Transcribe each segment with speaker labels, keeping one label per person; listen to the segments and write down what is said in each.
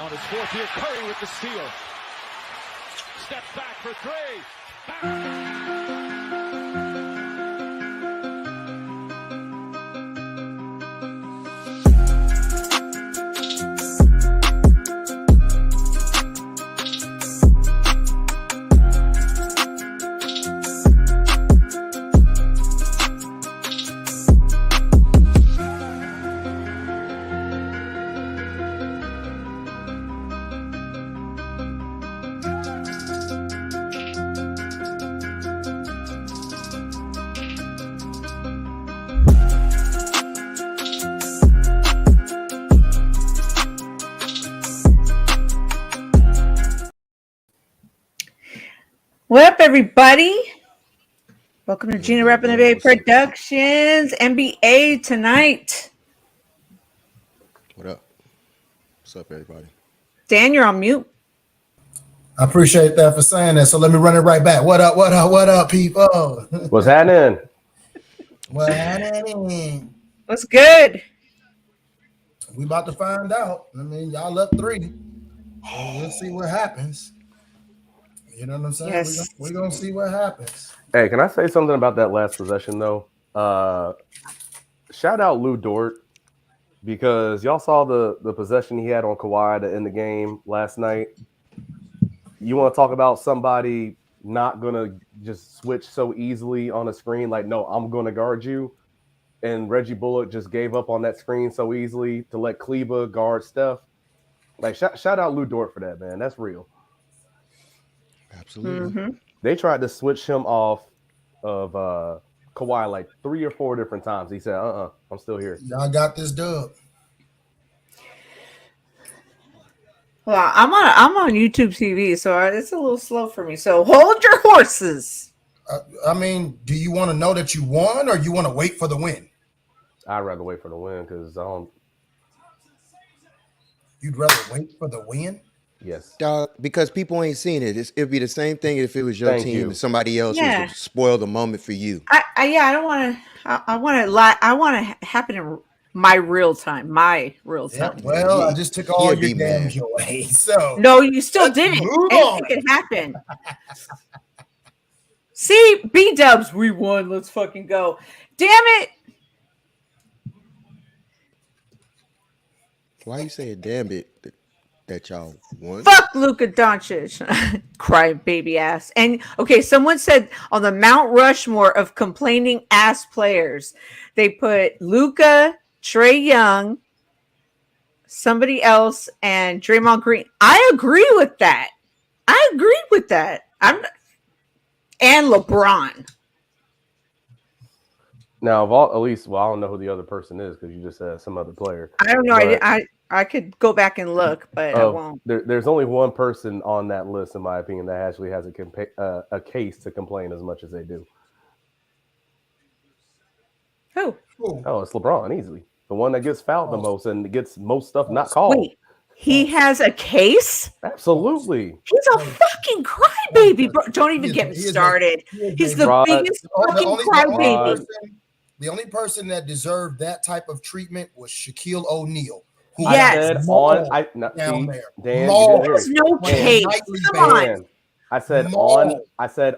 Speaker 1: Now in his fourth year, Curry with the steal. Step back for three. Back.
Speaker 2: What up, everybody? Welcome to GinaReppinDaBay Productions. NBA tonight.
Speaker 3: What up? What's up, everybody?
Speaker 2: Dan, you're on mute.
Speaker 4: I appreciate that for saying that. So let me run it right back. What up, what up, what up, people?
Speaker 5: What's happening?
Speaker 4: What happening?
Speaker 2: What's good?
Speaker 4: We about to find out. I mean, y'all up 3. We'll see what happens. You know what I'm saying?
Speaker 2: Yes.
Speaker 4: We're gonna see what happens.
Speaker 5: Hey, can I say something about that last possession, though? Shout out Lou Dort, because y'all saw the possession he had on Kawhi to end the game last night. You want to talk about somebody not going to just switch so easily on a screen? Like, no, I'm going to guard you. And Reggie Bullock just gave up on that screen so easily to let Kleba guard Steph. Like, shout out Lou Dort for that, man. That's real.
Speaker 3: Absolutely.
Speaker 2: Mm-hmm.
Speaker 5: They tried to switch him off of Kawhi like 3 or 4 different times. He said, I'm still here.
Speaker 4: Y'all got this dub.
Speaker 2: Well, I'm on YouTube TV, so it's a little slow for me. So hold your horses.
Speaker 4: I mean, do you want to know that you won, or you want to wait for the win?
Speaker 5: I'd rather wait for the win because I don't.
Speaker 4: You'd rather wait for the win?
Speaker 5: Yes.
Speaker 3: Because people ain't seen it. It'd be the same thing if it was your team and somebody else was to spoil the moment for you.
Speaker 2: I don't want to. I want to lie. I want to happen in my real time. My real time.
Speaker 4: Yeah, well, I just took all your games away. So
Speaker 2: no, you still didn't. Anything can happen. See, B-dubs, we won. Let's fucking go. Damn it.
Speaker 3: Why you saying damn it that y'all won?
Speaker 2: Fuck Luka Doncic. Cry baby ass. And okay, someone said on the Mount Rushmore of complaining ass players, they put Luka, Trae Young, somebody else, and Draymond Green. I agree with that. And LeBron.
Speaker 5: Now, at least, I don't know who the other person is because you just said some other player.
Speaker 2: I don't know. I could go back and look, but I won't.
Speaker 5: There's only one person on that list, in my opinion, that actually has a case to complain as much as they do.
Speaker 2: Who?
Speaker 5: Oh, it's LeBron, easily. The one that gets fouled the most and gets most stuff not called.
Speaker 2: Wait, he has a case?
Speaker 5: Absolutely.
Speaker 2: He's a fucking crybaby, bro. Don't even get me started. He's the biggest fucking crybaby.
Speaker 4: The only person that deserved that type of treatment was Shaquille O'Neal.
Speaker 2: Yes.
Speaker 5: Dan,
Speaker 2: There's no case. Come on.
Speaker 5: I said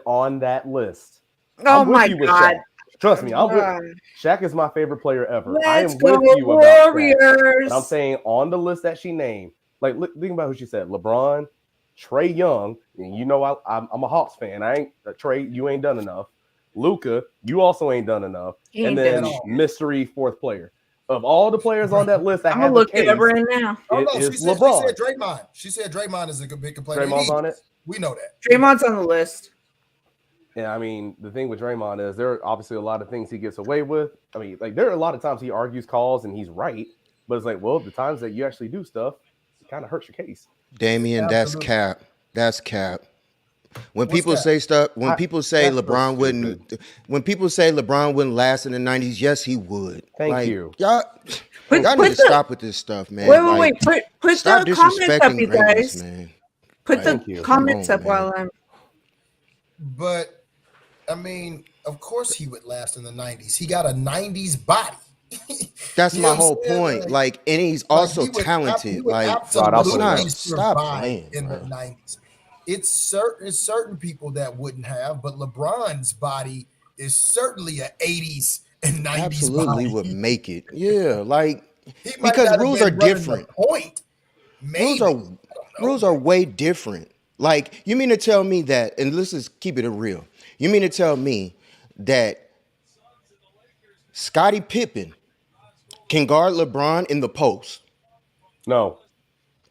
Speaker 5: on that list.
Speaker 2: Oh my God.
Speaker 5: Trust me, I'm with Shaq is my favorite player ever. I am
Speaker 2: go
Speaker 5: with you about
Speaker 2: Warriors.
Speaker 5: But I'm saying on the list that she named, like think about who she said: LeBron, Trae Young, and you know I'm a Hawks fan. I ain't Trae. You ain't done enough. Luka, you also ain't done enough. And then mystery fourth player. Of all the players on that list,
Speaker 2: I'm gonna look it over in now.
Speaker 5: It's LeBron.
Speaker 4: She said Draymond. She said Draymond is a big complainer.
Speaker 5: Draymond's on it.
Speaker 4: We know that.
Speaker 2: Draymond's on the list.
Speaker 5: Yeah, I mean, the thing with Draymond is there are obviously a lot of things he gets away with. I mean, like there are a lot of times he argues calls and he's right, but it's like, well, the times that you actually do stuff, it kind of hurts your case.
Speaker 3: Damian,
Speaker 4: Absolutely.
Speaker 3: That's cap. When people say stuff, when people say LeBron wouldn't last in the 90s, yes, he would.
Speaker 5: Thank you.
Speaker 3: Y'all need to stop with this stuff, man.
Speaker 2: Wait. Put the comments up, you guys.
Speaker 3: Man.
Speaker 2: Put the comments up while I'm.
Speaker 4: But I mean, of course he would last in the 90s. He got a 90s body.
Speaker 3: That's
Speaker 4: You know
Speaker 3: my
Speaker 4: what I'm
Speaker 3: whole
Speaker 4: saying?
Speaker 3: point. Like, and he's also
Speaker 4: he would
Speaker 3: talented. Like,
Speaker 4: absolutely
Speaker 3: stop
Speaker 4: survive
Speaker 3: playing
Speaker 4: in
Speaker 3: bro.
Speaker 4: the 90s. It's certain people that wouldn't have, but LeBron's body is certainly an 80s and 90s
Speaker 3: Absolutely
Speaker 4: body.
Speaker 3: would make it. Yeah, like
Speaker 4: He might
Speaker 3: because
Speaker 4: not have
Speaker 3: rules are
Speaker 4: been running the
Speaker 3: different.
Speaker 4: point. Maybe.
Speaker 3: Rules are way different. Like, you mean to tell me that, and let's just keep it real. You mean to tell me that Scottie Pippen can guard LeBron in the post?
Speaker 5: No.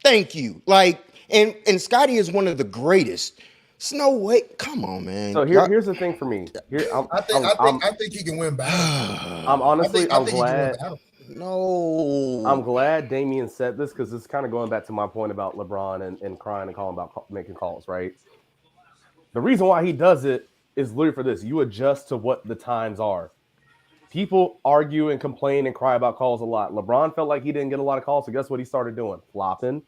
Speaker 3: Thank you. Like, and Scottie is one of the greatest. It's no way. Come on, man.
Speaker 5: So here's the thing for me.
Speaker 4: I think he can win battles.
Speaker 5: I'm glad.
Speaker 3: No.
Speaker 5: I'm glad Damian said this because it's kind of going back to my point about LeBron and crying and calling about making calls, right? The reason why he does it is literally for this. You adjust to what the times are. People argue and complain and cry about calls a lot. LeBron felt like he didn't get a lot of calls, so guess what he started doing? Flopping,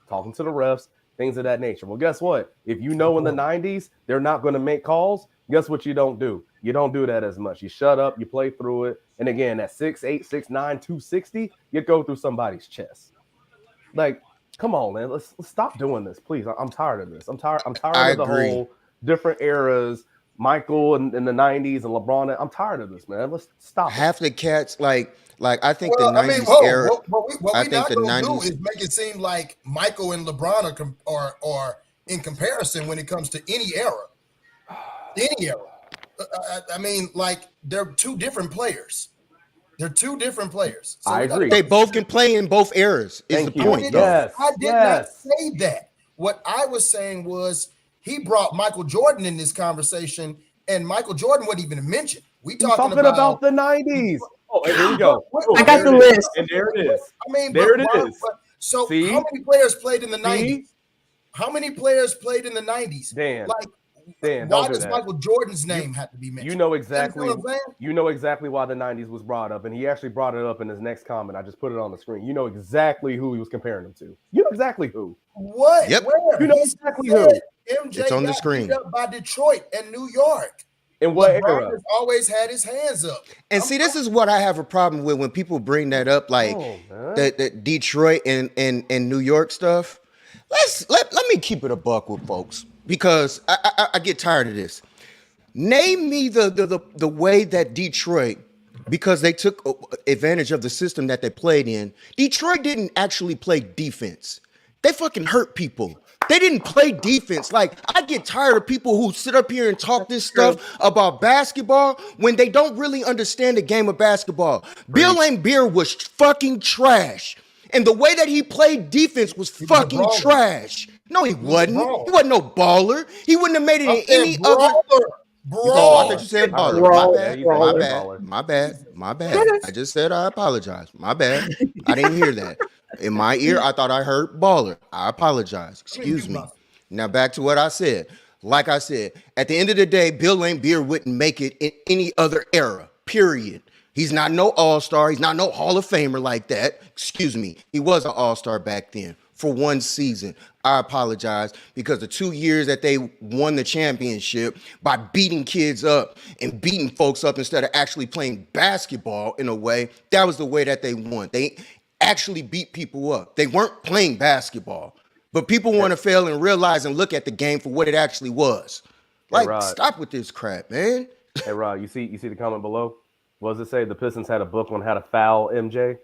Speaker 5: talking to the refs, things of that nature. Well, guess what? If you know in the 90s they're not going to make calls, guess what you don't do? You don't do that as much. You shut up, you play through it. And again, at 6'8", 6'9", 260, you go through somebody's chest. Like, come on, man. Let's stop doing this, please. I'm tired of this. I'm tired of the whole different eras. Michael in the 90s and LeBron. I'm tired of this, man. Let's stop.
Speaker 3: Half the cats like I think the 90s era.
Speaker 4: What we not gonna do is make it seem like Michael and LeBron are in comparison when it comes to any era. Any era. I mean, like, they're two different players. They're two different players.
Speaker 5: So I agree.
Speaker 3: They both can play in both eras. Is the point?
Speaker 5: Yes.
Speaker 4: I did not say that. What I was saying was he brought Michael Jordan in this conversation, and Michael Jordan wasn't even mentioned. We talking
Speaker 5: about the 90s. Oh, and here we go.
Speaker 2: I got the list.
Speaker 5: And there it is.
Speaker 4: I mean,
Speaker 5: there it is.
Speaker 4: So see? How many players played in the 90s? How many players played in the 90s?
Speaker 5: Dan.
Speaker 4: Dan, why does Michael Jordan's name have to be mentioned?
Speaker 5: You know exactly why the 90s was brought up, and he actually brought it up in his next comment. I just put it on the screen. You know exactly who he was comparing him to. You know exactly who.
Speaker 4: What?
Speaker 3: Yep.
Speaker 4: Where?
Speaker 5: You know exactly who.
Speaker 4: MJ
Speaker 3: it's on the screen.
Speaker 4: Beat up by Detroit and New York.
Speaker 5: In what
Speaker 4: LeBron
Speaker 5: era?
Speaker 4: has always had his hands up.
Speaker 3: And see, this is what I have a problem with when people bring that up, like the Detroit and New York stuff. Let me keep it a buck with folks, because I get tired of this. Name me the way that Detroit, because they took advantage of the system that they played in. Detroit didn't actually play defense. They fucking hurt people. They didn't play defense. Like, I get tired of people who sit up here and talk this stuff about basketball when they don't really understand the game of basketball. Bill Laimbeer was fucking trash. And the way that he played defense was fucking trash. No, he wasn't. He wasn't no baller. He wouldn't have made it in any other. Oh, I thought you said baller. My bad. I just said I apologize. My bad. I didn't hear that. In my ear, I thought I heard baller. I apologize. Excuse me. Now back to what I said. Like I said, at the end of the day, Bill Laimbeer wouldn't make it in any other era, period. He's not no all-star. He's not no Hall of Famer like that. Excuse me. He was an all-star back then for one season. I apologize, because the 2 years that they won the championship by beating kids up and beating folks up instead of actually playing basketball in a way, that was the way that they won. They actually beat people up. They weren't playing basketball. But people want to fail and realize and look at the game for what it actually was. Like, hey, stop with this crap, man.
Speaker 5: Hey, Rod, you see the comment below? What does it say? The Pistons had a book on how to foul MJ.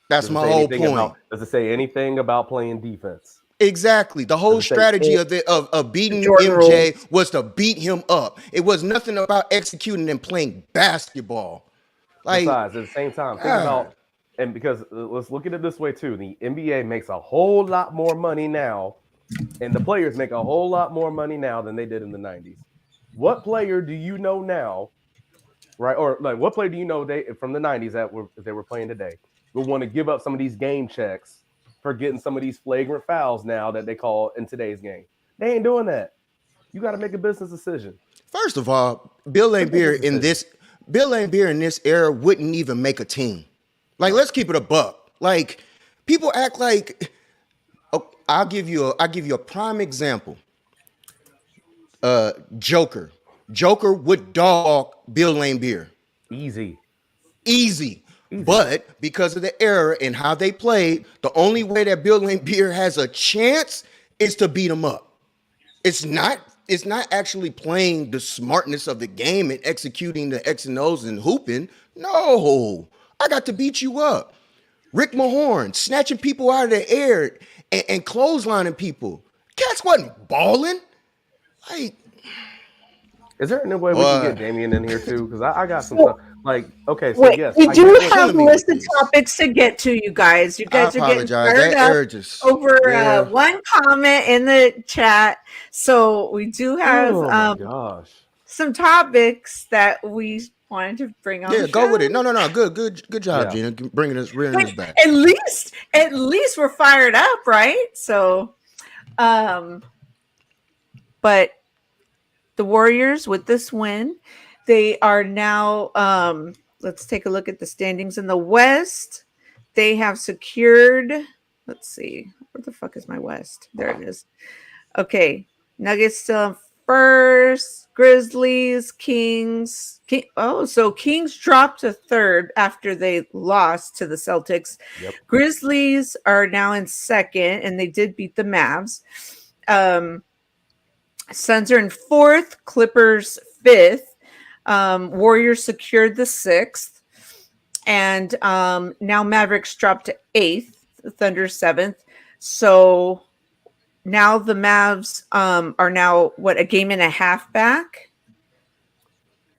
Speaker 3: That's my whole point.
Speaker 5: Does it say anything about playing defense?
Speaker 3: Exactly. The whole strategy of beating MJ was to beat him up. It was nothing about executing and playing basketball. Like,
Speaker 5: besides, at the same time, think about, and because let's look at it this way too. The NBA makes a whole lot more money now, and the players make a whole lot more money now than they did in the 90s. What player do you know now, right? Or like, what player do you know from the 90s that they were playing today would want to give up some of these game checks for getting some of these flagrant fouls now that they call in today's game? They ain't doing that. You got to make a business decision.
Speaker 3: First of all, Bill Laimbeer in this era wouldn't even make a team. Like, let's keep it a buck. Like, people act like, I'll give you a prime example. Joker would dog Bill Laimbeer.
Speaker 5: Easy.
Speaker 3: But because of the era and how they played, the only way that Bill Laimbeer has a chance is to beat them up. It's not actually playing the smartness of the game and executing the X and O's and hooping. No, I got to beat you up. Rick Mahorn snatching people out of the air and clotheslining people. Cats wasn't balling. Like,
Speaker 5: is there any way we can get Damian in here too? Because I got some stuff. Like, okay, so
Speaker 2: wait,
Speaker 5: yes,
Speaker 2: we do
Speaker 3: you're
Speaker 2: have
Speaker 3: killing
Speaker 2: a
Speaker 3: me
Speaker 2: list
Speaker 3: with
Speaker 2: of
Speaker 3: this.
Speaker 2: topics to get to, you guys. You guys are getting
Speaker 3: apologize.
Speaker 2: fired
Speaker 3: That
Speaker 2: up
Speaker 3: urges.
Speaker 2: over
Speaker 3: Yeah.
Speaker 2: one comment in the chat. So we do have
Speaker 5: oh my gosh.
Speaker 2: some topics that we wanted to bring on.
Speaker 3: Yeah,
Speaker 2: the
Speaker 3: go
Speaker 2: show.
Speaker 3: with it. No. Good job,
Speaker 5: Yeah.
Speaker 3: Gina, bringing us back.
Speaker 2: At least we're fired up, right? So, but the Warriors with this win, they are now. Let's take a look at the standings in the West. They have secured. Let's see, where the fuck is my West? There it is. Okay, Nuggets still in first. Grizzlies, Kings. So Kings dropped to third after they lost to the Celtics.
Speaker 5: Yep.
Speaker 2: Grizzlies are now in second, and they did beat the Mavs. Suns are in fourth. Clippers fifth. Warriors secured the sixth, and now Mavericks dropped to eighth. Thunder seventh. So now the Mavs are now a game and a half back.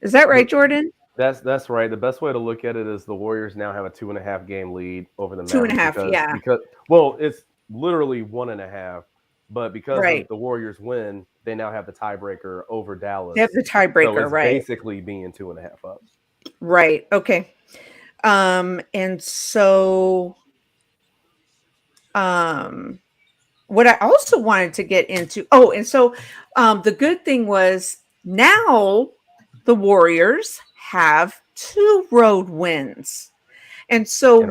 Speaker 2: Is that right, Jordan?
Speaker 5: That's right. The best way to look at it is the Warriors now have a 2.5 game lead over the
Speaker 2: Two and a
Speaker 5: Mavericks
Speaker 2: half,
Speaker 5: because it's literally 1.5, but because
Speaker 2: Right.
Speaker 5: of the Warriors win, they now have the tiebreaker over Dallas.
Speaker 2: They have the tiebreaker,
Speaker 5: so it's
Speaker 2: right?
Speaker 5: basically being 2.5 up.
Speaker 2: Right. Okay. And so what I also wanted to get into, the good thing was now the Warriors have 2 road wins. And so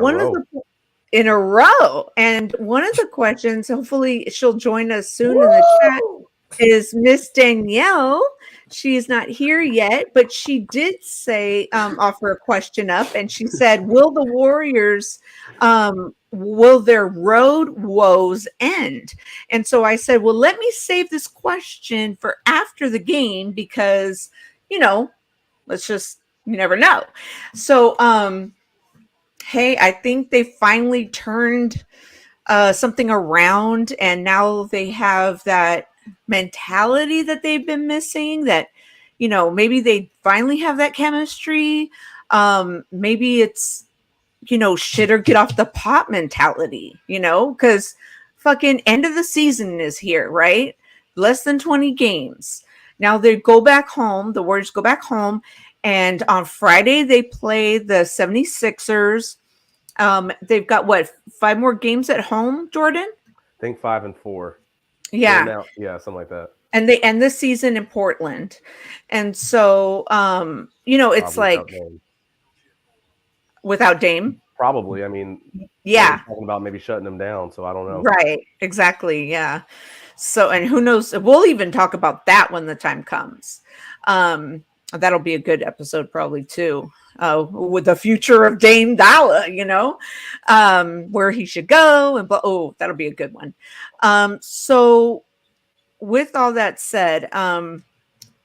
Speaker 2: in a row. And one of the questions, hopefully she'll join us soon in the chat, is Miss Danielle. She's not here yet, but she did say, offer a question up, and she said, will the Warriors, will their road woes end? And so I said, well, let me save this question for after the game because, you never know. So, hey, I think they finally turned something around, and now they have that mentality that they've been missing, that maybe they finally have that chemistry. Maybe it's shit or get off the pot mentality, because fucking end of the season is here, right? Less than 20 games. Now they go back home, the Warriors go back home, and on Friday they play the 76ers. They've got 5 more games at home, Jordan?
Speaker 5: I think 5 and 4.
Speaker 2: Yeah.
Speaker 5: Now, something like that.
Speaker 2: And they end the season in Portland. And so, it's
Speaker 5: probably
Speaker 2: without Dame.
Speaker 5: Probably. I mean,
Speaker 2: yeah.
Speaker 5: Talking about maybe shutting them down. So I don't know.
Speaker 2: Right. Exactly. Yeah. So, and who knows? We'll even talk about that when the time comes. That'll be a good episode probably too. With the future of Dame Dalla, where he should go, and that'll be a good one. So with all that said,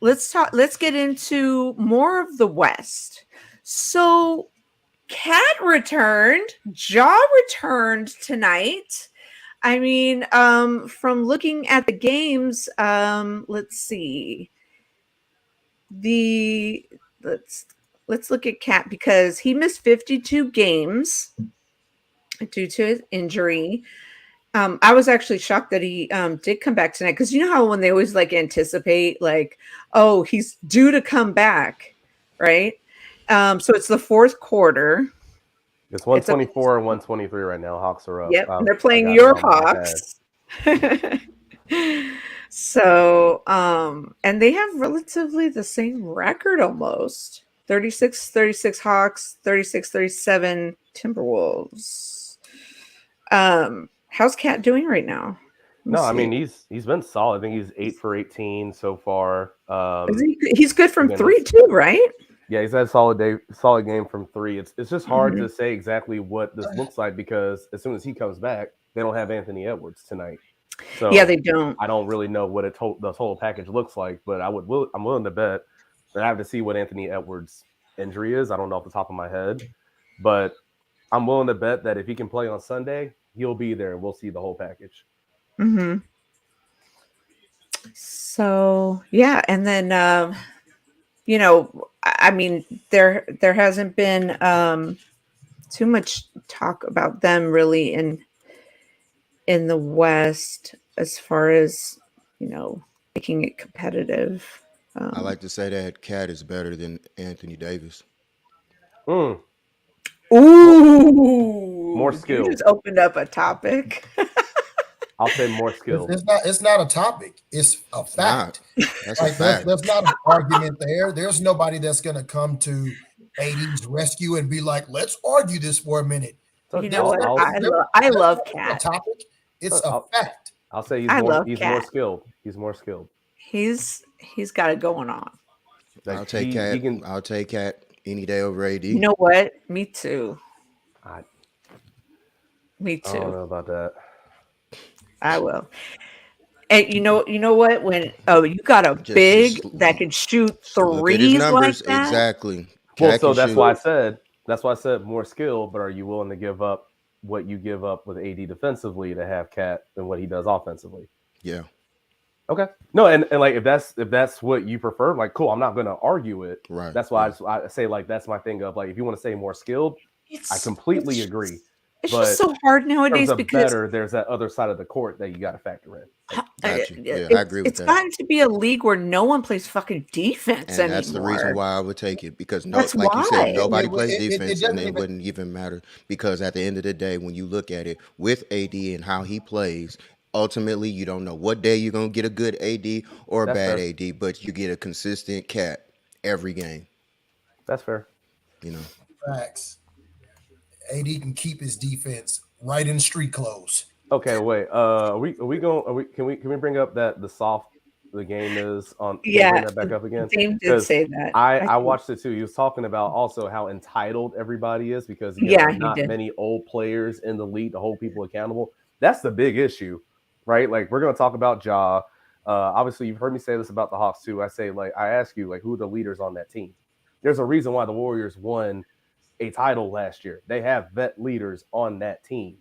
Speaker 2: let's get into more of the West. So Cat returned, Ja returned tonight. I mean, from looking at the games, let's see. Let's look at Cat because he missed 52 games due to his injury. I was actually shocked that he did come back tonight, because you know how when they always anticipate he's due to come back, right? So it's the fourth quarter.
Speaker 5: It's 124 and 123 right now. Hawks are up.
Speaker 2: Yep, they're playing your Hawks. So, and they have relatively the same record almost. 36-36 Hawks, 36-37 Timberwolves. How's Cat doing right now?
Speaker 5: I mean, he's been solid. I think he's 8 for 18 so far.
Speaker 2: He's good from 3 too, right?
Speaker 5: Yeah, he's had a solid game from three. It's just hard to say exactly what this looks like because as soon as he comes back, they don't have Anthony Edwards tonight. So
Speaker 2: Yeah, they don't.
Speaker 5: I don't really know what the total package looks like, but I'm willing to bet. I have to see what Anthony Edwards' injury is. I don't know off the top of my head, but I'm willing to bet that if he can play on Sunday, he'll be there and we'll see the whole package.
Speaker 2: Mm-hmm. So yeah, and then I mean, there hasn't been too much talk about them really in the West as far as making it competitive.
Speaker 3: I like to say that Cat is better than Anthony Davis.
Speaker 5: Mm.
Speaker 2: Ooh,
Speaker 5: more
Speaker 2: you
Speaker 5: skill.
Speaker 2: just opened up a topic.
Speaker 5: I'll say more skill.
Speaker 4: It's not a topic. It's a fact.
Speaker 3: That's a fact.
Speaker 4: There's not an argument there. There's nobody that's going to come to AD's rescue and be like, let's argue this for a minute.
Speaker 2: You know what? I love Cat.
Speaker 4: Topic. It's a fact.
Speaker 5: I'll say he's more skilled. He's more skilled.
Speaker 2: He's got it going on.
Speaker 5: Like
Speaker 3: I'll take Cat. I'll take Cat any day over AD.
Speaker 2: You know what? Me too. Me too.
Speaker 5: I don't know about that.
Speaker 2: I will. And you know what? When you got a big that can shoot threes like that.
Speaker 3: Exactly.
Speaker 5: Well, so that's why I said more skill. But are you willing to give up what you give up with AD defensively to have Cat and what he does offensively?
Speaker 3: Yeah.
Speaker 5: Okay. No, and like if that's what you prefer, like cool. I'm not going to argue it.
Speaker 3: Right.
Speaker 5: That's why I say like that's my thing of like if you want to say more skilled, I completely agree.
Speaker 2: It's just so hard nowadays because
Speaker 5: there's that other side of the court that you got to factor in.
Speaker 3: Yeah, I agree with
Speaker 2: that. It's gotten to be a league where no one plays fucking defense anymore.
Speaker 3: That's the reason why I would take it because you said, nobody plays defense and it wouldn't even matter because at the end of the day, when you look at it with AD and how he plays, ultimately you don't know what day you're going to get a good AD or a bad AD, but you get a consistent Cat every game.
Speaker 5: That's fair.
Speaker 4: Facts. AD can keep his defense right in street clothes.
Speaker 5: Okay, wait. Can we bring up that the game is on?
Speaker 2: Yeah,
Speaker 5: bring that back up again.
Speaker 2: James did say that.
Speaker 5: I watched it too. He was talking about also how entitled everybody is because not many old players in the league to hold people accountable. That's the big issue, right? Like we're gonna talk about Ja. Obviously, you've heard me say this about the Hawks too. I ask you who are the leaders on that team. There's a reason why the Warriors won a title last year. They have vet leaders on that team,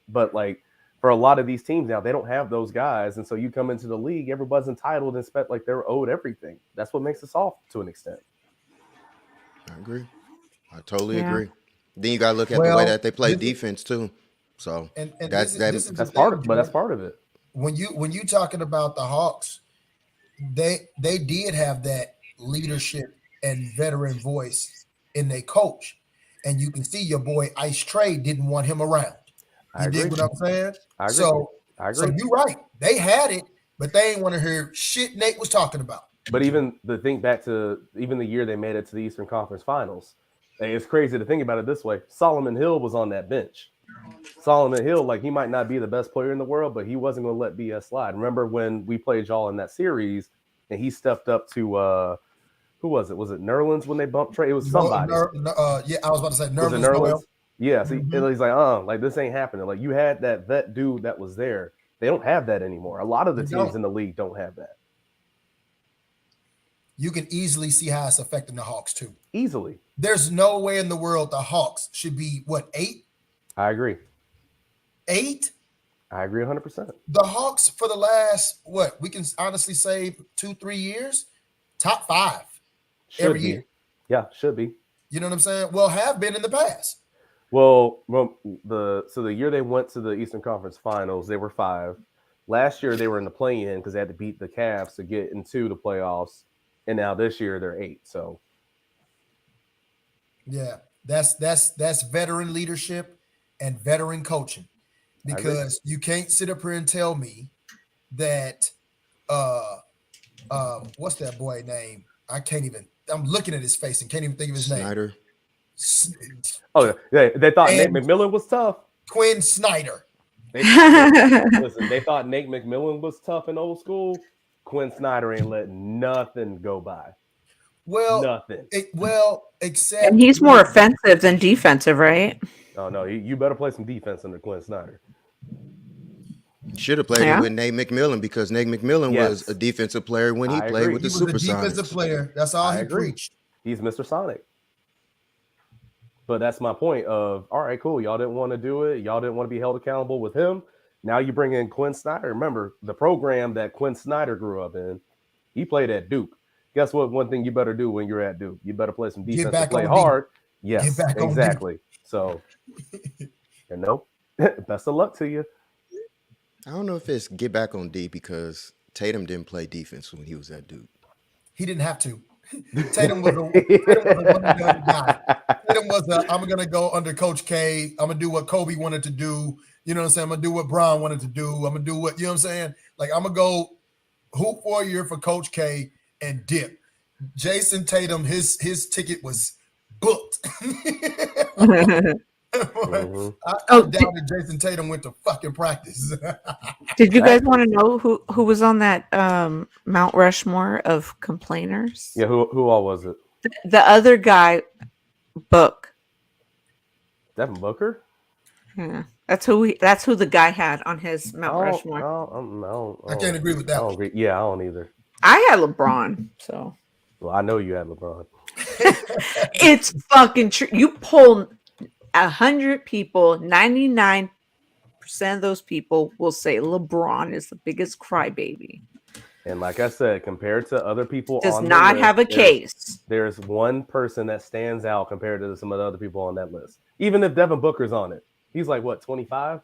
Speaker 5: but like for a lot of these teams now, they don't have those guys. And so you come into the league, everybody's entitled and expect like they're owed everything. That's what makes us soft to an extent.
Speaker 3: I agree. I totally agree. Then you got to look at the way that they play defense too. So that's
Speaker 5: part of it.
Speaker 4: When you talking about the Hawks, they did have that leadership and veteran voice in their coach, and you can see your boy Ice Trey didn't want him around. You dig what I'm saying?
Speaker 5: I agree.
Speaker 4: So you're right. They had it, but they ain't want to hear shit Nate was talking about.
Speaker 5: But even the thing back to even the year they made it to the Eastern Conference Finals, it's crazy to think about it this way. Solomon Hill was on that bench. Solomon Hill, like he might not be the best player in the world, but he wasn't going to let BS slide. Remember when we played y'all in that series, and he stepped up to who was it? Was it Nerlens when they bumped Trey? It was somebody.
Speaker 4: Yeah, I was about to say Nerlens.
Speaker 5: Was it Nerlens? Yeah, see, he's like this ain't happening. Like you had that vet dude that was there. They don't have that anymore. A lot of the teams in the league don't have that.
Speaker 4: You can easily see how it's affecting the Hawks too.
Speaker 5: Easily.
Speaker 4: There's no way in the world the Hawks should be 8?
Speaker 5: I agree.
Speaker 4: 8?
Speaker 5: I agree 100%.
Speaker 4: The Hawks for the last we can honestly say 2-3 years, top 5 every year.
Speaker 5: Yeah, should be.
Speaker 4: You know what I'm saying? Well, have been in the past.
Speaker 5: Well, the year they went to the Eastern Conference Finals, they were 5. Last year they were in the play-in because they had to beat the Cavs to get into the playoffs, and now this year they're 8. So,
Speaker 4: yeah, that's veteran leadership and veteran coaching, because you can't sit up here and tell me that what's that boy name? I'm looking at his face and can't even think of his
Speaker 3: Snyder.
Speaker 4: name.
Speaker 5: Oh yeah, they thought Nate McMillan was tough.
Speaker 4: Quinn Snyder.
Speaker 5: They thought Nate McMillan was tough in old school. Quinn Snyder ain't letting nothing go by.
Speaker 4: Well,
Speaker 5: nothing.
Speaker 4: Except
Speaker 2: And he's more offensive than defensive, right?
Speaker 5: Oh no, you better play some defense under Quinn Snyder.
Speaker 3: Should have played it with Nate McMillan because Nate McMillan was a defensive player when he played with the Supersonics. He was a defensive
Speaker 4: player. That's all he preached.
Speaker 5: He's Mr. Sonic. But that's my point of, all right, cool. Y'all didn't want to do it. Y'all didn't want to be held accountable with him. Now you bring in Quinn Snyder. Remember, the program that Quinn Snyder grew up in, he played at Duke. Guess what? One thing you better do when you're at Duke, you better play some defense and play hard. Yes, exactly. So, best of luck to you.
Speaker 3: I don't know if it's get back on D because Tatum didn't play defense when he was at Duke.
Speaker 4: He didn't have to. Tatum was a one-and-done guy. Tatum was I'm going to go under Coach K. I'm going to do what Kobe wanted to do. You know what I'm saying? I'm going to do what Bron wanted to do. I'm going to do what, you know what I'm saying? Like, I'm going to go hoop for a year for Coach K and dip. Jason Tatum, his ticket was booked. I doubted Jason Tatum went to fucking practice.
Speaker 2: Did you guys want to know who was on that Mount Rushmore of complainers?
Speaker 5: Yeah, who all was it?
Speaker 2: The other guy, Book.
Speaker 5: Devin Booker?
Speaker 2: Yeah, that's who the guy had on his Mount Rushmore.
Speaker 4: I can't agree with that.
Speaker 5: I don't agree. Yeah, I don't either.
Speaker 2: I had LeBron, so.
Speaker 5: Well, I know you had LeBron.
Speaker 2: It's fucking true. You pull 100 people, 99% of those people will say LeBron is the biggest crybaby.
Speaker 5: And like I said, compared to other people,
Speaker 2: does not have a case.
Speaker 5: There's one person that stands out compared to some of the other people on that list. Even if Devin Booker's on it, he's like what, 25?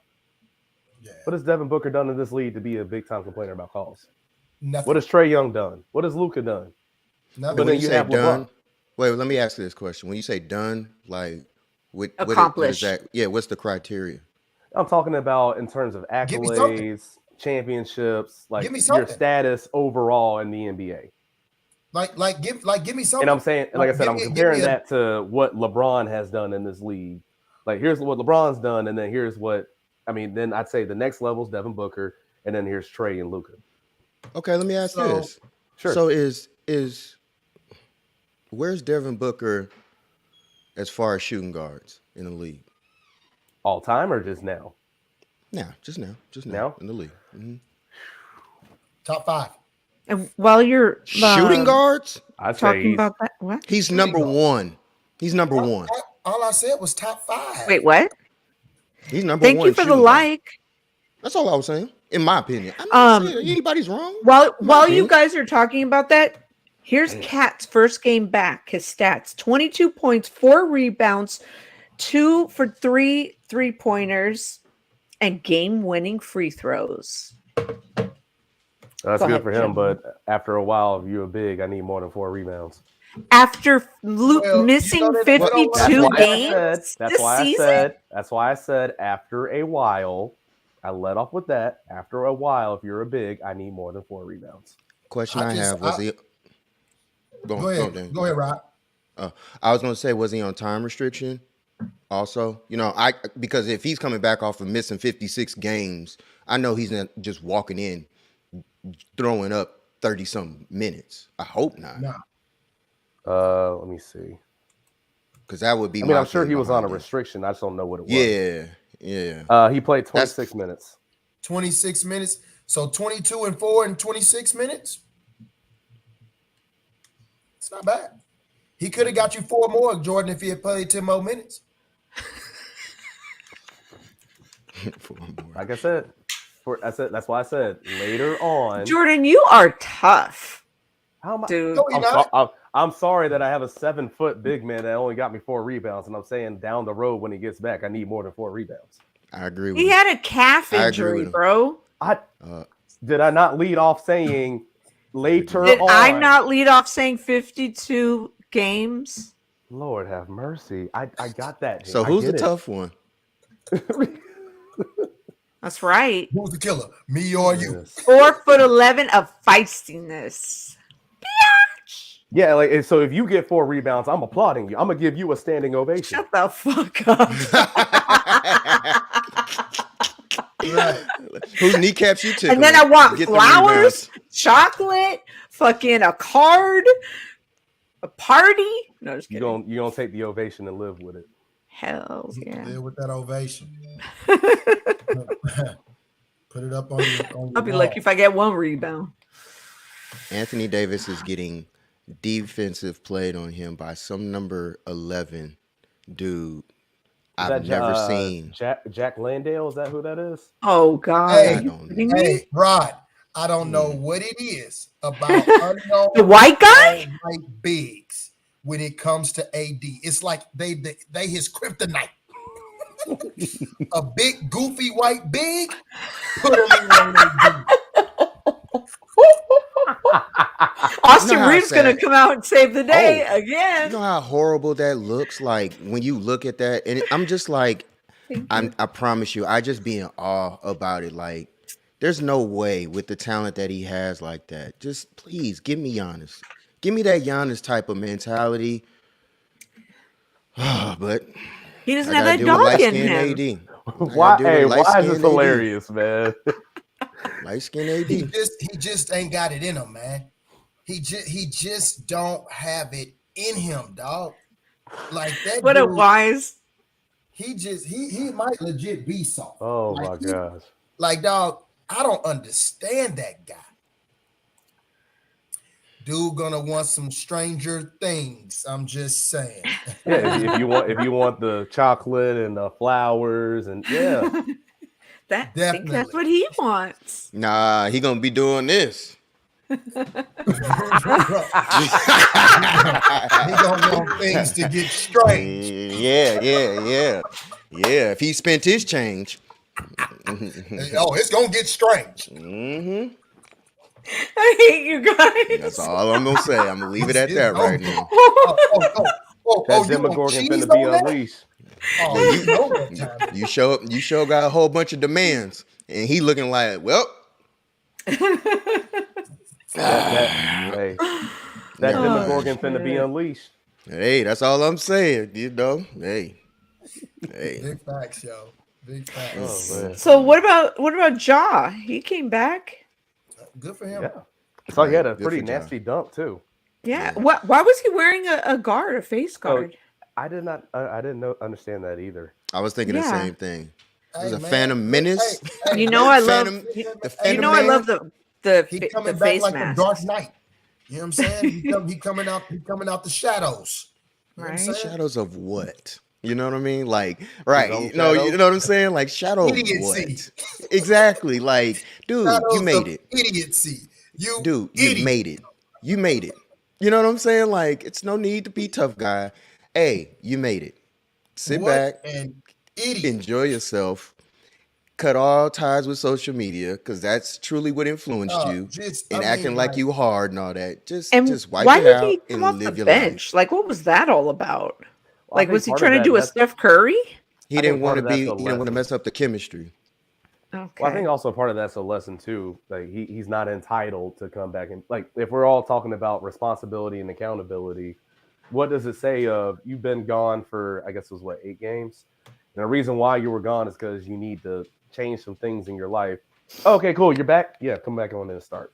Speaker 5: Yeah. What has Devin Booker done in this league to be a big time complainer about calls? Nothing. What has Trae Young done? What has Luka done?
Speaker 3: Nothing. But when you say done, wait, let me ask you this question. When you say done, like what is that? Yeah, what's the criteria?
Speaker 5: I'm talking about in terms of accolades, championships, like your status overall in the NBA.
Speaker 4: Give me something.
Speaker 5: And I'm saying, like I said, I'm comparing that to what LeBron has done in this league. Like, here's what LeBron's done, and then here's what then I'd say the next level is Devin Booker, and then here's Trae and Luka.
Speaker 3: Okay, let me ask you this.
Speaker 5: Sure.
Speaker 3: So is where's Devin Booker as far as shooting guards in the league?
Speaker 5: All time or just now?
Speaker 3: Just now in the league. Mm-hmm.
Speaker 4: Top 5.
Speaker 2: And while you're
Speaker 3: shooting guards,
Speaker 5: I'd
Speaker 2: talking about that, what?
Speaker 3: He's number one. He's number one.
Speaker 4: All I said was top 5.
Speaker 2: Wait, what?
Speaker 3: He's number
Speaker 2: one. Thank you for the like.
Speaker 3: That's all I was saying. In my opinion, I'm not saying anybody's wrong.
Speaker 2: While you guys are talking about that, here's Cat's first game back. His stats: 22 points, 4 rebounds, 2 for 3 3-pointers, and game-winning free throws.
Speaker 5: That's good for him, but after a while, if you're big, I need more than 4 rebounds.
Speaker 2: After missing 52 games
Speaker 5: that's why I said after a while. I let off with that. After a while, if you're a big, I need more than 4 rebounds.
Speaker 3: Question I have was he?
Speaker 4: Go ahead, Rob.
Speaker 3: I was going to say, was he on time restriction? Also, because if he's coming back off of missing 56 games, I know he's not just walking in, throwing up 30-something minutes. I hope not.
Speaker 4: No.
Speaker 5: Let me see.
Speaker 3: Because that would be.
Speaker 5: I'm sure he was on a restriction. I just don't know what it was.
Speaker 3: Yeah.
Speaker 5: He played 26 minutes.
Speaker 4: 26 minutes. So 22 and 4 in 26 minutes. It's not bad. He could have got you 4 more, Jordan, if he had played 10 more minutes.
Speaker 5: Like I said, that's why I said later on.
Speaker 2: Jordan, you are tough.
Speaker 5: How am I?
Speaker 2: Dude.
Speaker 4: No,
Speaker 5: I'm sorry that I have a 7-foot big man that only got me 4 rebounds, and I'm saying down the road when he gets back, I need more than 4 rebounds.
Speaker 3: I agree with
Speaker 2: you. He had a calf injury, bro.
Speaker 5: Did I not lead off saying later
Speaker 2: Did
Speaker 5: on?
Speaker 2: I not lead off saying 52 games?
Speaker 5: Lord have mercy. I got that.
Speaker 3: So who's the tough one?
Speaker 2: That's right.
Speaker 4: Who's the killer? Me or you?
Speaker 2: 4'11" of feistiness.
Speaker 5: Yeah, like so if you get 4 rebounds, I'm applauding you. I'm gonna give you a standing ovation.
Speaker 2: Shut the fuck up.
Speaker 3: Right. Whose kneecaps you took?
Speaker 2: And then I want flowers, chocolate, fucking a card. A party? No, just kidding.
Speaker 5: You gonna take the ovation and live with it.
Speaker 2: Hells yeah.
Speaker 4: Live with that ovation. Put it up on your
Speaker 2: I'll be
Speaker 4: wall.
Speaker 2: lucky if I get one rebound.
Speaker 3: Anthony Davis is getting defensive played on him by some number 11 dude I've never seen.
Speaker 5: Jack Landale, is that who that is?
Speaker 2: Oh God!
Speaker 4: Hey, Rod, I don't know what it is about unknown
Speaker 2: the white guy,
Speaker 4: white bigs when it comes to AD. It's like they his kryptonite. A big goofy white big, put him in AD.
Speaker 2: Austin Reeves gonna come out and save the day again.
Speaker 3: You know how horrible that looks like when you look at that, and I'm just like, I promise you, I just be in awe about it. Like, there's no way with the talent that he has like that. Just please give me Giannis. Give me that Giannis type of mentality. But
Speaker 2: he doesn't have that dog in him.
Speaker 5: Why is this hilarious, man?
Speaker 3: Light skin AD.
Speaker 4: He just ain't got it in him, man. He just don't have it in him, dog. Like that.
Speaker 2: What dude, a wise.
Speaker 4: He might legit be soft.
Speaker 5: Oh my gosh.
Speaker 4: Like, dog, I don't understand that guy. Dude gonna want some Stranger Things. I'm just saying.
Speaker 5: Yeah, if you want the chocolate and the flowers and yeah.
Speaker 2: I think that's what he wants.
Speaker 3: Nah, he gonna be doing this.
Speaker 4: He gonna want things to get strange.
Speaker 3: Yeah. If he spent his change,
Speaker 4: it's gonna get strange.
Speaker 3: Mm-hmm.
Speaker 2: I hate you guys.
Speaker 3: That's all I'm gonna say. I'm gonna leave it at that right now.
Speaker 5: That Demogorgon finna be unleashed.
Speaker 3: You show got a whole bunch of demands, and he looking like, well.
Speaker 5: That Demogorgon finna be unleashed.
Speaker 3: Hey, that's all I'm saying. You know, hey.
Speaker 4: Big facts, yo. Big facts.
Speaker 5: Oh,
Speaker 2: so what about Ja? He came back.
Speaker 4: Good for him.
Speaker 5: Yeah. I thought he had a pretty nasty dunk too.
Speaker 2: Yeah. Why was he wearing a guard, a face guard?
Speaker 5: I didn't understand that either.
Speaker 3: I was thinking the same thing. It was a Phantom Menace.
Speaker 2: You know I love I love the
Speaker 4: he coming
Speaker 2: the
Speaker 4: back
Speaker 2: face
Speaker 4: like
Speaker 2: mask.
Speaker 4: a Dark Knight. You know what I'm saying? he coming out the shadows. You know
Speaker 2: right.
Speaker 3: Shadows of what? You know what I mean? Like, right. You know what I'm saying? Like, shadow of what? Exactly. Like, dude,
Speaker 4: shadows
Speaker 3: you made it.
Speaker 4: Idiocy. You
Speaker 3: made it. You made it. You know what I'm saying? Like, it's no need to be tough guy. Hey, you made it. Sit back
Speaker 4: and
Speaker 3: enjoy yourself. Cut all ties with social media because that's truly what influenced you. Acting like you hard and all that. Just wipe it out and live your life.
Speaker 2: Like, what was that all about? Like, was he trying to do a Steph Curry?
Speaker 3: He didn't want to be. He didn't want to mess up the chemistry.
Speaker 2: Okay.
Speaker 5: Well, I think also part of that's a lesson too. Like he's not entitled to come back and like if we're all talking about responsibility and accountability, what does it say of you've been gone for I guess it was 8 games, and the reason why you were gone is because you need to change some things in your life. Okay, cool, you're back. Yeah, come back on and start.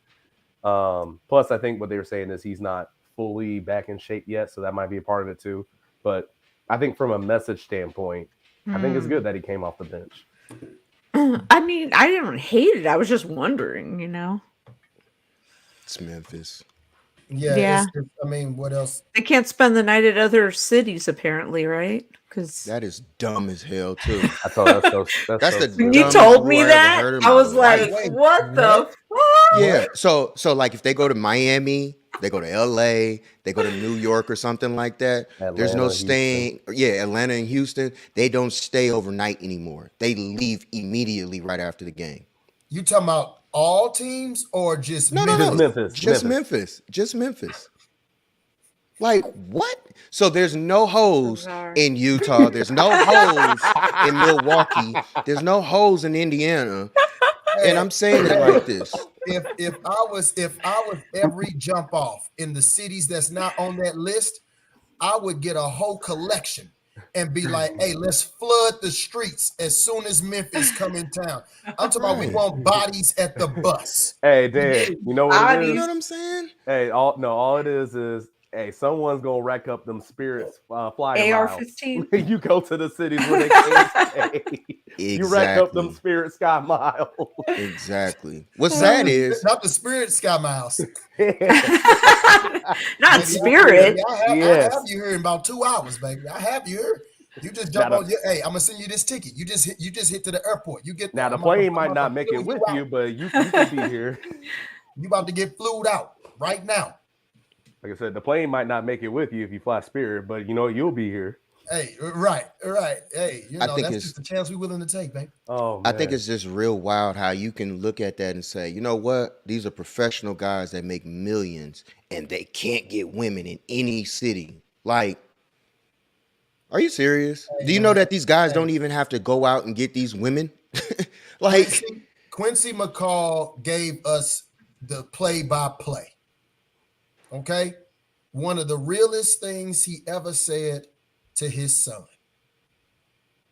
Speaker 5: Plus, I think what they were saying is he's not fully back in shape yet, so that might be a part of it too. But I think from a message standpoint, I think it's good that he came off the bench.
Speaker 2: I mean, I didn't hate it. I was just wondering, you know.
Speaker 3: It's Memphis.
Speaker 4: Yeah. I mean, what else?
Speaker 2: They can't spend the night at other cities, apparently, right? Because
Speaker 3: that is dumb as hell, too.
Speaker 5: I thought that's
Speaker 3: the
Speaker 2: when you told me that, I was like, what the fuck?
Speaker 3: Yeah. So like if they go to Miami, they go to LA, they go to New York or something like that. There's no staying. Houston. Yeah, Atlanta and Houston, they don't stay overnight anymore. They leave immediately right after the game.
Speaker 4: You talking about all teams or just
Speaker 5: Memphis?
Speaker 3: Just Memphis. Just Memphis. Like what? So there's no hoes in Utah. There's no hoes in Milwaukee. There's no hoes in Indiana. And I'm saying it like this.
Speaker 4: If I was every jump off in the cities that's not on that list, I would get a whole collection and be like, hey, let's flood the streets as soon as Memphis come in town. I'm talking about we want bodies at the bus.
Speaker 5: Hey, Dan, you know what it is?
Speaker 3: You know what I'm saying?
Speaker 5: Hey, all it is Hey, someone's gonna rack up them spirits flyer
Speaker 2: AR-15.
Speaker 5: miles. You go to the cities where they can't stay. You rack up them
Speaker 3: Exactly.
Speaker 5: spirit sky miles.
Speaker 3: Exactly. What's sad is
Speaker 4: not the spirit sky mouse.
Speaker 2: Not spirit.
Speaker 4: I have you here in about 2 hours, baby. I have you here. You just jump on your. Hey, I'm gonna send you this ticket. You just hit to the airport. You get
Speaker 5: now the plane might not make it with you, but you can be here.
Speaker 4: You about to get flued out right now.
Speaker 5: Like I said, the plane might not make it with you if you fly Spirit, but you know you'll be here.
Speaker 4: Hey, right. Hey, you know that's just the chance we're willing to take, baby.
Speaker 5: Oh, man.
Speaker 3: I think it's just real wild how you can look at that and say, you know what? These are professional guys that make millions, and they can't get women in any city. Like, are you serious? Do you know that these guys don't even have to go out and get these women? Like
Speaker 4: Quincy McCall gave us the play-by-play. Okay, one of the realest things he ever said to his son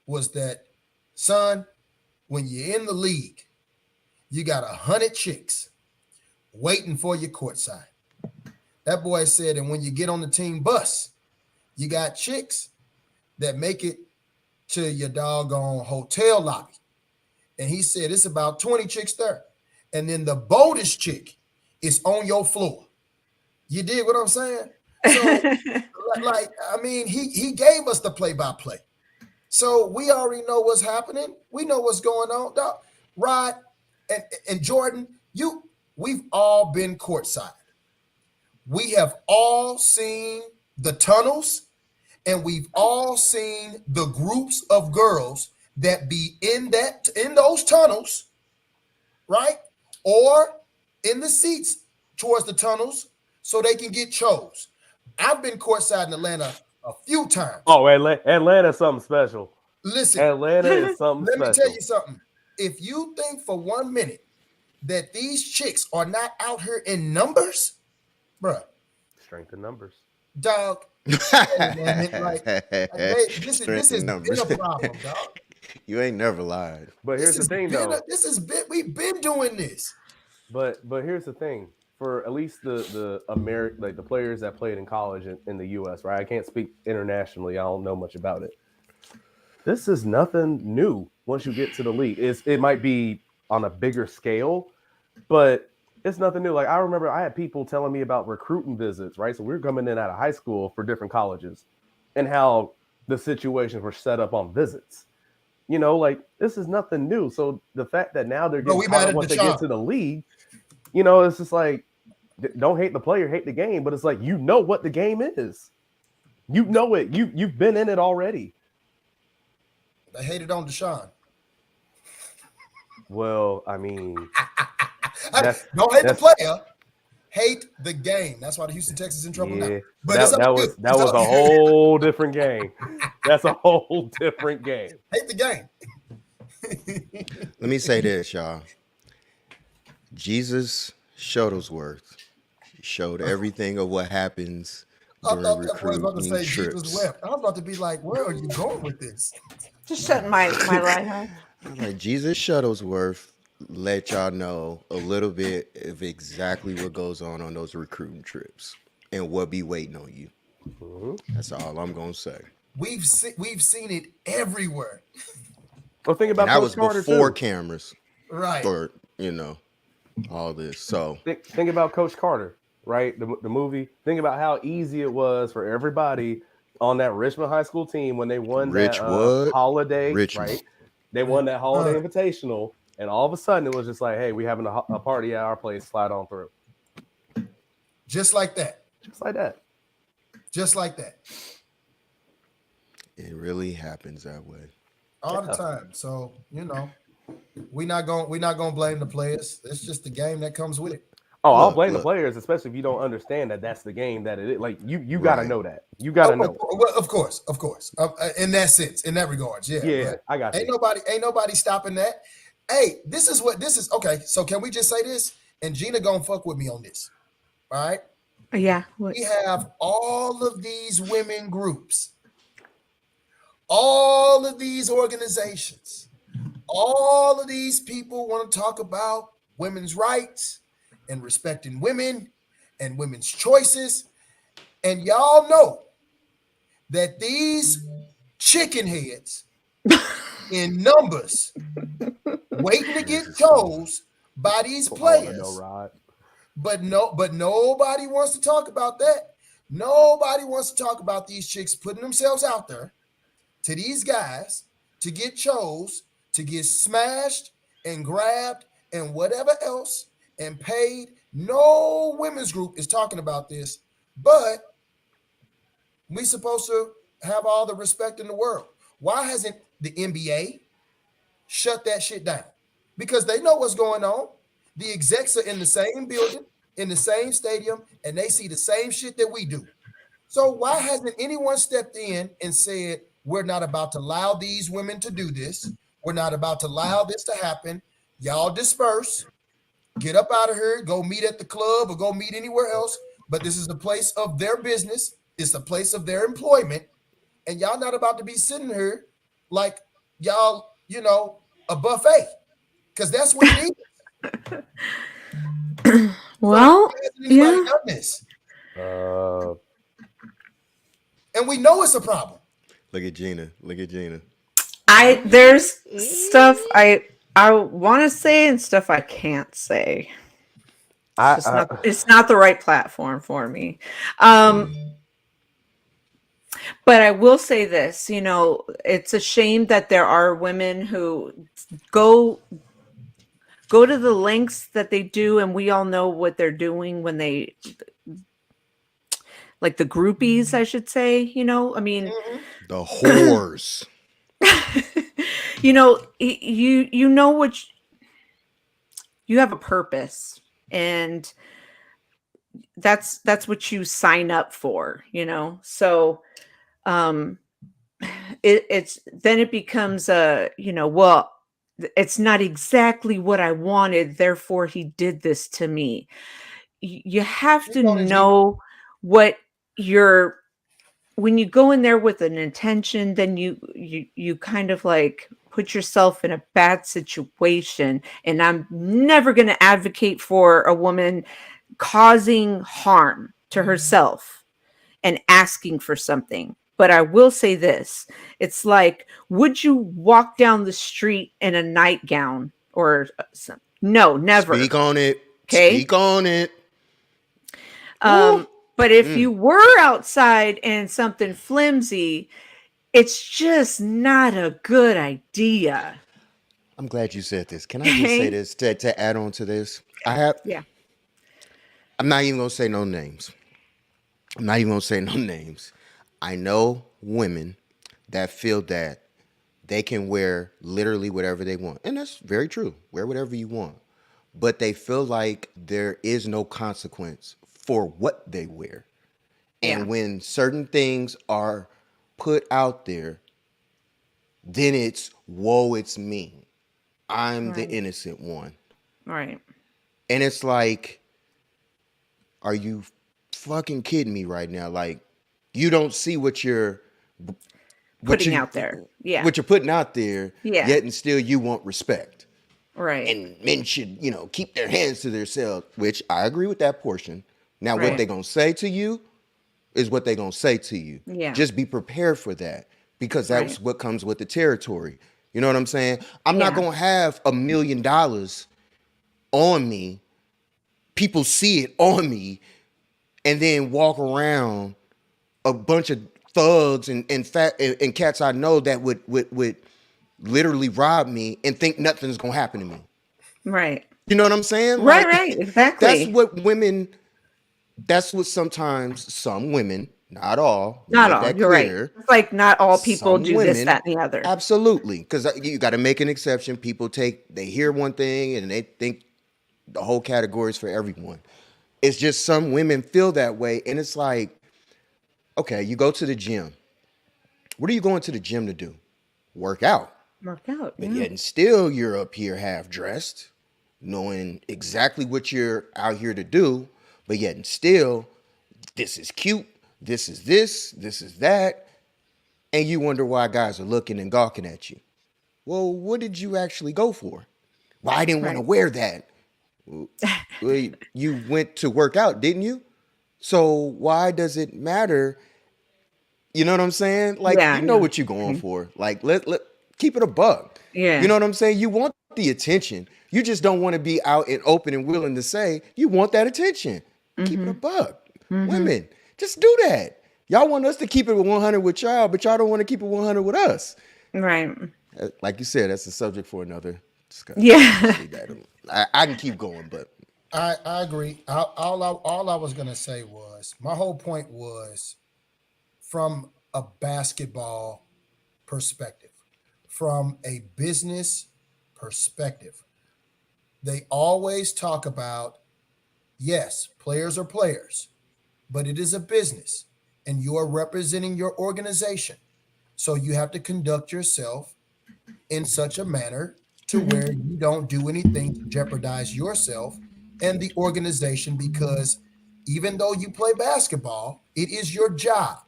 Speaker 4: was that, son, when you're in the league, you got 100 chicks waiting for you courtside. That boy said, and when you get on the team bus, you got chicks that make it to your doggone hotel lobby. And he said, it's about 20 chicks there. And then the boldest chick is on your floor. You dig what I'm saying? So, like, I mean, he gave us the play-by-play. So we already know what's happening. We know what's going on. Dog. Rod and Jordan, we've all been courtside. We have all seen the tunnels, and we've all seen the groups of girls that be in those tunnels, right? Or in the seats towards the tunnels, so they can get chose. I've been courtside in Atlanta a few times.
Speaker 5: Oh, Atlanta's something special.
Speaker 4: Listen,
Speaker 5: Atlanta is something special.
Speaker 4: Let me tell you something. If you think for 1 minute that these chicks are not out here in numbers, bruh.
Speaker 5: Strength in numbers.
Speaker 4: Dog. This has been a problem, dog.
Speaker 3: You ain't never lied.
Speaker 5: But here's the thing, though.
Speaker 4: We've been doing this.
Speaker 5: But here's the thing. For at least the American, like the players that played in college in the U.S., right? I can't speak internationally. I don't know much about it. This is nothing new once you get to the league. It might be on a bigger scale, but it's nothing new. Like I remember I had people telling me about recruiting visits, right? So we were coming in out of high school for different colleges and how the situations were set up on visits. You know, like this is nothing new. So the fact that now they're getting caught once they get to the league, you know, it's just like, don't hate the player, hate the game. But it's like, you know what the game is. You know it. You've been in it already.
Speaker 4: They hated on Deshaun.
Speaker 5: Well, I mean,
Speaker 4: don't hate the player, hate the game. That's why the Houston Texans is in trouble now. But
Speaker 5: that was a whole different game. That's a whole different game.
Speaker 4: Hate the game.
Speaker 3: Let me say this, y'all. Jesus Shuttlesworth showed everything of what happens during recruiting trips.
Speaker 4: I was about to be like, where are you going with this?
Speaker 2: Just shutting my right, huh?
Speaker 3: Like Jesus Shuttlesworth let y'all know a little bit of exactly what goes on those recruiting trips and what be waiting on you. That's all I'm gonna say.
Speaker 4: We've seen it everywhere.
Speaker 5: Well, think about
Speaker 3: that was
Speaker 5: Carter
Speaker 3: before
Speaker 5: too.
Speaker 3: Cameras,
Speaker 4: right?
Speaker 3: Or all this. So
Speaker 5: think about Coach Carter, right? The movie. Think about how easy it was for everybody on that Richmond High School team when they won that holiday, right? They won that holiday invitational, and all of a sudden it was just like, hey, we having a party at our place, slide on through.
Speaker 4: Just like that.
Speaker 5: Just like that.
Speaker 4: Just like that.
Speaker 3: It really happens that way.
Speaker 4: All the time. So, we're not gonna blame the players. It's just the game that comes with it.
Speaker 5: Oh, I'll blame the players, especially if you don't understand that that's the game that it is. Like you got to know that. You got to know.
Speaker 4: Well, of course. In that sense, in that regards,
Speaker 5: yeah. I got you.
Speaker 4: Ain't nobody stopping that. Hey, this is okay. So can we just say this? And Gina gonna fuck with me on this. All right.
Speaker 2: Yeah.
Speaker 4: We have all of these women groups, all of these organizations, all of these people want to talk about women's rights and respecting women and women's choices. And y'all know that these chicken heads in numbers waiting to get chose by these players. But nobody wants to talk about that. Nobody wants to talk about these chicks putting themselves out there to these guys to get chose, to get smashed and grabbed and whatever else and paid. No women's group is talking about this, but we supposed to have all the respect in the world. Why hasn't the NBA shut that shit down? Because they know what's going on. The execs are in the same building, in the same stadium, and they see the same shit that we do. So why hasn't anyone stepped in and said, we're not about to allow these women to do this. We're not about to allow this to happen. Y'all disperse, get up out of here, go meet at the club or go meet anywhere else. But this is the place of their business. It's the place of their employment. And y'all not about to be sitting here like y'all, a buffet. Because that's what it is.
Speaker 2: Well, yeah.
Speaker 4: Done this? And we know it's a problem.
Speaker 3: Look at Gina.
Speaker 2: There's stuff I want to say and stuff I can't say. It's not the right platform for me. But I will say this, it's a shame that there are women who go to the lengths that they do, and we all know what they're doing when they, like the groupies, I should say, I mean,
Speaker 3: the whores.
Speaker 2: you know what you have a purpose, and that's what you sign up for, so it becomes well, it's not exactly what I wanted, therefore he did this to me. You have to know what when you go in there with an intention, then you kind of like put yourself in a bad situation. And I'm never going to advocate for a woman causing harm to herself and asking for something. But I will say this. It's like, would you walk down the street in a nightgown or something? No, never.
Speaker 3: Speak on it.
Speaker 2: Okay.
Speaker 3: Speak on it.
Speaker 2: But if you were outside in something flimsy, it's just not a good idea.
Speaker 3: I'm glad you said this. Can I just say this to add on to this?
Speaker 2: Yeah.
Speaker 3: I'm not even going to say no names. I know women that feel that they can wear literally whatever they want. And that's very true. Wear whatever you want. But they feel like there is no consequence for what they wear. And when certain things are put out there, then it's, whoa, it's me. I'm the innocent one.
Speaker 2: Right.
Speaker 3: And it's like, are you fucking kidding me right now? Like, you don't see what you're
Speaker 2: putting out there. Yeah.
Speaker 3: What you're putting out there.
Speaker 2: Yeah.
Speaker 3: Yet and still you want respect.
Speaker 2: Right.
Speaker 3: And men should, keep their hands to themselves, which I agree with that portion. Now, what they're going to say to you is what they're going to say to you.
Speaker 2: Yeah.
Speaker 3: Just be prepared for that, because that's what comes with the territory. You know what I'm saying? I'm not going to have $1 million on me. People see it on me and then walk around a bunch of thugs and cats I know that would literally rob me and think nothing's going to happen to me.
Speaker 2: Right.
Speaker 3: You know what I'm saying?
Speaker 2: Right. Exactly.
Speaker 3: That's what sometimes some women, not all.
Speaker 2: Not all. You're right. It's like not all people do this, that, and the other.
Speaker 3: Absolutely. Because you got to make an exception. People they hear one thing and they think the whole category is for everyone. It's just some women feel that way. And it's like, okay, you go to the gym. What are you going to the gym to do? Work out. But yet and still you're up here half dressed, knowing exactly what you're out here to do. But yet and still, this is cute. This is this. This is that. And you wonder why guys are looking and gawking at you. Well, what did you actually go for? Well, I didn't want to wear that. Well, you went to work out, didn't you? So why does it matter? You know what I'm saying? Like,
Speaker 2: Yeah,
Speaker 3: you know
Speaker 2: yeah.
Speaker 3: what you're going for. Like, let keep it a buck.
Speaker 2: Yeah.
Speaker 3: You know what I'm saying? You want the attention. You just don't want to be out and open and willing to say you want that attention. Keep it a buck. Women, just do that. Y'all want us to keep it 100 with y'all, but y'all don't want to keep it 100 with us.
Speaker 2: Right.
Speaker 3: Like you said, that's a subject for another discussion.
Speaker 2: Yeah.
Speaker 3: I can keep going, but
Speaker 4: I agree. All I was gonna say was my whole point was from a basketball perspective, from a business perspective. They always talk about, yes, players are players, but it is a business and you are representing your organization. So you have to conduct yourself in such a manner to where you don't do anything to jeopardize yourself and the organization, because even though you play basketball, it is your job.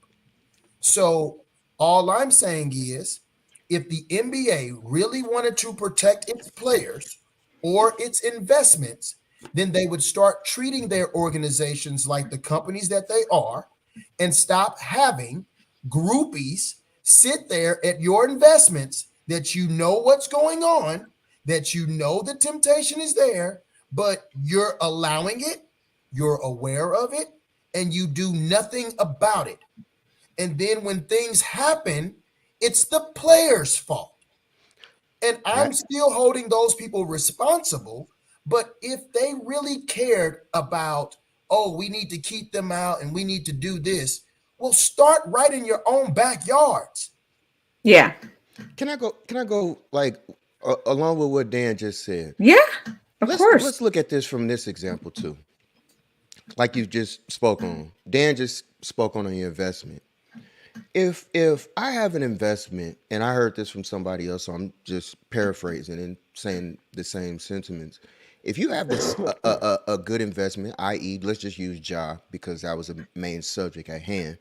Speaker 4: So all I'm saying is, if the NBA really wanted to protect its players or its investments, then they would start treating their organizations like the companies that they are and stop having groupies sit there at your investments that you know what's going on, that you know the temptation is there, but you're allowing it, you're aware of it, and you do nothing about it. And then when things happen, it's the player's fault. And I'm still holding those people responsible. But if they really cared about, oh, we need to keep them out and we need to do this, well, start right in your own backyards.
Speaker 2: Yeah.
Speaker 3: can I go like along with what Dan just said?
Speaker 2: Yeah. Of course.
Speaker 3: Let's look at this from this example too. Like you just spoke on. Dan just spoke on the investment. If I have an investment, and I heard this from somebody else, so I'm just paraphrasing and saying the same sentiments. If you have this a good investment, i.e., let's just use Ja because that was a main subject at hand.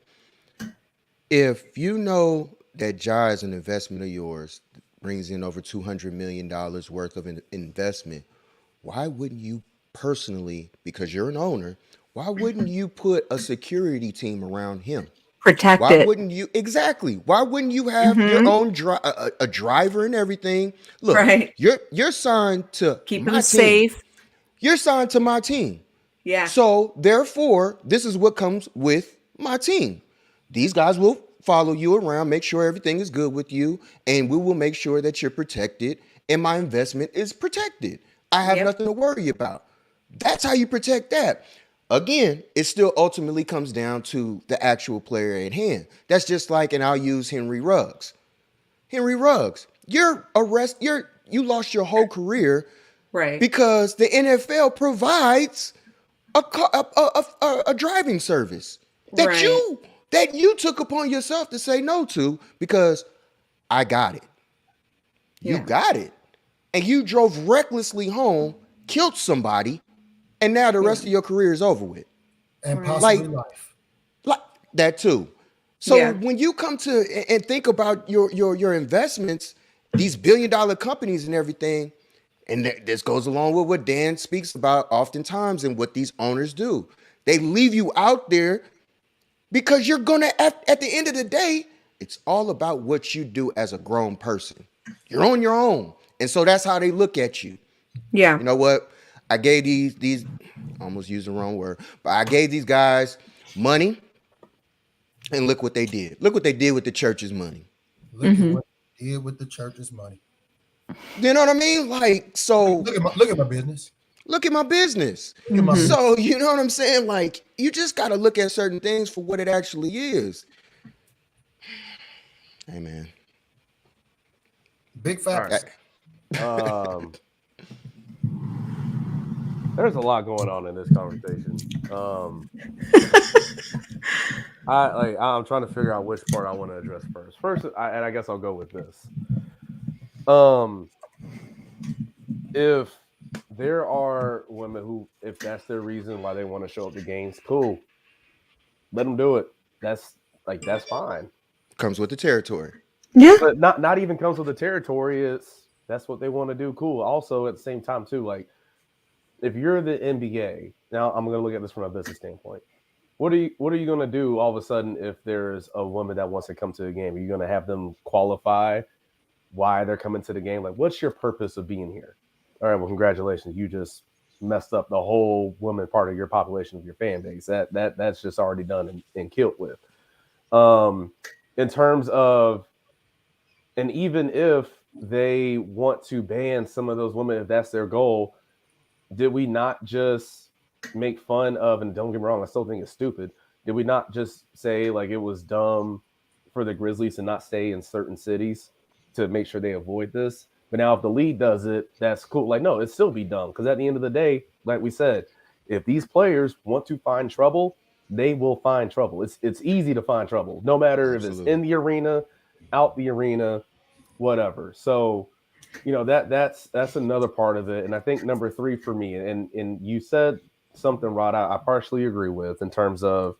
Speaker 3: If you know that Ja is an investment of yours, brings in over $200 million worth of an investment, why wouldn't you personally, because you're an owner, why wouldn't you put a security team around him?
Speaker 2: Protect
Speaker 3: Why
Speaker 2: it.
Speaker 3: wouldn't you? Exactly. Why wouldn't you have your own a driver and everything? Look,
Speaker 2: Right.
Speaker 3: you're signed to
Speaker 2: Keep
Speaker 3: my
Speaker 2: them
Speaker 3: team.
Speaker 2: safe.
Speaker 3: You're signed to my team.
Speaker 2: Yeah.
Speaker 3: So therefore, this is what comes with my team. These guys will follow you around, make sure everything is good with you, and we will make sure that you're protected and my investment is protected. I have nothing to worry about. That's how you protect that. Again, it still ultimately comes down to the actual player at hand. That's just like, and I'll use Henry Ruggs. Henry Ruggs, you lost your whole career
Speaker 2: Right.
Speaker 3: because the NFL provides a driving service that
Speaker 2: Right.
Speaker 3: you took upon yourself to say no to because I got it. You got it. And you drove recklessly home, killed somebody, and now the rest of your career is over with.
Speaker 4: And possibly life.
Speaker 3: Like that too. So when you come to and think about your investments, these billion-dollar companies and everything, and this goes along with what Dan speaks about oftentimes and what these owners do. They leave you out there because you're gonna at the end of the day, it's all about what you do as a grown person. You're on your own. And so that's how they look at you.
Speaker 2: Yeah.
Speaker 3: You know what? I gave these I almost used the wrong word, but I gave these guys money, and look what they did. Look what they did with the church's money.
Speaker 4: Look at what they did with the church's money.
Speaker 3: You know what I mean? Like, so
Speaker 4: look at my business.
Speaker 3: Look at my business.
Speaker 4: Look at my business.
Speaker 3: So you know what I'm saying? Like, you just got to look at certain things for what it actually is. Hey, man.
Speaker 4: Big facts.
Speaker 5: There's a lot going on in this conversation. I'm trying to figure out which part I want to address first. And I guess I'll go with this. If there are women who, if that's their reason why they want to show up to games, cool. Let them do it. That's fine.
Speaker 3: Comes with the territory.
Speaker 2: Yeah.
Speaker 5: But not even comes with the territory. That's what they want to do. Cool. Also, at the same time, too, like, if you're the NBA, now I'm going to look at this from a business standpoint. What are you going to do all of a sudden if there's a woman that wants to come to the game? Are you going to have them qualify why they're coming to the game? Like, what's your purpose of being here? All right, well, congratulations. You just messed up the whole woman part of your population of your fan base. That's just already done and killed with. In terms of, and even if they want to ban some of those women, if that's their goal, did we not just make fun of, and don't get me wrong, I still think it's stupid. Did we not just say like it was dumb for the Grizzlies to not stay in certain cities to make sure they avoid this? But now if the league does it, that's cool. Like, no, it'd still be dumb. Because at the end of the day, like we said, if these players want to find trouble, they will find trouble. It's easy to find trouble, no matter if it's in the arena, out the arena, whatever. So, you know, that's another part of it. And I think number 3 for me, and you said something, Rod, I partially agree with, in terms of,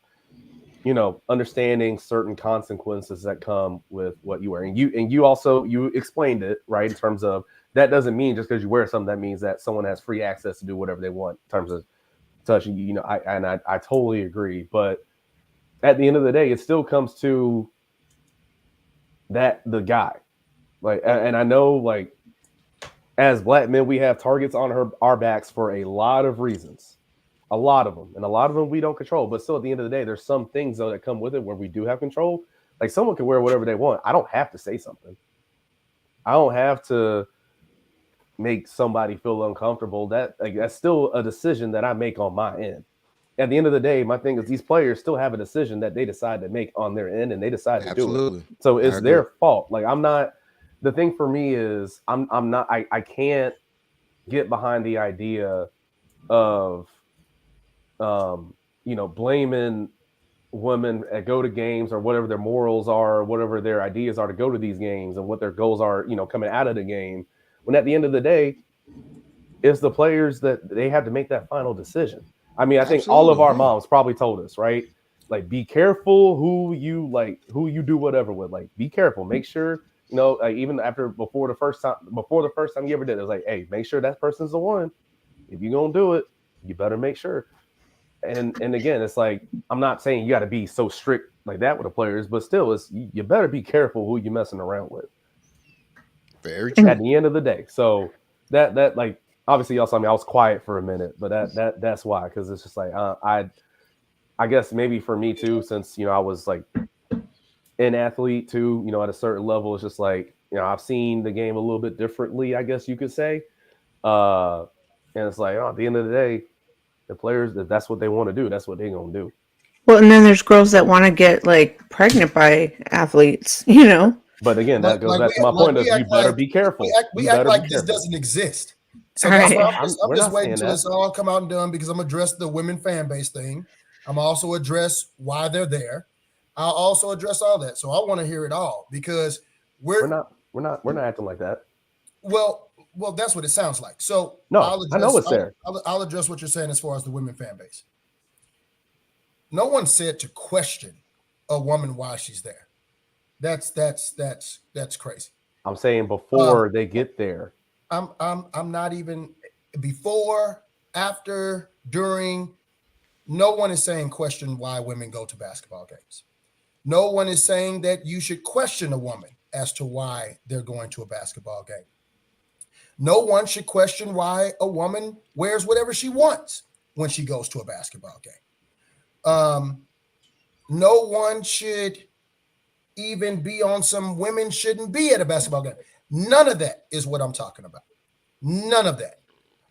Speaker 5: you know, understanding certain consequences that come with what you wear. And you also explained it, right, in terms of that doesn't mean just because you wear something that means that someone has free access to do whatever they want in terms of touching you. You know, I totally agree. But at the end of the day, it still comes to that the guy. Like, and I know, like, as black men, we have targets on our backs for a lot of reasons, a lot of them, and a lot of them we don't control. But still, at the end of the day, there's some things though that come with it where we do have control. Like, someone can wear whatever they want. I don't have to say something. I don't have to make somebody feel uncomfortable. That's still a decision that I make on my end. At the end of the day, my thing is these players still have a decision that they decide to make on their end, and they decide to do it. So it's their fault. Like, I'm not. The thing for me is I can't get behind the idea of you know, blaming women that go to games or whatever their morals are, or whatever their ideas are to go to these games and what their goals are, you know, coming out of the game, when at the end of the day, it's the players that they have to make that final decision. I mean, I think all of our moms probably told us, right? Like, be careful who you do whatever with. Like, be careful. Make sure, you know, like, even before the first time you ever did it, was like, hey, make sure that person's the one. If you're gonna do it, you better make sure. And again, it's like, I'm not saying you got to be so strict like that with the players, but still, you better be careful who you're messing around with.
Speaker 3: Very true.
Speaker 5: At the end of the day, so that like, obviously y'all saw me, I was quiet for a minute, but that's why, because it's just like I guess maybe for me too, since, you know, I was like an athlete too, you know, at a certain level, it's just like, you know, I've seen the game a little bit differently, I guess you could say. And it's like, at the end of the day, the players, that's what they want to do, that's what they're gonna do.
Speaker 2: Well, and then there's girls that want to get like pregnant by athletes, you know.
Speaker 5: But again, that goes back to my point of you better be careful.
Speaker 4: We act like this doesn't exist. So I'm just waiting until it's all come out and done, because I'm gonna address the women fan base thing. I'm also address why they're there. I'll also address all that. So I want to hear it all, because we're not
Speaker 5: acting like that.
Speaker 4: Well, that's what it sounds like. So
Speaker 5: no, I know what's there.
Speaker 4: I'll address what you're saying as far as the women fan base. No one said to question a woman while she's there. That's crazy.
Speaker 5: I'm saying before they get there.
Speaker 4: I'm not even before, after, during. No one is saying question why women go to basketball games. No one is saying that you should question a woman as to why they're going to a basketball game. No one should question why a woman wears whatever she wants when she goes to a basketball game. No one should even be on some women shouldn't be at a basketball game. None of that is what I'm talking about. None of that.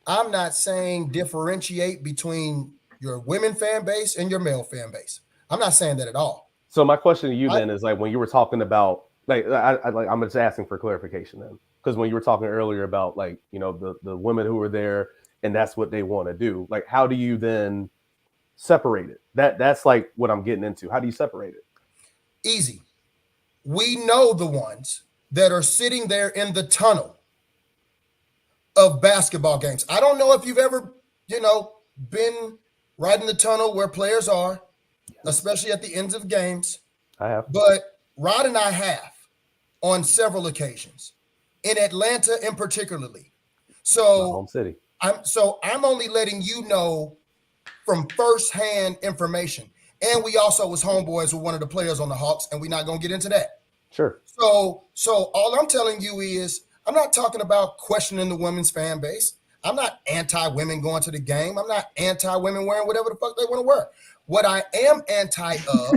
Speaker 4: I'm not saying differentiate between your women fan base and your male fan base. I'm not saying that at all.
Speaker 5: So my question to you then is, like, when you were talking about, like, I'm just asking for clarification then, because when you were talking earlier about, like, you know, the women who were there and that's what they want to do, like, how do you then separate it? That's like what I'm getting into. How do you separate it?
Speaker 4: Easy. We know the ones that are sitting there in the tunnel of basketball games. I don't know if you've ever, you know, been right in the tunnel where players are, especially at the ends of games.
Speaker 5: I have.
Speaker 4: But Rod and I have on several occasions, in Atlanta in particularly. So
Speaker 5: my home city.
Speaker 4: I'm only letting you know from firsthand information. And we also was homeboys with one of the players on the Hawks, and we're not going to get into that.
Speaker 5: Sure.
Speaker 4: So all I'm telling you is I'm not talking about questioning the women's fan base. I'm not anti-women going to the game. I'm not anti-women wearing whatever the fuck they want to wear. What I am anti of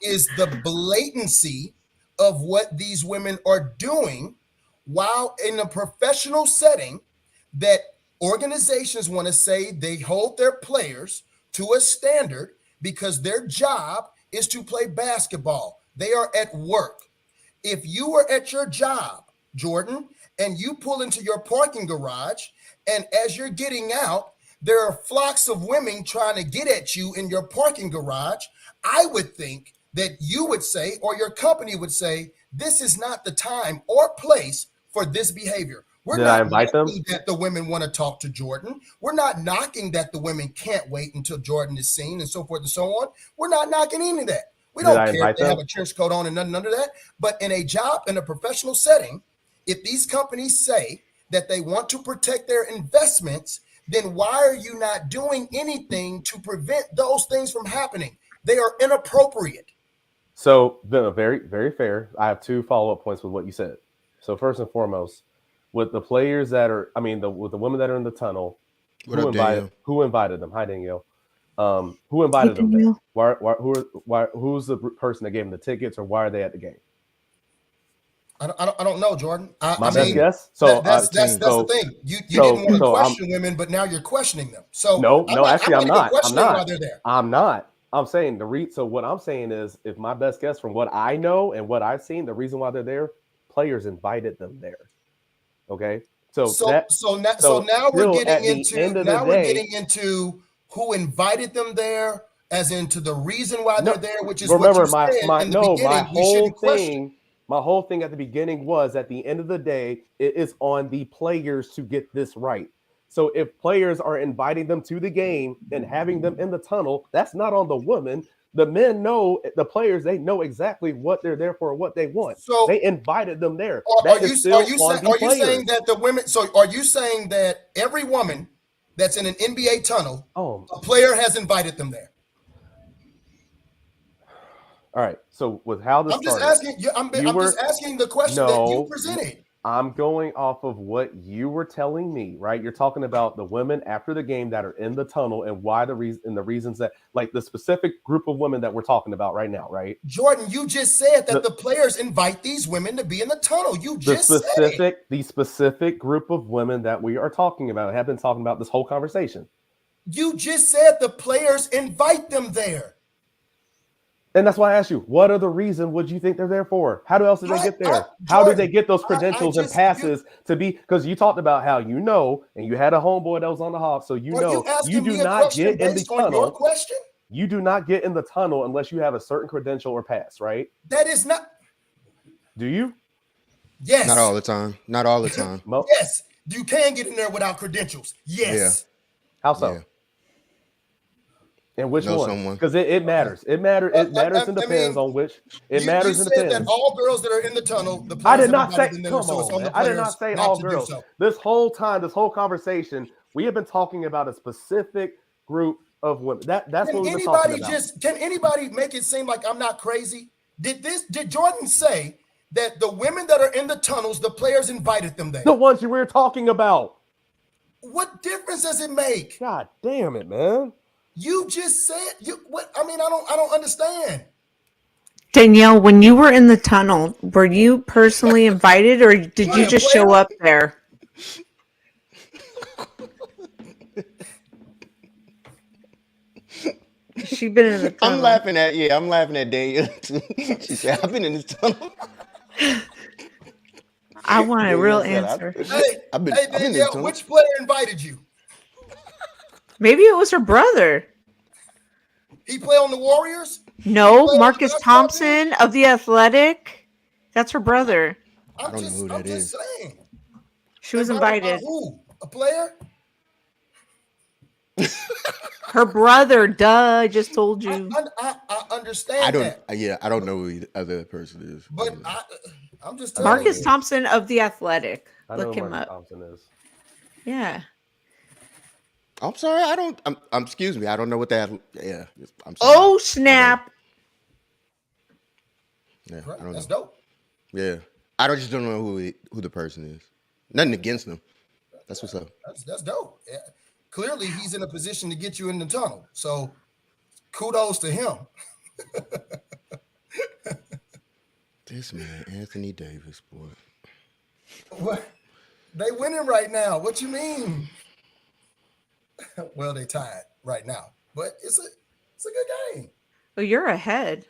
Speaker 4: is the blatancy of what these women are doing while in a professional setting that organizations want to say they hold their players to a standard because their job is to play basketball. They are at work. If you are at your job, Jordan, and you pull into your parking garage, and as you're getting out, there are flocks of women trying to get at you in your parking garage, I would think that you would say, or your company would say, this is not the time or place for this behavior. We're
Speaker 5: Did
Speaker 4: not
Speaker 5: I invite them?
Speaker 4: that the women want to talk to Jordan. We're not knocking that the women can't wait until Jordan is seen and so forth and so on. We're not knocking any of that. We don't care if they have a trench coat on and nothing under that. But in a job, in a professional setting, if these companies say that they want to protect their investments, then why are you not doing anything to prevent those things from happening? They are inappropriate.
Speaker 5: So, very, very fair. I have 2 follow-up points with what you said. So, first and foremost, with the players that are, with the women that are in the tunnel, who invited them? Hi, Danielle. Who invited them there? Who's the person that gave them the tickets, or why are they at the game?
Speaker 4: I don't know, Jordan.
Speaker 5: My best guess.
Speaker 4: So that's the thing. You didn't want to question women, but now you're questioning them. So
Speaker 5: no, actually, I'm not.
Speaker 4: Why they're there.
Speaker 5: I'm not. I'm saying So what I'm saying is, if my best guess from what I know and what I've seen, the reason why they're there, players invited them there. Okay. So now we're getting into who invited them there, as into the reason why they're there, which is remember
Speaker 4: what you said in the beginning.
Speaker 5: My whole thing at the beginning was, at the end of the day, it is on the players to get this right. So if players are inviting them to the game and having them in the tunnel, that's not on the women. The men know, the players, they know exactly what they're there for, what they want. So they invited them there.
Speaker 4: Are you saying that the women? So are you saying that every woman that's in an NBA tunnel, a player has invited them there?
Speaker 5: All right. So with how this started,
Speaker 4: I'm just asking the question that you presented.
Speaker 5: I'm going off of what you were telling me, right? You're talking about the women after the game that are in the tunnel and why the reasons that, like, the specific group of women that we're talking about right now, right?
Speaker 4: Jordan, you just said that the players invite these women to be in the tunnel.
Speaker 5: The specific group of women that we are talking about, have been talking about this whole conversation.
Speaker 4: You just said the players invite them there.
Speaker 5: And that's why I asked you, what are the reason would you think they're there for? How else did they get there? How did they get those credentials and passes to be? Because you talked about how and you had a homeboy that was on the Hawks, so you do not get in the tunnel. You do not get in the tunnel unless you have a certain credential or pass, right?
Speaker 4: That is not.
Speaker 5: Do you?
Speaker 4: Yes.
Speaker 3: Not all the time. Not all the time.
Speaker 4: Yes. You can get in there without credentials. Yes.
Speaker 5: Yeah. How so? Yeah. And which one? Because it matters. It matters and depends on which. It matters and depends.
Speaker 4: That all girls that are in the tunnel, the
Speaker 5: I did not say. Come on, man. I did not say all girls. This whole time, this whole conversation, we have been talking about a specific group of women. That's what we've been talking about.
Speaker 4: Can anybody make it seem like I'm not crazy? Did Jordan say that the women that are in the tunnels, the players invited them there?
Speaker 5: The ones you were talking about.
Speaker 4: What difference does it make?
Speaker 5: God damn it, man.
Speaker 4: You just said what? I mean, I don't understand.
Speaker 2: Danielle, when you were in the tunnel, were you personally invited, or did you just show up there? She's been in the tunnel.
Speaker 3: I'm laughing at Danielle. She said, I've been in this tunnel.
Speaker 2: I want a real answer.
Speaker 4: Hey, Danielle, which player invited you?
Speaker 2: Maybe it was her brother.
Speaker 4: He play on the Warriors?
Speaker 2: No, Marcus Thompson of the Athletic. That's her brother.
Speaker 3: I don't know who that is.
Speaker 4: Saying.
Speaker 2: She was invited.
Speaker 4: Who? A player?
Speaker 2: Her brother. Duh, I just told you.
Speaker 4: I understand that.
Speaker 3: I don't know who the other person is.
Speaker 4: But I'm just telling
Speaker 2: Marcus Thompson of the Athletic. Look him up.
Speaker 5: Thompson is.
Speaker 2: Yeah.
Speaker 3: I'm sorry. I don't. Excuse me. I don't know what that. Yeah. I'm sorry.
Speaker 2: Oh snap!
Speaker 3: Yeah.
Speaker 4: Right.
Speaker 3: I don't
Speaker 4: That's
Speaker 3: know.
Speaker 4: dope.
Speaker 3: Yeah. I just don't know who the person is. Nothing against them. That's what's up.
Speaker 4: That's dope. Yeah. Clearly, he's in a position to get you in the tunnel. So, kudos to him.
Speaker 3: This man, Anthony Davis, boy.
Speaker 4: What? They winning right now. What you mean? Well, they tied right now, but it's a good game.
Speaker 2: Oh, you're ahead.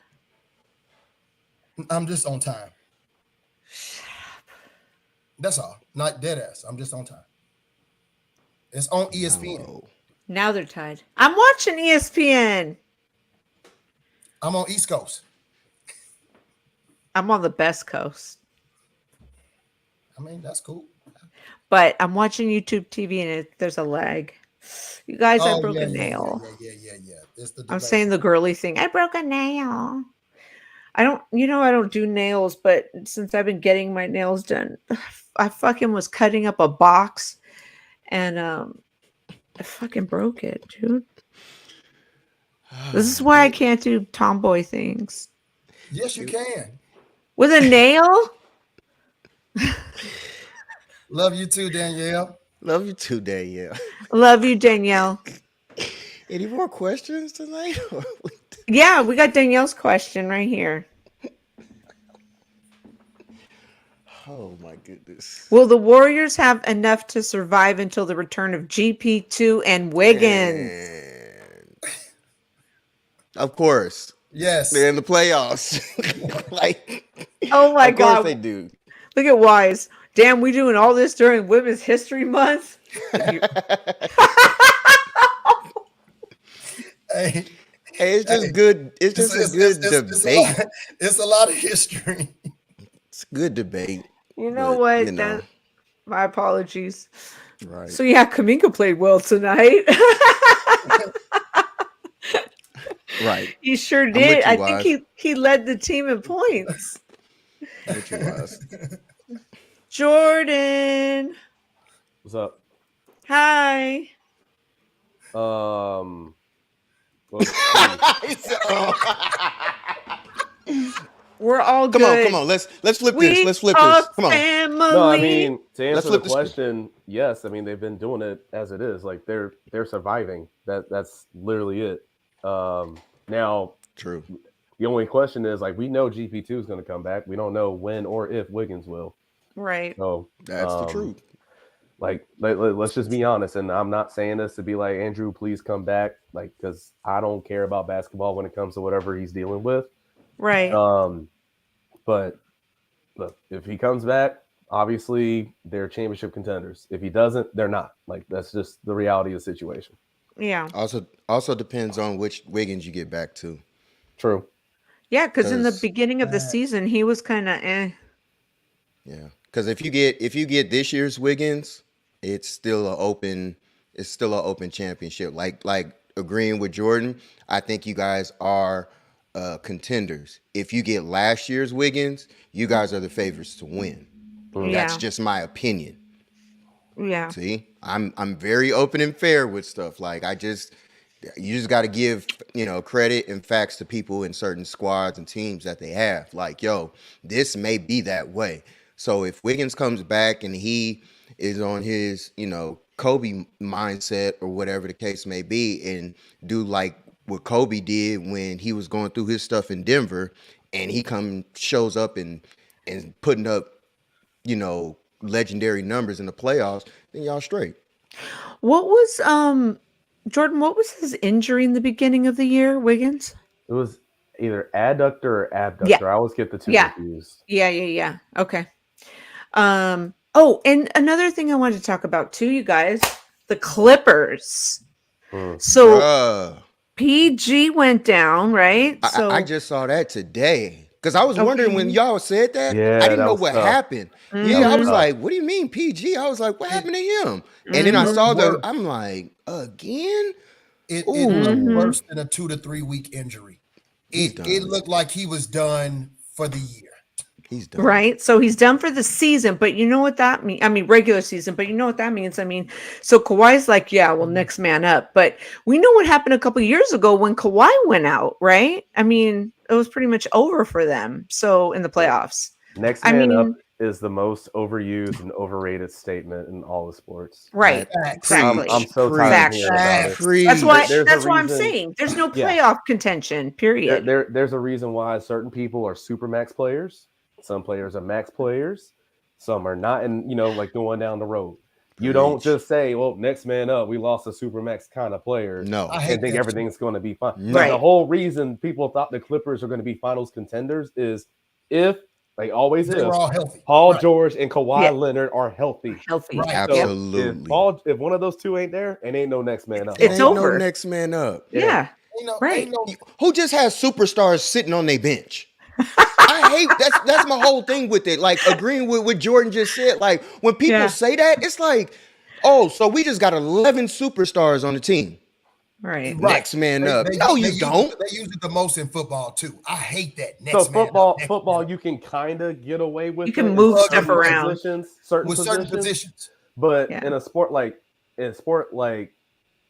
Speaker 4: I'm just on time. That's all. Not dead ass. I'm just on time. It's on ESPN.
Speaker 3: Oh.
Speaker 2: Now they're tied. I'm watching ESPN.
Speaker 4: I'm on East Coast.
Speaker 2: I'm on the best coast.
Speaker 4: I mean, that's cool.
Speaker 2: But I'm watching YouTube TV and there's a lag. You guys, I broke a nail.
Speaker 4: Yeah.
Speaker 2: I'm saying the girly thing. I broke a nail. I don't do nails, but since I've been getting my nails done, I fucking was cutting up a box and I fucking broke it, dude. This is why I can't do tomboy things.
Speaker 4: Yes, you can.
Speaker 2: With a nail?
Speaker 4: Love you too, Danielle.
Speaker 3: Love you too, Danielle.
Speaker 2: Love you, Danielle.
Speaker 3: Any more questions tonight?
Speaker 2: Yeah, we got Danielle's question right here.
Speaker 3: Oh my goodness.
Speaker 2: Will the Warriors have enough to survive until the return of GP2 and Wiggins?
Speaker 3: Of course.
Speaker 4: Yes.
Speaker 3: They're in the playoffs.
Speaker 2: Oh my God.
Speaker 3: Of course they do.
Speaker 2: Look at Wise. Damn, we doing all this during Women's History Month?
Speaker 4: Hey,
Speaker 3: it's just good. It's just a good debate.
Speaker 4: It's a lot of history.
Speaker 3: It's good debate.
Speaker 2: You know what?
Speaker 3: You know.
Speaker 2: My apologies.
Speaker 3: Right.
Speaker 2: So yeah, Kaminga played well tonight.
Speaker 3: Right.
Speaker 2: He sure did. I think he led the team in points. Jordan.
Speaker 5: What's up?
Speaker 2: Hi. We're all good.
Speaker 3: Come on. Let's flip this. Let's flip this. Come on.
Speaker 2: Family.
Speaker 5: No, I mean, to answer the
Speaker 3: flip this.
Speaker 5: question, yes. I mean, they've been doing it as it is. Like they're surviving. That's literally it. Now,
Speaker 3: true.
Speaker 5: The only question is, like, we know GP2 is going to come back. We don't know when or if Wiggins will.
Speaker 2: Right.
Speaker 5: So
Speaker 3: that's the truth.
Speaker 5: Like, let's just be honest. And I'm not saying this to be like, Andrew, please come back. Like, because I don't care about basketball when it comes to whatever he's dealing with.
Speaker 2: Right.
Speaker 5: But look, if he comes back, obviously they're championship contenders. If he doesn't, they're not. Like, that's just the reality of the situation.
Speaker 2: Yeah.
Speaker 3: Also depends on which Wiggins you get back to.
Speaker 5: True.
Speaker 2: Yeah, because in the beginning of the season, he was kind of
Speaker 3: Yeah, because if you get this year's Wiggins, it's still an open championship. Like agreeing with Jordan, I think you guys are contenders. If you get last year's Wiggins, you guys are the favorites to win.
Speaker 2: Yeah.
Speaker 3: That's just my opinion.
Speaker 2: Yeah.
Speaker 3: See, I'm very open and fair with stuff. Like you just got to give, credit and facts to people in certain squads and teams that they have. Like, yo, this may be that way. So if Wiggins comes back and he is on his, Kobe mindset or whatever the case may be, and do like what Kobe did when he was going through his stuff in Denver, and he shows up and putting up, legendary numbers in the playoffs, then y'all straight.
Speaker 2: What was Jordan, what was his injury in the beginning of the year, Wiggins?
Speaker 5: It was either adductor or abductor.
Speaker 2: Yeah.
Speaker 5: I always get the two
Speaker 2: Yeah.
Speaker 5: confused.
Speaker 2: Yeah. Okay. Oh, and another thing I wanted to talk about too, you guys, the Clippers. So PG went down, right?
Speaker 3: I just saw that today. Because I was wondering when y'all said that,
Speaker 5: Yeah,
Speaker 3: I didn't know
Speaker 5: was
Speaker 3: what
Speaker 5: tough.
Speaker 3: happened. Yeah, I was like, what do you mean PG? I was like, what happened to him? And then I saw I'm like, again?
Speaker 4: It looked worse than a 2 to 3 week injury. It looked like he was done for the year.
Speaker 3: He's done.
Speaker 2: Right. So he's done for the season, but you know what that means? I mean, regular season, but you know what that means? I mean, so Kawhi's like, yeah, well, next man up. But we know what happened a couple of years ago when Kawhi went out, right? I mean, it was pretty much over for them. So in the playoffs.
Speaker 5: Next man up is the most overused and overrated statement in all the sports.
Speaker 2: Right. Exactly.
Speaker 5: I'm so tired of hearing about it.
Speaker 2: That's why I'm saying there's no playoff contention, period.
Speaker 5: There's a reason why certain people are super max players. Some players are max players. Some are not, and like going down the road. You don't just say, well, next man up, we lost a super max kind of player.
Speaker 3: No.
Speaker 5: And think everything's going to be fine.
Speaker 3: No.
Speaker 5: Right. The whole reason people thought the Clippers are going to be finals contenders is if they always
Speaker 4: they were all healthy.
Speaker 5: Paul George and Kawhi Leonard are healthy.
Speaker 2: Right.
Speaker 3: Absolutely.
Speaker 5: So if one of those two ain't there, it ain't no next man up.
Speaker 2: It's over.
Speaker 3: No next man up.
Speaker 2: Yeah.
Speaker 4: Right.
Speaker 3: Who just has superstars sitting on their bench? I hate that's my whole thing with it. Like agreeing with what Jordan just said. Like when people say that, it's like, oh, so we just got 11 superstars on the team.
Speaker 2: Right.
Speaker 3: Next man up. No, you don't.
Speaker 4: They use it the most in football too. I hate that. Next
Speaker 5: football, you can kind of get away with.
Speaker 2: You can move stuff around
Speaker 5: certain
Speaker 4: positions.
Speaker 5: But in a sport like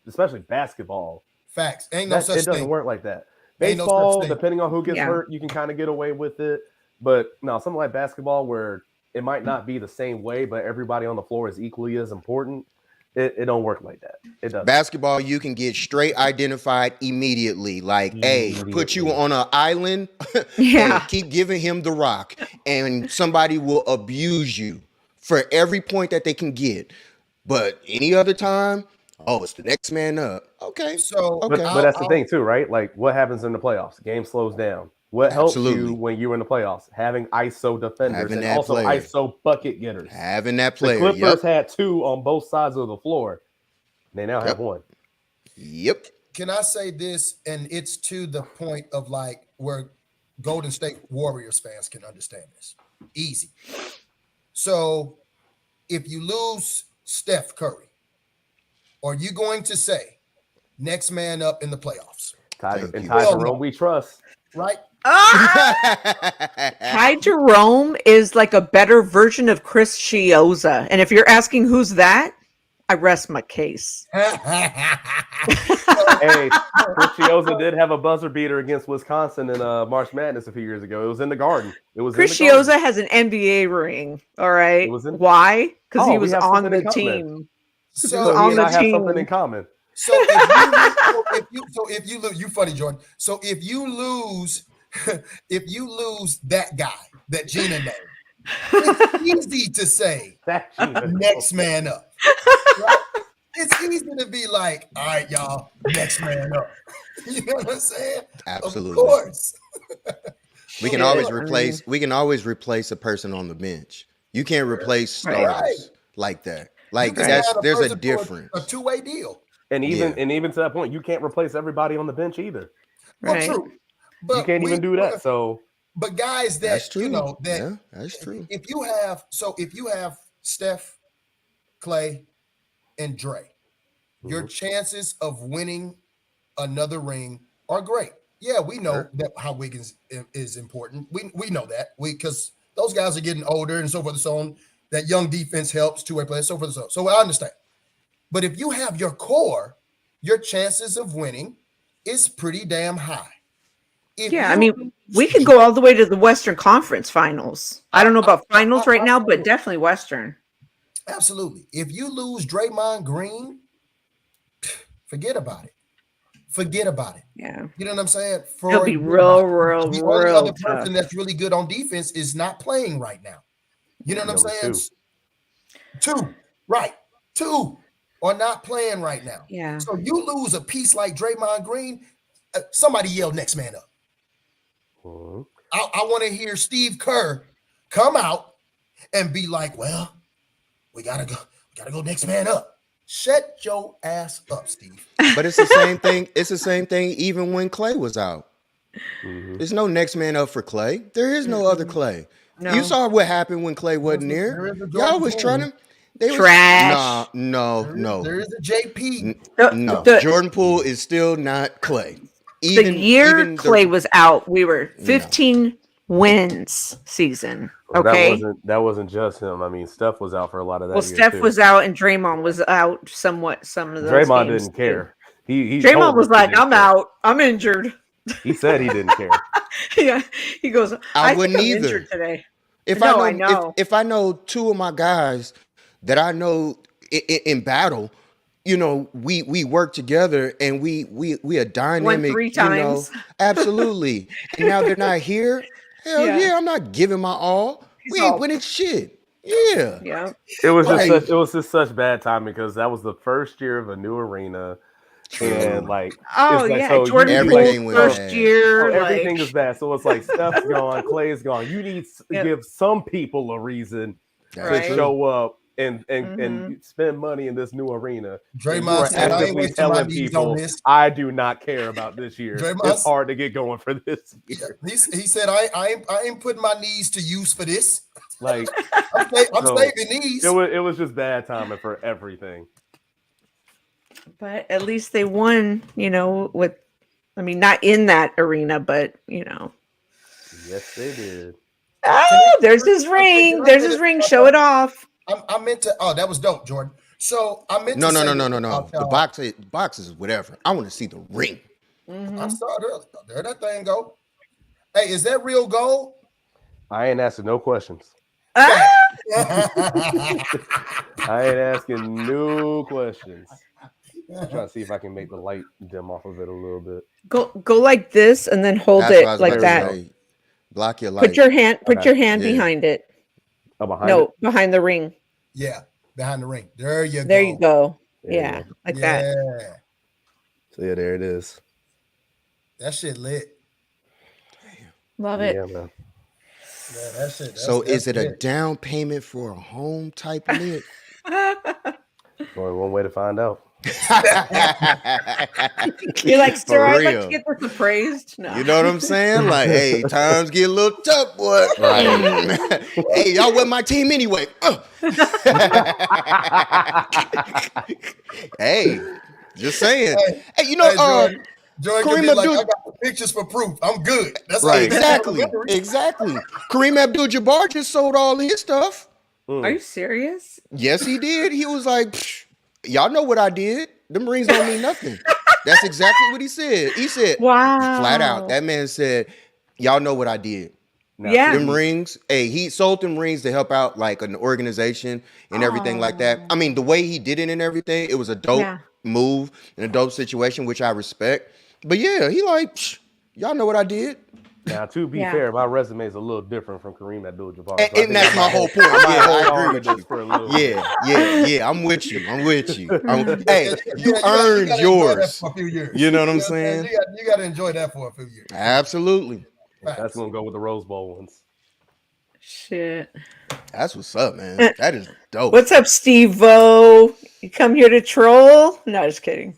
Speaker 5: especially basketball,
Speaker 4: facts ain't no such
Speaker 5: thing. It doesn't work like that. Baseball, depending on who gets hurt, you can kind of get away with it. But no, something like basketball where it might not be the same way, but everybody on the floor is equally as important. It don't work like that. It doesn't.
Speaker 3: Basketball, you can get straight identified immediately. Like, hey, put you on an island. Hey, keep giving him the rock, and somebody will abuse you for every point that they can get. But any other time, oh, it's the next man up. Okay.
Speaker 5: But that's the thing too, right? Like what happens in the playoffs? Game slows down. What helps you when you're in the playoffs? Having ISO defenders and also ISO bucket getters.
Speaker 3: Having that player.
Speaker 5: The Clippers had 2 on both sides of the floor. They now have 1.
Speaker 3: Yep.
Speaker 4: Can I say this? And it's to the point of like where Golden State Warriors fans can understand this. Easy. So if you lose Steph Curry, are you going to say next man up in the playoffs?
Speaker 5: Ty Jerome, we trust.
Speaker 4: Right?
Speaker 2: Ty Jerome is like a better version of Chris Chiozza. And if you're asking who's that, I rest my case.
Speaker 5: Hey, Chris Chiozza did have a buzzer beater against Wisconsin in March Madness a few years ago. It was in the Garden.
Speaker 2: Chris Chiozza has an NBA ring. All right. Why? Because he was on the team.
Speaker 5: So on the team. Have something in common.
Speaker 4: So if you lose, you funny, Jordan. So if you lose that guy that Gina named, it's easy to say next man up. Right? It's easy to be like, all right, y'all, next man up. You know what I'm saying?
Speaker 3: Absolutely.
Speaker 4: Of course.
Speaker 3: We can always replace a person on the bench. You can't replace starters like that. Like there's a difference.
Speaker 4: A two-way deal.
Speaker 5: And even to that point, you can't replace everybody on the bench either.
Speaker 2: Right.
Speaker 4: Well, true. But
Speaker 5: you can't even do that. So,
Speaker 4: but guys, that's true.
Speaker 3: That's true.
Speaker 4: If you have Steph, Clay, and Dre, your chances of winning another ring are great. Yeah, we know that how Wiggins is important. We know that because those guys are getting older and so forth and so on. That young defense helps two-way players, so forth and so on. So I understand. But if you have your core, your chances of winning is pretty damn high.
Speaker 2: I mean, we could go all the way to the Western Conference Finals. I don't know about finals right now, but definitely Western.
Speaker 4: Absolutely. If you lose Draymond Green, forget about it. Forget about it.
Speaker 2: Yeah.
Speaker 4: You know what I'm saying?
Speaker 2: It'll be real
Speaker 4: the only other
Speaker 2: tough.
Speaker 4: person that's really good on defense is not playing right now. You know what I'm saying? Two. Right. Two are not playing right now.
Speaker 2: Yeah.
Speaker 4: So you lose a piece like Draymond Green, somebody yell next man up.
Speaker 5: Mm-hmm.
Speaker 4: I want to hear Steve Kerr come out and be like, well, we gotta go next man up. Shut your ass up, Steve.
Speaker 3: But it's the same thing. It's the same thing even when Clay was out.
Speaker 5: Mm-hmm.
Speaker 3: There's no next man up for Clay. There is no other Clay.
Speaker 2: No.
Speaker 3: You saw what happened when Clay wasn't there. Y'all was trying to
Speaker 2: trash.
Speaker 3: No.
Speaker 4: There is a JP.
Speaker 3: Jordan Poole is still not Clay.
Speaker 2: Even Clay was out, we were 15 wins season.
Speaker 5: Well,
Speaker 2: Okay.
Speaker 5: that wasn't just him. I mean, Steph was out for a lot of that.
Speaker 2: Well,
Speaker 5: year
Speaker 2: Steph
Speaker 5: too.
Speaker 2: was out and Draymond was out somewhat. Some of those
Speaker 5: Draymond
Speaker 2: games
Speaker 5: didn't care. He
Speaker 2: Draymond
Speaker 5: told
Speaker 2: was
Speaker 5: us he
Speaker 2: like,
Speaker 5: didn't
Speaker 2: "I'm
Speaker 5: care.
Speaker 2: out. I'm injured."
Speaker 5: He said he didn't care.
Speaker 2: Yeah, he goes,
Speaker 3: I
Speaker 2: think
Speaker 3: wouldn't
Speaker 2: I'm
Speaker 3: either.
Speaker 2: injured today."
Speaker 3: If
Speaker 2: No,
Speaker 3: I
Speaker 2: I
Speaker 3: know,
Speaker 2: know.
Speaker 3: If I know two of my guys that I know in battle, you know, we work together and we a dynamic,
Speaker 2: 3
Speaker 3: you know,
Speaker 2: times.
Speaker 3: absolutely. And now they're not here. Hell
Speaker 2: Yeah.
Speaker 3: yeah, I'm not giving my all.
Speaker 2: He's
Speaker 3: We ain't
Speaker 2: all-
Speaker 3: winning shit. Yeah.
Speaker 2: Yeah.
Speaker 5: It was
Speaker 3: Like-
Speaker 5: just such bad timing because that was the first year of a new arena. And like,
Speaker 2: Oh
Speaker 5: it's like,
Speaker 2: yeah,
Speaker 5: so
Speaker 2: Jordan
Speaker 3: Everything
Speaker 2: Poole's
Speaker 3: went
Speaker 2: first
Speaker 3: bad.
Speaker 2: year.
Speaker 5: everything
Speaker 2: like,
Speaker 5: is bad. So it's like Steph's gone, Clay's gone. You need to
Speaker 2: Yep.
Speaker 5: give some people a reason
Speaker 3: That's
Speaker 2: Right.
Speaker 5: to
Speaker 3: true.
Speaker 5: show up and spend money in this new arena.
Speaker 4: Draymond
Speaker 5: You are
Speaker 4: said, "I ain't
Speaker 5: actively
Speaker 4: wasting my
Speaker 5: telling
Speaker 4: knees on
Speaker 5: people,
Speaker 4: this."
Speaker 5: I do not care about this year.
Speaker 4: Draymond-
Speaker 5: It's hard to get going for this year.
Speaker 4: He said, I ain't putting my knees to use for this.
Speaker 5: Like,
Speaker 4: I'm
Speaker 5: So,
Speaker 4: saving knees.
Speaker 5: it was just bad timing for everything.
Speaker 2: but at least they won. Not in that arena, but
Speaker 5: Yes, they did.
Speaker 2: Oh, there's his ring. There's his ring. Show it off.
Speaker 4: I meant to. Oh, that was dope, Jordan. So I meant
Speaker 3: No.
Speaker 4: to. say this
Speaker 3: The
Speaker 4: about y'all.
Speaker 3: box is whatever. I want to see the ring.
Speaker 4: I saw it earlier. There that thing go. Hey, is that real gold?
Speaker 5: I ain't asking no questions.
Speaker 2: Ah!
Speaker 5: I ain't asking no questions. I'm trying to see if I can make the light dim off of it a little bit.
Speaker 2: Go like this and then hold
Speaker 3: That's what I
Speaker 2: it
Speaker 3: was
Speaker 2: like
Speaker 3: about to
Speaker 2: that.
Speaker 3: say. Block your light.
Speaker 2: Put your hand
Speaker 3: Yeah.
Speaker 2: behind it.
Speaker 5: Oh, behind
Speaker 2: No,
Speaker 5: it?
Speaker 2: behind the ring.
Speaker 4: Yeah, behind the ring. There you go.
Speaker 2: There you go.
Speaker 5: There you
Speaker 2: Yeah,
Speaker 5: go.
Speaker 2: like that.
Speaker 4: Yeah,
Speaker 5: So yeah, there it is.
Speaker 4: that shit lit.
Speaker 2: Love it.
Speaker 5: Yeah, man.
Speaker 4: Yeah, that shit.
Speaker 3: So is it a
Speaker 4: lit.
Speaker 3: down payment for a home type lit?
Speaker 5: Only one way to find out.
Speaker 2: You're like, sir,
Speaker 3: For
Speaker 2: I'd like
Speaker 3: real.
Speaker 2: to get this appraised. No.
Speaker 3: You know what I'm saying? Like, hey, times get a little tough, boy. Hey, y'all with my team anyway. Hey, just saying. Hey, you know,
Speaker 4: Jordan
Speaker 3: Kareem
Speaker 4: can be like,
Speaker 3: Abdul-
Speaker 4: I got the pictures for proof. I'm good. That's
Speaker 5: Right.
Speaker 3: exactly. Kareem Abdul-Jabbar just sold all his stuff.
Speaker 2: Are you serious?
Speaker 3: Yes, he did. He was like, "Psh, y'all know what I did. Them rings don't mean nothing. That's exactly what he said. He said,
Speaker 2: Wow.
Speaker 3: flat out, that man said, y'all know what I did.
Speaker 5: Now,
Speaker 2: Yeah.
Speaker 3: Them rings, hey, he sold them rings to help out like an organization and everything like that. I mean, the way he did it and everything, it was a dope
Speaker 2: Yeah.
Speaker 3: move and a dope situation, which I respect. But yeah, he like, "Psh, y'all know what I did.
Speaker 5: Now, to be
Speaker 2: Yeah.
Speaker 5: fair, my resume is a little different from Kareem Abdul-Jabbar.
Speaker 3: And that's my whole point.
Speaker 5: I
Speaker 3: Yeah, I
Speaker 5: hold on
Speaker 3: agree
Speaker 5: to
Speaker 3: with
Speaker 5: this
Speaker 3: you.
Speaker 5: for a little bit.
Speaker 3: Yeah. I'm with you. Hey, you
Speaker 4: gotta
Speaker 3: earned
Speaker 4: enjoy that
Speaker 3: yours.
Speaker 4: for a few years.
Speaker 3: You know what I'm
Speaker 4: You know
Speaker 3: saying?
Speaker 4: You got to enjoy that for a few years.
Speaker 3: Absolutely.
Speaker 5: That's gonna go with the Rose Bowl ones.
Speaker 2: Shit.
Speaker 3: That's what's up, man. That is dope.
Speaker 2: What's up, Steve-O? You come here to troll? No, just kidding.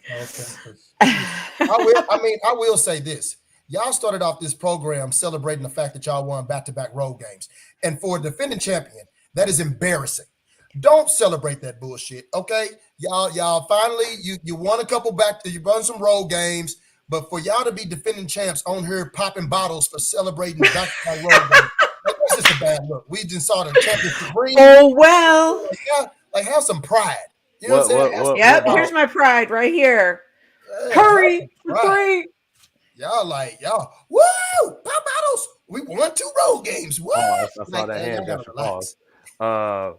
Speaker 4: I will say this. Y'all started off this program celebrating the fact that y'all won back-to-back road games. And for a defending champion, that is embarrassing. Don't celebrate that bullshit, okay? Y'all finally, you won a couple you won some road games, but for y'all to be defending champs on here popping bottles for celebrating back-to-back road games, like, that's just a bad look. We just saw the championship ring.
Speaker 2: Oh, well.
Speaker 4: Like, have some pride. You know what I'm saying? Have some
Speaker 2: Yep,
Speaker 4: pride.
Speaker 2: here's my pride right here.
Speaker 4: Yeah,
Speaker 2: Hurry
Speaker 4: have
Speaker 2: for
Speaker 4: some pride.
Speaker 2: 3.
Speaker 4: Y'all, woo, pop bottles. We won 2 road games. Woo.
Speaker 5: I saw
Speaker 4: Like,
Speaker 5: that
Speaker 4: man,
Speaker 5: hand
Speaker 4: y'all gotta
Speaker 5: gesture.
Speaker 4: relax.
Speaker 5: Pause.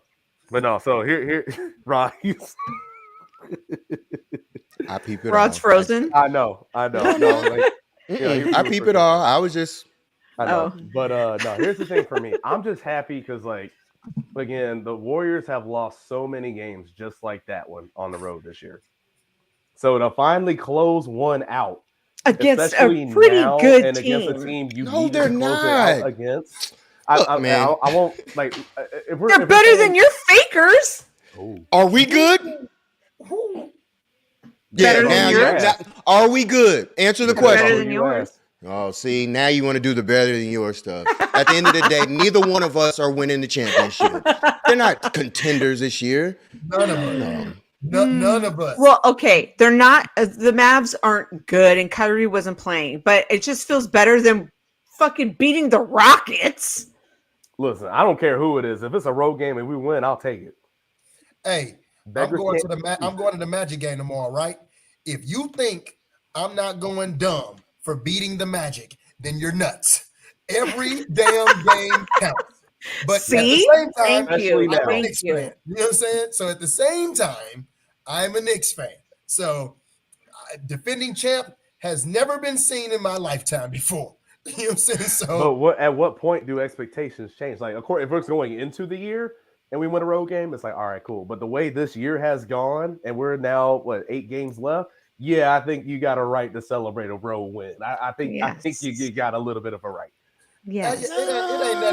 Speaker 5: But no, so here, Rod.
Speaker 3: I peep it
Speaker 2: Rod's
Speaker 3: all.
Speaker 2: frozen.
Speaker 5: I know. No, like,
Speaker 3: I peep it all. I was just
Speaker 5: I know.
Speaker 2: Oh.
Speaker 5: But no, here's the thing for me. I'm just happy because, like, again, the Warriors have lost so many games just like that one on the road this year. So to finally close one out
Speaker 2: Against
Speaker 5: especially
Speaker 2: a pretty
Speaker 5: now
Speaker 2: good
Speaker 5: and
Speaker 2: team.
Speaker 5: against a team you
Speaker 3: No,
Speaker 5: need
Speaker 3: they're
Speaker 5: to close it out
Speaker 3: not.
Speaker 5: against.
Speaker 3: Look, man.
Speaker 5: I won't like if we're
Speaker 2: They're
Speaker 5: if we're
Speaker 2: better
Speaker 5: saying-
Speaker 2: than your fakers.
Speaker 5: Oh.
Speaker 3: Are we good?
Speaker 2: Better than
Speaker 3: now,
Speaker 2: yours?
Speaker 3: now, are we good? Answer the
Speaker 2: Better
Speaker 3: question.
Speaker 2: than yours.
Speaker 3: Oh, see, now you want to do the better than yours stuff. At the end of the day, neither one of us are winning the championship. They're not contenders this year.
Speaker 4: None of us. None of us.
Speaker 2: Well, okay, they're not. The Mavs aren't good, and Kyrie wasn't playing, but it just feels better than fucking beating the Rockets.
Speaker 5: Listen, I don't care who it is. If it's a road game and we win, I'll take it.
Speaker 4: Hey, I'm going to the Magic game tomorrow, right? If you think I'm not going dumb for beating the Magic, then you're nuts. Every damn game counts. But at the same time, I'm a Knicks fan. You know what I'm saying? So at the same time, I'm a Knicks fan. So defending champ has never been seen in my lifetime before. You know what I'm saying? So,
Speaker 5: but at what point do expectations change? Like, of course, if we're going into the year and we win a road game, it's like, all right, cool. But the way this year has gone, and we're now 8 games left. Yeah, I think you got a right to celebrate a road win. I think you got a little bit of a right.
Speaker 2: Yes.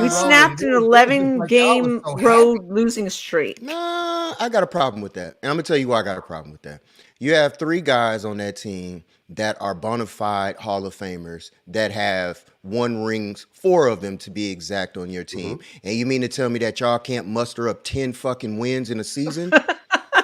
Speaker 4: We
Speaker 2: snapped an 11-game road losing streak.
Speaker 3: Nah, I got a problem with that. And I'm going to tell you why I got a problem with that. You have 3 guys on that team that are bona fide Hall of Famers that have won rings, 4 of them to be exact, on your team. Mm-hmm. And you mean to tell me that y'all can't muster up 10 fucking wins in a season?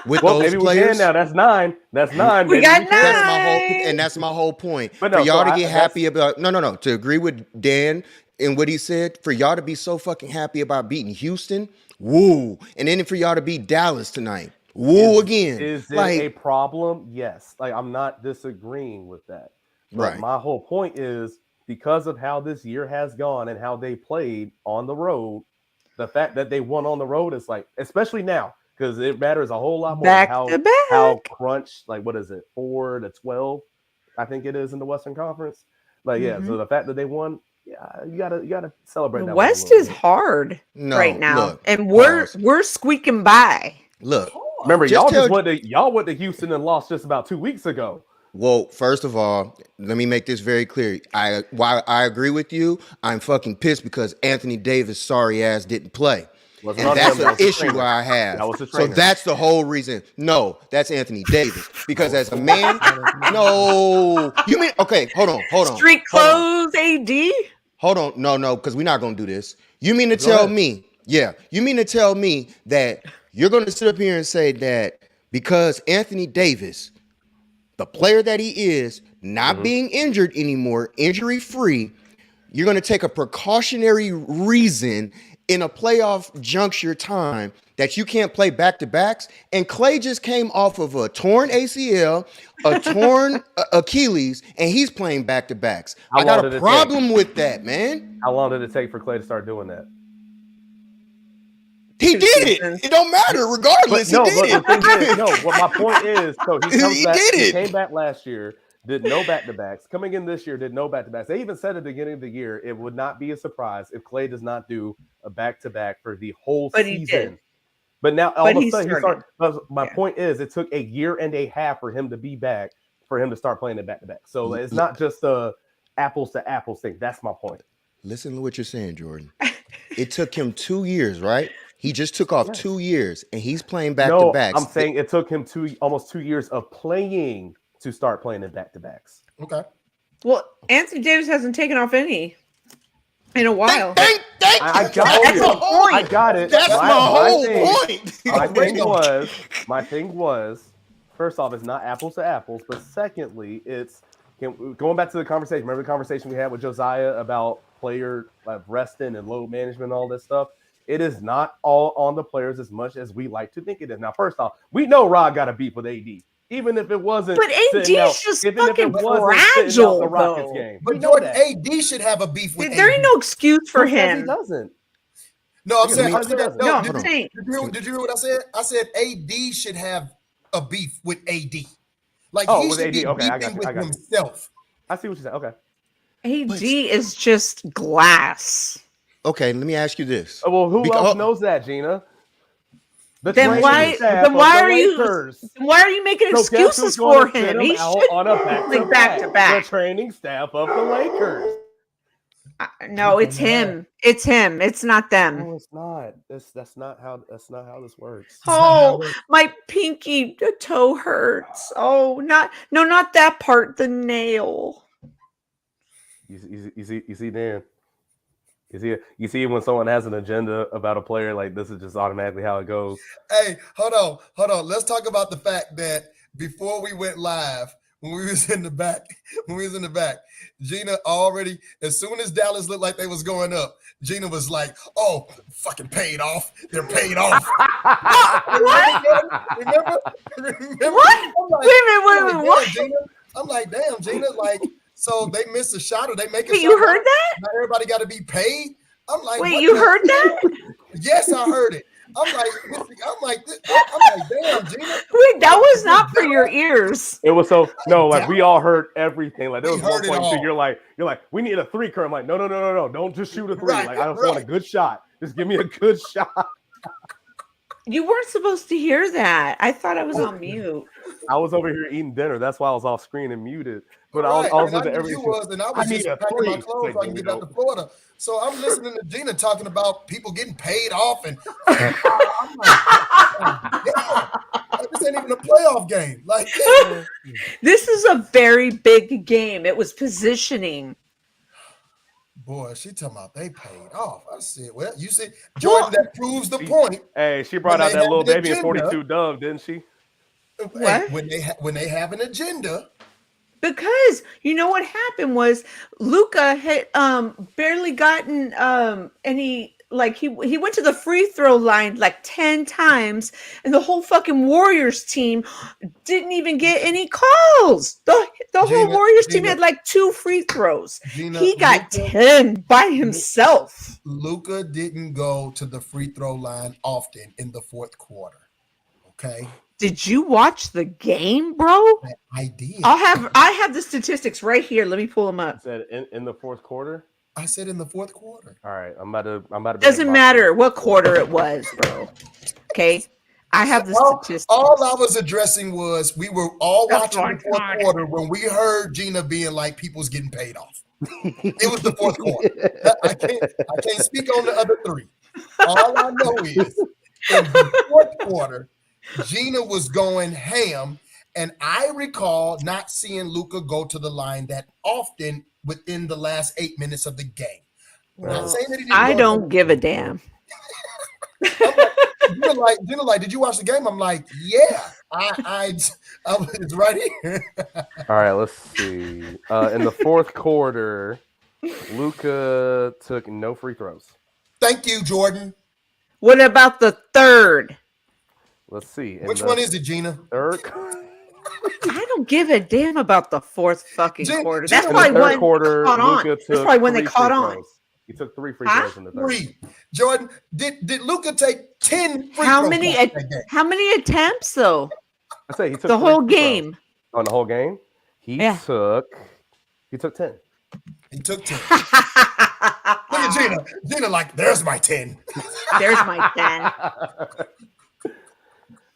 Speaker 3: With those
Speaker 5: maybe
Speaker 3: players?
Speaker 5: We can now. That's 9. That's 9.
Speaker 2: We got 9.
Speaker 3: That's my whole point. But no, for y'all to get happy about to agree with Dan and what he said, for y'all to be so fucking happy about beating Houston, woo, and then for y'all to beat Dallas tonight, woo again.
Speaker 5: Is it a problem? Yes. Like, I'm not disagreeing with that. But
Speaker 3: right.
Speaker 5: My whole point is, because of how this year has gone and how they played on the road, the fact that they won on the road is like, especially now, because it matters a whole lot more how crunched, like, what is it, 4-12, I think it is in the Western Conference. Like, so the fact that they won, you gotta celebrate.
Speaker 2: The West is hard right now, and we're squeaking by.
Speaker 3: Look,
Speaker 5: remember, y'all went to Houston and lost just about 2 weeks ago.
Speaker 3: Well, first of all, let me make this very clear. While I agree with you, I'm fucking pissed because Anthony Davis' sorry ass didn't play. And that's an issue I have. So that's the whole reason. No, that's Anthony Davis. Because as a man, no. You mean, okay, hold on.
Speaker 2: Street clothes, AD?
Speaker 3: Hold on. No, because we're not going to do this. You mean to tell me that you're going to sit up here and say that because Anthony Davis, the player that he is, not being injured anymore, injury-free, you're going to take a precautionary reason in a playoff juncture time that you can't play back-to-backs? And Klay just came off of a torn ACL, a torn Achilles, and he's playing back-to-backs. I got a problem with that, man.
Speaker 5: How long did it take for Klay to start doing that?
Speaker 3: He did it. It don't matter. Regardless, he did it.
Speaker 5: What my point is, so he came back last year, did no back-to-backs. Coming in this year, did no back-to-backs. They even said at the beginning of the year, it would not be a surprise if Klay does not do a back-to-back for the whole season. He did. But now all of a sudden he started. My point is, it took a year and a half for him to be back, for him to start playing it back-to-back. So it's not just a apples to apples thing. That's my point.
Speaker 3: Listen to what you're saying, Jordan. It took him 2 years, right? He just took off 2 years, and he's playing back-to-backs.
Speaker 5: I'm saying it took him almost 2 years of playing to start playing in back-to-backs.
Speaker 4: Okay.
Speaker 2: Well, Anthony Davis hasn't taken off any in a while.
Speaker 3: I got it. That's my whole point.
Speaker 5: My thing was, first off, it's not apples to apples, but secondly, it's going back to the conversation. Remember the conversation we had with Josiah about player resting and load management and all this stuff? It is not all on the players as much as we like to think it is. Now, first off, we know Rod got a beef with AD. Even if it wasn't,
Speaker 2: but AD's just fucking fragile,
Speaker 5: the Rockets game.
Speaker 4: But Jordan, AD should have a beef with AD.
Speaker 2: There ain't no excuse for him.
Speaker 5: He doesn't.
Speaker 4: No, I'm saying. Did you hear what I said? I said AD should have a beef with AD. Like he should be beefing with himself.
Speaker 5: I see what you said. Okay.
Speaker 2: AD is just glass.
Speaker 3: Okay, let me ask you this.
Speaker 5: Well, who else knows that, Gina?
Speaker 2: Then why are you making excuses for him? He should
Speaker 5: on a back-to-back. The training staff of the Lakers.
Speaker 2: No, it's him. It's him. It's not them.
Speaker 5: No, it's not. That's not how this works.
Speaker 2: Oh, my pinky toe hurts. Oh, not that part. The nail.
Speaker 5: You see, Dan. You see when someone has an agenda about a player, like this is just automatically how it goes.
Speaker 4: Hey, hold on. Let's talk about the fact that before we went live, when we was in the back, Gina already, as soon as Dallas looked like they was going up, Gina was like, "Oh, fucking paid off. They're paid off." Remember?
Speaker 2: What? Wait a minute, what?
Speaker 4: Gina? I'm like, damn, Gina, like, so they missed a shot or they make a
Speaker 2: Wait,
Speaker 4: shot.
Speaker 2: you heard that?
Speaker 4: Now everybody got to be paid. I'm like,
Speaker 2: wait, you heard that?
Speaker 4: Yes, I heard it. I'm like, damn, Gina.
Speaker 2: Wait, that was not for your ears.
Speaker 5: It was so no, like we all heard everything. Like there was
Speaker 4: We
Speaker 5: one
Speaker 4: heard it
Speaker 5: point
Speaker 4: all.
Speaker 5: too. You're like, we need a 3 curve. I'm like, no, don't just shoot a 3.
Speaker 4: Right,
Speaker 5: like I just want a good shot. Just give me a good shot.
Speaker 2: You weren't supposed to hear that. I thought I was on mute.
Speaker 5: I was over here eating dinner. That's why I was off screen and muted. But
Speaker 4: Right,
Speaker 5: I was
Speaker 4: and I
Speaker 5: into
Speaker 4: knew
Speaker 5: everything.
Speaker 4: you was, and I was
Speaker 5: need
Speaker 4: just
Speaker 5: a
Speaker 4: packing my
Speaker 5: 3.
Speaker 4: clothes so I can
Speaker 5: Like,
Speaker 4: get out to Florida. So I'm listening to Gina talking about people getting paid off, and I'm like, damn, this ain't even a playoff game. Like,
Speaker 2: This is a very big game. It was positioning.
Speaker 4: boy, she talking about they paid off. I said, well, you see, Jordan, that proves the point.
Speaker 5: Hey, she brought
Speaker 4: When
Speaker 5: out
Speaker 4: they
Speaker 5: that
Speaker 4: have
Speaker 5: little
Speaker 4: an
Speaker 5: baby in
Speaker 4: agenda.
Speaker 5: 42 Dove, didn't she?
Speaker 2: What?
Speaker 4: When they have an agenda.
Speaker 2: Because you know what happened was Luka had barely gotten any, like he went to the free throw line like 10 times, and the whole fucking Warriors team didn't even get any calls. The whole
Speaker 4: Gina,
Speaker 2: Warriors team
Speaker 4: Gina,
Speaker 2: had like 2 free throws.
Speaker 4: Gina,
Speaker 2: He got
Speaker 4: Luka-
Speaker 2: 10 by himself.
Speaker 4: Luka didn't go to the free throw line often in the fourth quarter. Okay,
Speaker 2: Did you watch the game, bro?
Speaker 4: I did.
Speaker 2: I have the statistics right here. Let me pull them up.
Speaker 5: Said in the fourth quarter.
Speaker 4: I said in the fourth quarter.
Speaker 5: All right, I'm about to.
Speaker 2: Doesn't matter what quarter it was, bro. Okay, I have the statistics.
Speaker 4: All I was addressing was we were all
Speaker 2: That's
Speaker 4: watching the fourth quarter when we heard Gina being like people's getting paid off. It was the fourth quarter. I can't speak on the other 3. All I know is in the fourth quarter, Gina was going ham, and I recall not seeing Luka go to the line that often within the last 8 minutes of the game. Not saying that he didn't
Speaker 2: I
Speaker 4: go
Speaker 2: don't give a damn.
Speaker 4: Gina, like, did you watch the game? I'm like, yeah, I was right here.
Speaker 5: All right, let's see. In the fourth quarter, Luka took no free throws.
Speaker 4: Thank you, Jordan.
Speaker 2: What about the third?
Speaker 5: Let's see.
Speaker 4: Which one is it, Gina?
Speaker 5: Third.
Speaker 2: I don't give a damn about the fourth fucking quarter. That's
Speaker 4: In the
Speaker 2: probably
Speaker 5: third
Speaker 2: when
Speaker 5: quarter,
Speaker 2: caught on.
Speaker 5: Luka
Speaker 2: That's probably when they caught on.
Speaker 5: throws. He took 3 free
Speaker 2: Huh?
Speaker 5: throws in the third.
Speaker 4: 3. Jordan, did Luka take 10 free
Speaker 2: How
Speaker 4: throws
Speaker 2: many?
Speaker 4: that game?
Speaker 2: How many attempts though?
Speaker 5: I say he took
Speaker 2: The
Speaker 5: 3
Speaker 2: whole
Speaker 5: free throws.
Speaker 2: game.
Speaker 5: On the whole game, he took 10.
Speaker 4: He took 10. Look at Gina. Gina, like, there's my 10.
Speaker 2: There's my 10.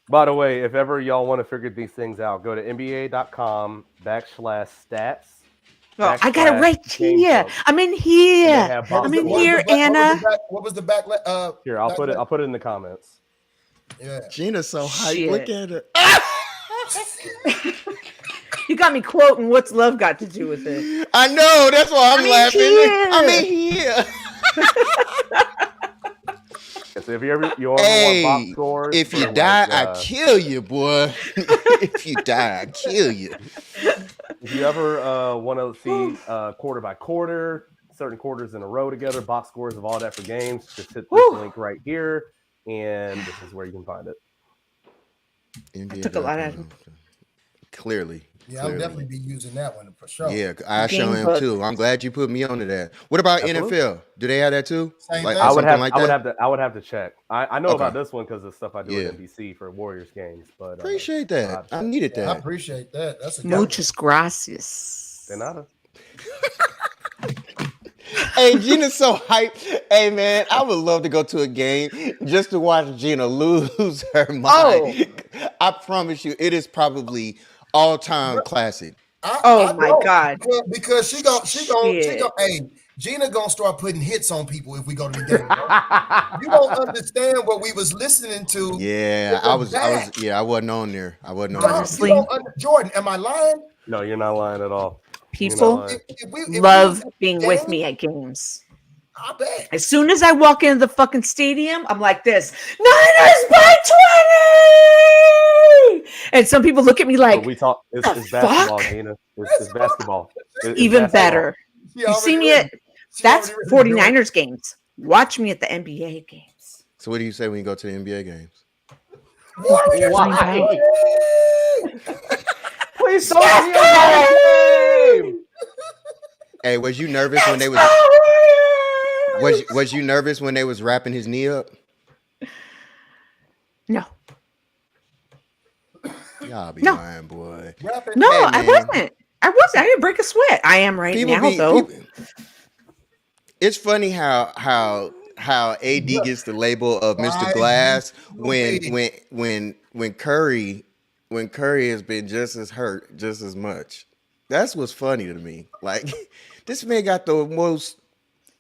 Speaker 5: By the way, if ever y'all want to figure these things out, go to NBA.com/stats.
Speaker 2: Well, I got it right here. I'm in here. I'm in here, Anna.
Speaker 4: What was the back?
Speaker 5: Here, I'll put it in the comments.
Speaker 4: Yeah.
Speaker 3: Gina's so hyped.
Speaker 2: Shit.
Speaker 3: Look at her.
Speaker 2: You got me quoting "What's love got to do with it?"
Speaker 3: I know. That's why I'm laughing.
Speaker 2: here.
Speaker 3: I'm in here.
Speaker 5: So if you ever want box scores,
Speaker 3: if you
Speaker 5: for,
Speaker 3: die,
Speaker 5: like,
Speaker 3: I kill you, boy. If you die, I kill you.
Speaker 5: if you ever want to see quarter by quarter, certain quarters in a row together, box scores of all that for games, just hit this link right here, and this is where you can find it.
Speaker 2: I took a lot out of it.
Speaker 3: Clearly.
Speaker 4: Yeah, I'll definitely be using that one for sure.
Speaker 3: Yeah, I
Speaker 2: Game
Speaker 3: show him
Speaker 2: book.
Speaker 3: too. I'm glad you put me onto that. What about
Speaker 5: Absolutely.
Speaker 3: NFL? Do they have that too?
Speaker 4: Same
Speaker 3: Like
Speaker 4: thing.
Speaker 5: I would
Speaker 3: something
Speaker 5: have to check. I know
Speaker 3: Okay.
Speaker 5: about this one because of stuff I do
Speaker 3: Yeah.
Speaker 5: at NBC for Warriors games. But
Speaker 3: Appreciate that. I needed
Speaker 4: I
Speaker 3: that.
Speaker 4: appreciate that. That's a good one.
Speaker 2: Muchas gracias.
Speaker 5: De nada.
Speaker 3: Hey, Gina's so hyped. Hey, man, I would love to go to a game just to watch Gina lose her mind. I promise you, it is probably all-time classic.
Speaker 2: Oh my
Speaker 4: know,
Speaker 2: God.
Speaker 4: Because she gon'
Speaker 2: Shit.
Speaker 4: hey, Gina gonna start putting hits on people if we go to the game. Bro. You don't understand what we was listening to.
Speaker 3: Yeah, I wasn't on there. I wasn't on there.
Speaker 2: Honestly.
Speaker 4: Jordan, am I lying?
Speaker 5: No, you're not lying at all.
Speaker 2: People
Speaker 4: If we
Speaker 2: love
Speaker 4: was at
Speaker 2: being
Speaker 4: the
Speaker 2: with
Speaker 4: game,
Speaker 2: me at games.
Speaker 4: I bet.
Speaker 2: As soon as I walk into the fucking stadium, I'm like this, Niners by 20! And some people look at me like,
Speaker 5: we talk. It's basketball, Gina. It's basketball. It's
Speaker 2: even
Speaker 5: basketball.
Speaker 2: better. You see me at that's 49ers games. Watch me at the NBA games.
Speaker 3: So what do you say when you go to the NBA games?
Speaker 5: Why? Please don't be a game.
Speaker 3: Hey, was you nervous when they was you nervous when they was wrapping his knee up?
Speaker 2: No.
Speaker 3: Y'all be lying, boy.
Speaker 2: No,
Speaker 3: Hey,
Speaker 2: I wasn't. I didn't break a sweat. I am right now, though.
Speaker 3: It's funny how AD gets the label of Mr. Glass when Curry has been just as hurt just as much. That's what's funny to me. Like, this man got the most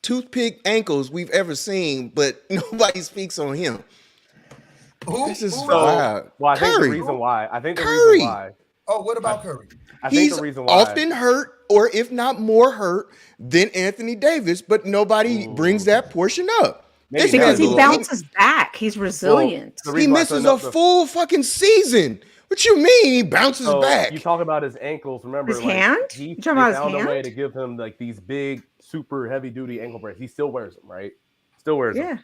Speaker 3: toothpick ankles we've ever seen, but nobody speaks on him. This is wild.
Speaker 5: Well, I think the reason why.
Speaker 4: Oh, what about Curry?
Speaker 3: He's often hurt, or if not more hurt than Anthony Davis, but nobody brings that portion up.
Speaker 2: Because he bounces back. He's resilient.
Speaker 3: Well, he misses a full fucking season. What you mean he bounces back?
Speaker 5: You talk about his ankles. Remember,
Speaker 2: his hand?
Speaker 5: He found a way to give him like these big, super heavy-duty ankle braces. He still wears them, right? Still wears them.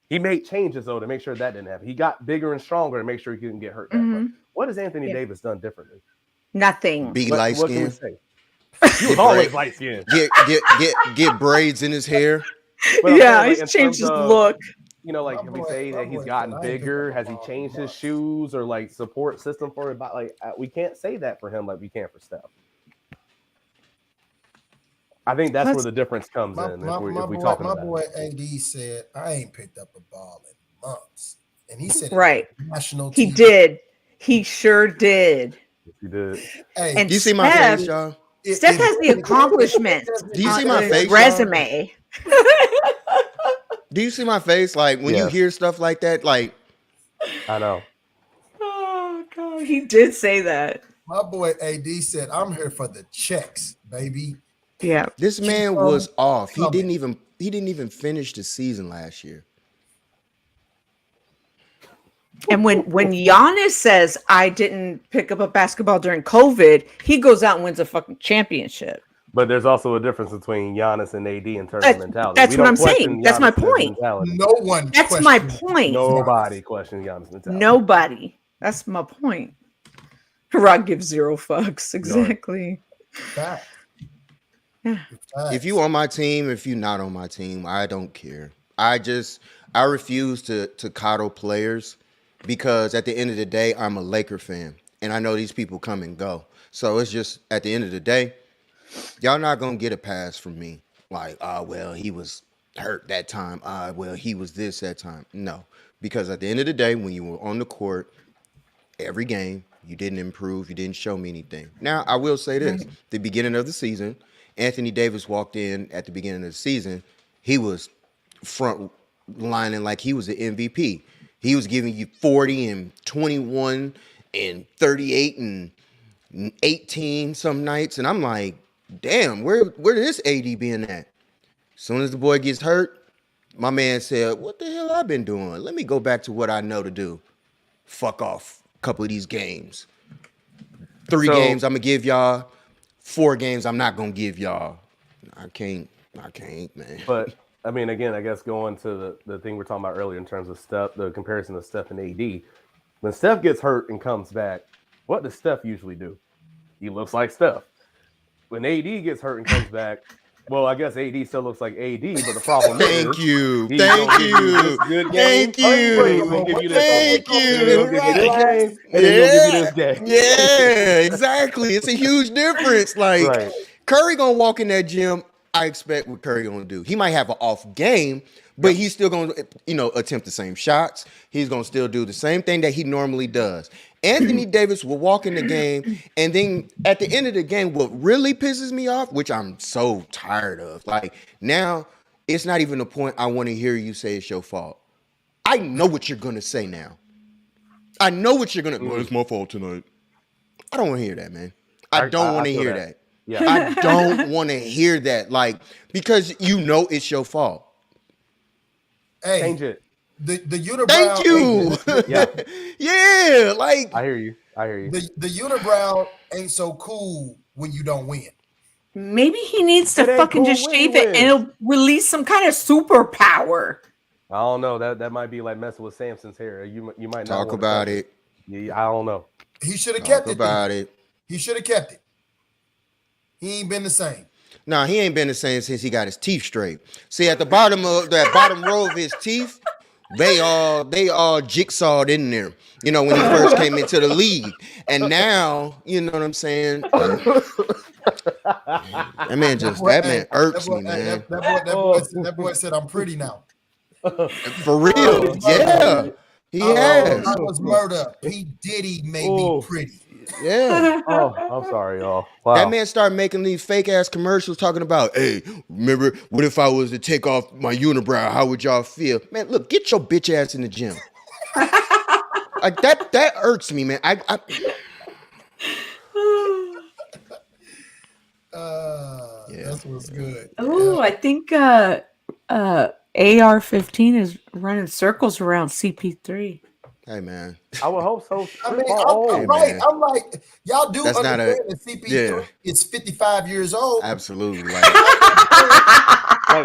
Speaker 5: He made changes though to make sure that didn't happen. He got bigger and stronger to make sure he didn't get hurt. What has Anthony Davis done differently?
Speaker 2: Nothing.
Speaker 3: Be light
Speaker 5: What can we
Speaker 3: skin.
Speaker 5: say? He was always light skinned.
Speaker 3: Get braids in his hair.
Speaker 5: But
Speaker 2: yeah, he's changed his look.
Speaker 5: You know, like, can we say that he's gotten bigger? Has he changed his shoes or like support system for it? Like, we can't say that for him like we can for Steph. I think that's where the difference comes in. If we talk about
Speaker 4: my boy AD said, I ain't picked up a ball in months. And he said,
Speaker 2: right.
Speaker 4: National
Speaker 2: he
Speaker 4: TV.
Speaker 2: did. He sure did.
Speaker 5: He did.
Speaker 4: Hey,
Speaker 2: and
Speaker 3: do you see my face, y'all?
Speaker 2: Steph has the accomplishment.
Speaker 3: Do you see my face?
Speaker 2: Resume.
Speaker 3: Do you see my face? Like when you hear stuff like that, like
Speaker 5: I know.
Speaker 2: Oh God, he did say that.
Speaker 4: My boy AD said, I'm here for the checks, baby.
Speaker 2: Yeah.
Speaker 3: This man was off. He didn't even finish the season last year.
Speaker 2: And when Giannis says I didn't pick up a basketball during COVID, he goes out and wins a fucking championship.
Speaker 5: But there's also a difference between Giannis and AD in terms of mentality.
Speaker 2: That's what I'm saying. That's my point.
Speaker 4: No one.
Speaker 2: That's my point.
Speaker 5: Nobody questions Giannis' mentality.
Speaker 2: Nobody. That's my point. Rod gives zero fucks. Exactly.
Speaker 4: Fact.
Speaker 2: Yeah.
Speaker 3: If you on my team, if you not on my team, I don't care. I refuse to coddle players because at the end of the day, I'm a Laker fan and I know these people come and go. So it's just at the end of the day, y'all not gonna get a pass from me. Like, well, he was hurt that time. Well, he was this that time. No, because at the end of the day, when you were on the court, every game, you didn't improve. You didn't show me anything. Now, I will say this: the beginning of the season, Anthony Davis walked in at the beginning of the season. He was front lining like he was the MVP. He was giving you 40 and 21 and 38 and 18 some nights, and I'm like, damn, where this AD being at? As soon as the boy gets hurt, my man said, what the hell I've been doing? Let me go back to what I know to do. Fuck off a couple of these games. 3 games I'm gonna give y'all. 4 games I'm not gonna give y'all. I can't, man.
Speaker 5: But I mean, again, I guess going to the thing we're talking about earlier in terms of Steph, the comparison of Steph and AD. When Steph gets hurt and comes back, what does Steph usually do? He looks like Steph. When AD gets hurt and comes back, well, I guess AD still looks like AD, but the problem is...
Speaker 3: Thank you. Yeah, exactly. It's a huge difference. Like, Curry gonna walk in that gym, I expect what Curry gonna do. He might have an off game, but he's still gonna, attempt the same shots. He's gonna still do the same thing that he normally does. Anthony Davis will walk in the game, and then at the end of the game, what really pisses me off, which I'm so tired of, like now, it's not even the point I want to hear you say it's your fault. I know what you're gonna say now. I know what you're gonna. Well, it's my fault tonight. I don't want to hear that, man. I don't want to hear that. Yeah. I don't want to hear that, like, because it's your fault.
Speaker 4: Hey,
Speaker 5: change it.
Speaker 4: the unibrow.
Speaker 3: Thank you.
Speaker 5: Yeah.
Speaker 3: Yeah, like
Speaker 5: I hear you.
Speaker 4: The unibrow ain't so cool when you don't win.
Speaker 2: Maybe he needs to
Speaker 5: It ain't
Speaker 2: fucking
Speaker 5: cool
Speaker 2: just
Speaker 5: when you
Speaker 2: shave it and
Speaker 5: win.
Speaker 2: it'll release some kind of superpower.
Speaker 5: I don't know. That might be like messing with Samson's hair. You might not
Speaker 3: talk
Speaker 5: wanna
Speaker 3: about
Speaker 5: touch
Speaker 3: it.
Speaker 5: Yeah, I don't know.
Speaker 4: He should have
Speaker 3: Talk
Speaker 4: kept it.
Speaker 3: about it.
Speaker 4: He should have kept it. He ain't been the same.
Speaker 3: No, he ain't been the same since he got his teeth straight. See, at the bottom of that bottom row of his teeth, they all jigsawed in there. You know, when he first came into the league, and now, you know what I'm saying. That man irks me, man.
Speaker 4: That boy said, "I'm pretty now."
Speaker 3: For real, yeah. He has.
Speaker 4: I was murdered. P. Diddy made me pretty.
Speaker 3: Yeah.
Speaker 5: Oh, I'm sorry, y'all. Wow.
Speaker 3: That man started making these fake ass commercials talking about, hey, remember, what if I was to take off my unibrow? How would y'all feel? Man, look, get your bitch ass in the gym. Like that irks me, man.
Speaker 4: That's what's good.
Speaker 2: Oh, I think AR-15 is running circles around CP3.
Speaker 3: Hey, man.
Speaker 5: I would hope so.
Speaker 4: I mean,
Speaker 5: Oh,
Speaker 4: I'm right.
Speaker 3: man.
Speaker 4: I'm like, y'all do
Speaker 3: That's not
Speaker 4: understand that CP3 is 55 years old.
Speaker 3: Absolutely.
Speaker 5: Like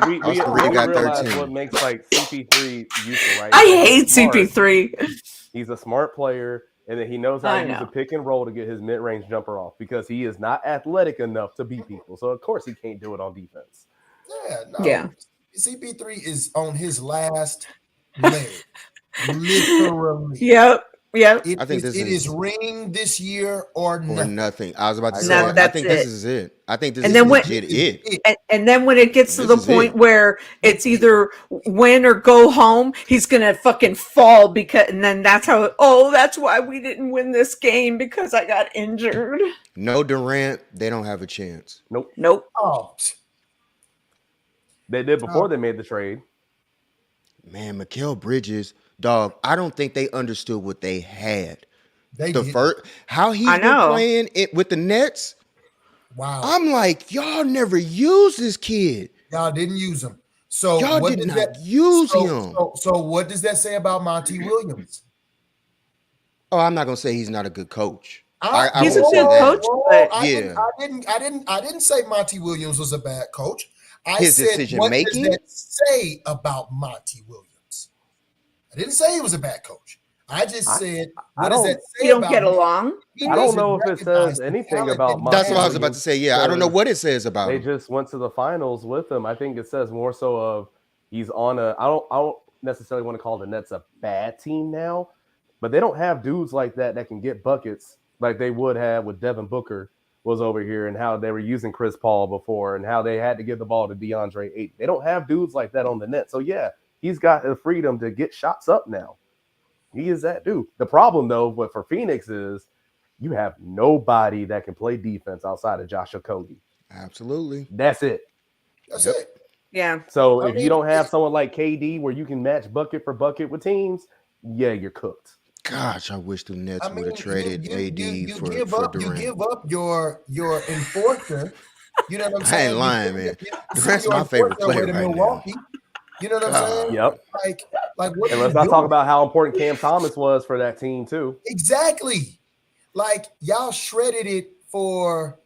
Speaker 5: we
Speaker 3: got
Speaker 5: realize
Speaker 3: 13.
Speaker 5: what makes like CP3 useful, right?
Speaker 2: I
Speaker 5: He's
Speaker 2: hate
Speaker 5: smart.
Speaker 2: CP3.
Speaker 5: He's a smart player, and then he knows how to use a pick and roll to get his mid-range jumper off because he is not athletic enough to beat people. So of course he can't do it on defense.
Speaker 4: Yeah. CP3 is on his last leg. Literally.
Speaker 2: Yep.
Speaker 3: I think
Speaker 4: it is ring this year or nothing.
Speaker 3: I was about to say,
Speaker 2: No,
Speaker 3: I think this is it. I think this
Speaker 2: And
Speaker 3: is
Speaker 2: then
Speaker 3: legit it.
Speaker 2: And then when it gets to
Speaker 3: This
Speaker 2: the
Speaker 3: is
Speaker 2: point
Speaker 3: it.
Speaker 2: where it's either win or go home, he's gonna fucking fall and then that's why we didn't win this game because I got injured.
Speaker 3: No Durant, they don't have a chance.
Speaker 2: Nope.
Speaker 4: Oh,
Speaker 5: they did before they made the trade.
Speaker 3: Man, Mikal Bridges, dog, I don't think they understood what they had. How he's been playing it with the Nets.
Speaker 4: Wow.
Speaker 3: I'm like, y'all never used this kid.
Speaker 4: Y'all didn't use him. So
Speaker 3: y'all did not use him.
Speaker 4: So what does that say about Monty Williams?
Speaker 3: Oh, I'm not gonna say he's not a good coach.
Speaker 2: He's a good coach, but
Speaker 3: yeah.
Speaker 4: I didn't say Monty Williams was a bad coach.
Speaker 3: His decision making.
Speaker 4: What does that say about Monty Williams? I didn't say he was a bad coach. I just said, what does that say
Speaker 2: about him? You don't
Speaker 4: about
Speaker 2: get
Speaker 4: him?
Speaker 2: along?
Speaker 5: I don't know if it says anything about Monty.
Speaker 3: That's what I was about to say. Yeah, I don't know what it says about him.
Speaker 5: They just went to the finals with him. I think it says more so of he's on a. I don't necessarily want to call the Nets a bad team now, but they don't have dudes like that can get buckets like they would have with Devin Booker was over here and how they were using Chris Paul before and how they had to give the ball to DeAndre Ayton. They don't have dudes like that on the net. So yeah, he's got the freedom to get shots up now. He is that dude. The problem though, for Phoenix is you have nobody that can play defense outside of Josh Okogie.
Speaker 3: Absolutely.
Speaker 5: That's it.
Speaker 4: That's it.
Speaker 2: Yeah.
Speaker 5: So if you don't have someone like KD where you can match bucket for bucket with teams, yeah, you're cooked.
Speaker 3: Gosh, I wish the Nets would have traded AD for Durant.
Speaker 4: You give up your enforcer. You know what I'm saying?
Speaker 3: I ain't lying, man. Durant's my favorite player right now.
Speaker 4: You know what I'm saying?
Speaker 5: Yep.
Speaker 4: Like what?
Speaker 5: And let's not talk about how important Cam Thomas was for that team too.
Speaker 4: Exactly. Like y'all shredded it for,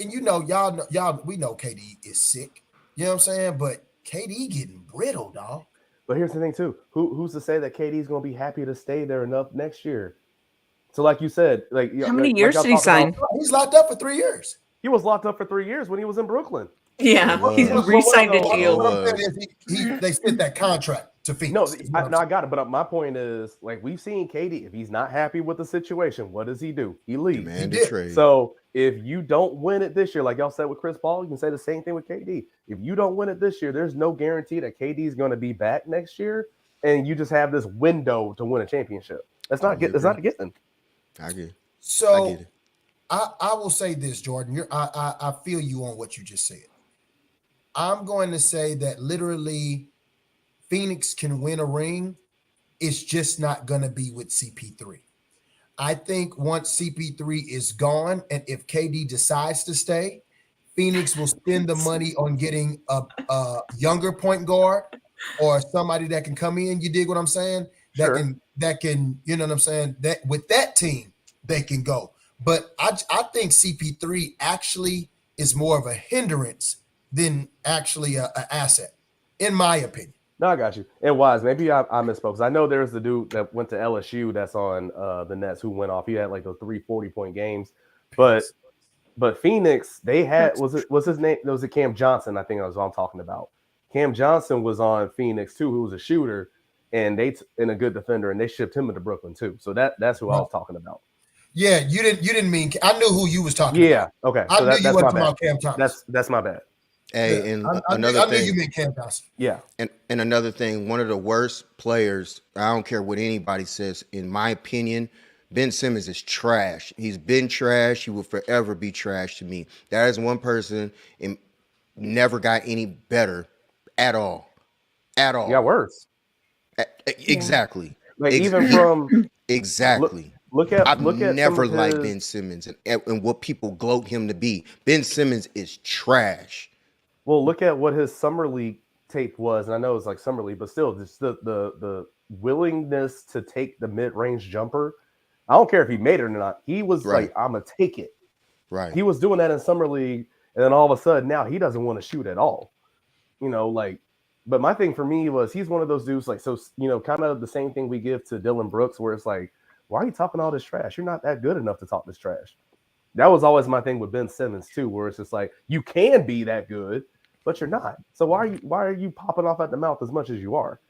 Speaker 4: and you know y'all we know KD is sick. You know what I'm saying? But KD getting brittle, dog.
Speaker 5: But here's the thing too. Who's to say that KD is going to be happy to stay there enough next year? So like you said, how
Speaker 2: many years did he sign?
Speaker 4: He's locked up for 3 years.
Speaker 5: He was locked up for 3 years when he was in Brooklyn.
Speaker 2: Yeah, he re-signed a deal.
Speaker 4: They sent that contract to Phoenix.
Speaker 5: No, I got it. But my point is, like, we've seen KD. If he's not happy with the situation, what does he do? He leaves. So if you don't win it this year, like y'all said with Chris Paul, you can say the same thing with KD. If you don't win it this year, there's no guarantee that KD is going to be back next year, and you just have this window to win a championship. That's not a given.
Speaker 3: I get it.
Speaker 4: So
Speaker 3: I get it.
Speaker 4: I will say this, Jordan. I feel you on what you just said. I'm going to say that literally Phoenix can win a ring. It's just not going to be with CP3. I think once CP3 is gone, and if KD decides to stay, Phoenix will spend the money on getting a younger point guard or somebody that can come in. You dig what I'm saying? That can, you know what I'm saying? That with that team, they can go. But I think CP3 actually is more of a hindrance than actually an asset, in my opinion.
Speaker 5: No, I got you. And Wise, maybe I misspoke. I know there's the dude that went to LSU that's on the Nets who went off. He had like those 3 40-point games. But Phoenix, they had was his name? Was it Cam Johnson? I think that's what I'm talking about. Cam Johnson was on Phoenix too, who was a shooter, and and a good defender, and they shipped him into Brooklyn too. So that's who I was talking about.
Speaker 4: Yeah, you didn't mean. I knew who you was talking about.
Speaker 5: Yeah, okay.
Speaker 4: I knew you were talking about Cam Johnson.
Speaker 5: That's my bad.
Speaker 3: Hey, and
Speaker 4: I
Speaker 3: another thing,
Speaker 4: knew you meant Cam Johnson.
Speaker 5: Yeah,
Speaker 3: and another thing, one of the worst players. I don't care what anybody says. In my opinion, Ben Simmons is trash. He's been trash. He will forever be trash to me. That is one person and never got any better at all. At all.
Speaker 5: Yeah, worse.
Speaker 3: Exactly.
Speaker 5: Like even from
Speaker 3: exactly.
Speaker 5: Look at
Speaker 3: I've never
Speaker 5: his...
Speaker 3: liked Ben Simmons and what people gloat him to be. Ben Simmons is trash.
Speaker 5: Well, look at what his summer league tape was, and I know it's like summer league, but still, just the willingness to take the mid-range jumper. I don't care if he made it or not. He was like, "I'm gonna take it."
Speaker 3: Right.
Speaker 5: He was doing that in summer league, and then all of a sudden now he doesn't want to shoot at all. You know, like. But my thing for me was he's one of those dudes like so. You know, kind of the same thing we give to Dylan Brooks, where it's like, why are you talking all this trash? You're not that good enough to talk this trash. That was always my thing with Ben Simmons too, where it's just like you can be that good, but you're not. So why are you popping off at the mouth as much as you are?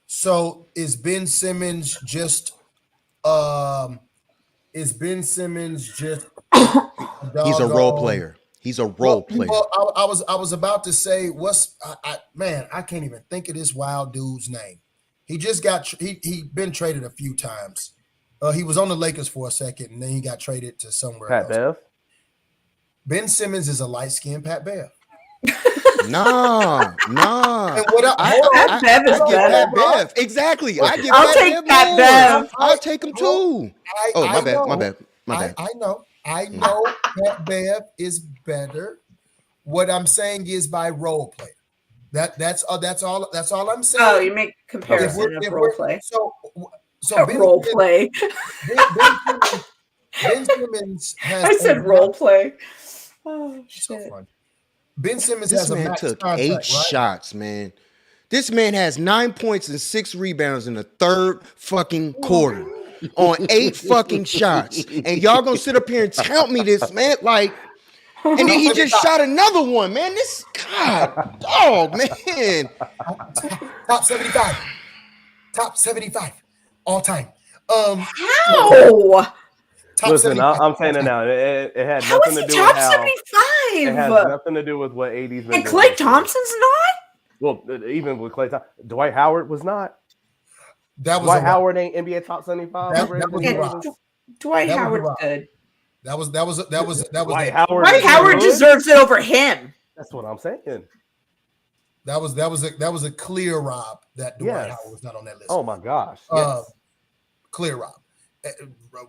Speaker 4: So is Ben Simmons just he's
Speaker 3: a role player. He's a role player.
Speaker 4: Well, I was about to say I can't even think of this wild dude's name. He just got he been traded a few times. He was on the Lakers for a second, and then he got traded to somewhere else.
Speaker 5: Pat Bev?
Speaker 4: Ben Simmons is a light-skinned Pat Bev.
Speaker 3: Nah.
Speaker 4: And what
Speaker 2: Pat Bev is better.
Speaker 3: Pat Bev. Exactly.
Speaker 2: I'll take Pat Bev.
Speaker 3: I'll take him too. My bad.
Speaker 4: I know Pat Bev is better. What I'm saying is by role player. That's all I'm saying.
Speaker 2: Oh, you make comparison of role play.
Speaker 4: So
Speaker 2: role play.
Speaker 4: Ben Simmons has.
Speaker 2: I said role play. Oh shit!
Speaker 4: So fun. Ben Simmons
Speaker 3: This
Speaker 4: has a
Speaker 3: man
Speaker 4: max
Speaker 3: took
Speaker 4: contract,
Speaker 3: 8
Speaker 4: right?
Speaker 3: shots, man. This man has 9 points and 6 rebounds in the third fucking quarter on 8 fucking shots. And y'all gonna sit up here and tout me this, man. Like, and then he just shot another one, man. This God dog, man.
Speaker 4: Top 75. Top 75 all time.
Speaker 2: How?
Speaker 5: Listen, I'm saying it now. It had
Speaker 2: How
Speaker 5: nothing
Speaker 2: is
Speaker 5: to
Speaker 2: he
Speaker 5: do
Speaker 2: top
Speaker 5: with how
Speaker 2: 75?
Speaker 5: it has nothing to do with what AD's been
Speaker 2: And
Speaker 5: doing.
Speaker 2: Klay Thompson's not?
Speaker 5: Well, even with Klay Thompson, Dwight Howard was not.
Speaker 4: Dwight
Speaker 5: Howard ain't NBA top 75.
Speaker 2: Dwight Howard's good.
Speaker 4: That was Dwight
Speaker 2: Howard deserves it over him.
Speaker 5: That's what I'm saying.
Speaker 4: That was a clear rob that Dwight Howard was not on that list.
Speaker 5: Oh my gosh. Yes.
Speaker 4: Clear rob.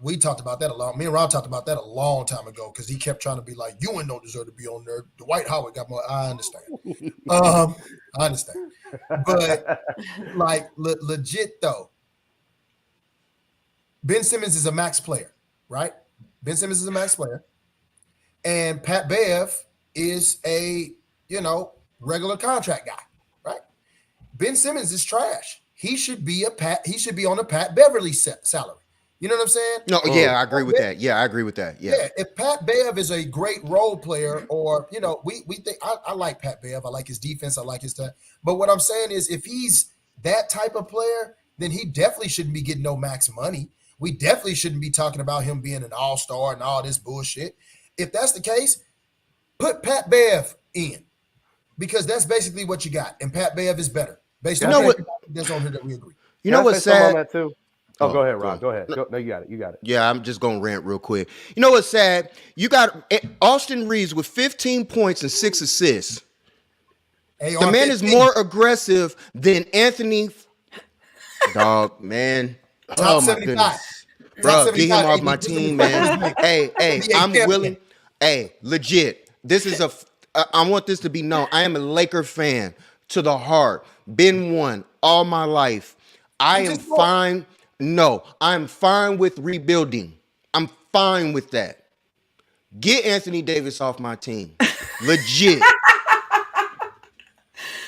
Speaker 4: We talked about that a lot. Me and Rob talked about that a long time ago because he kept trying to be like, you ain't don't deserve to be on there. Dwight Howard got more. I understand. I understand. But like legit though, Ben Simmons is a max player, right? Ben Simmons is a max player. And Pat Bev is a, regular contract guy, right? Ben Simmons is trash. He should be on a Pat Beverly salary. You know what I'm saying?
Speaker 3: No, yeah, I agree with that. Yeah, I agree with that. Yeah.
Speaker 4: If Pat Bev is a great role player, or we think I like Pat Bev. I like his defense. I like his stuff. But what I'm saying is, if he's that type of player, then he definitely shouldn't be getting no max money. We definitely shouldn't be talking about him being an all-star and all this bullshit. If that's the case, put Pat Bev in, because that's basically what you got. And Pat Bev is better. Based on that's on here that we agree.
Speaker 3: You know what's sad?
Speaker 5: On that too? Oh, go ahead, Rob. Go ahead. No, you got it.
Speaker 3: Yeah, I'm just going to rant real quick. You know what's sad? You got Austin Reeves with 15 points and 6 assists. The man is more aggressive than Anthony. Dog, man.
Speaker 4: Top 75.
Speaker 3: Bro, get him off my team, man. Hey, I'm willing. Hey, legit. This is I want this to be known. I am a Laker fan. to the heart. Been one all my life. I am fine. No, I'm fine with rebuilding. I'm fine with that. Get Anthony Davis off my team. Legit.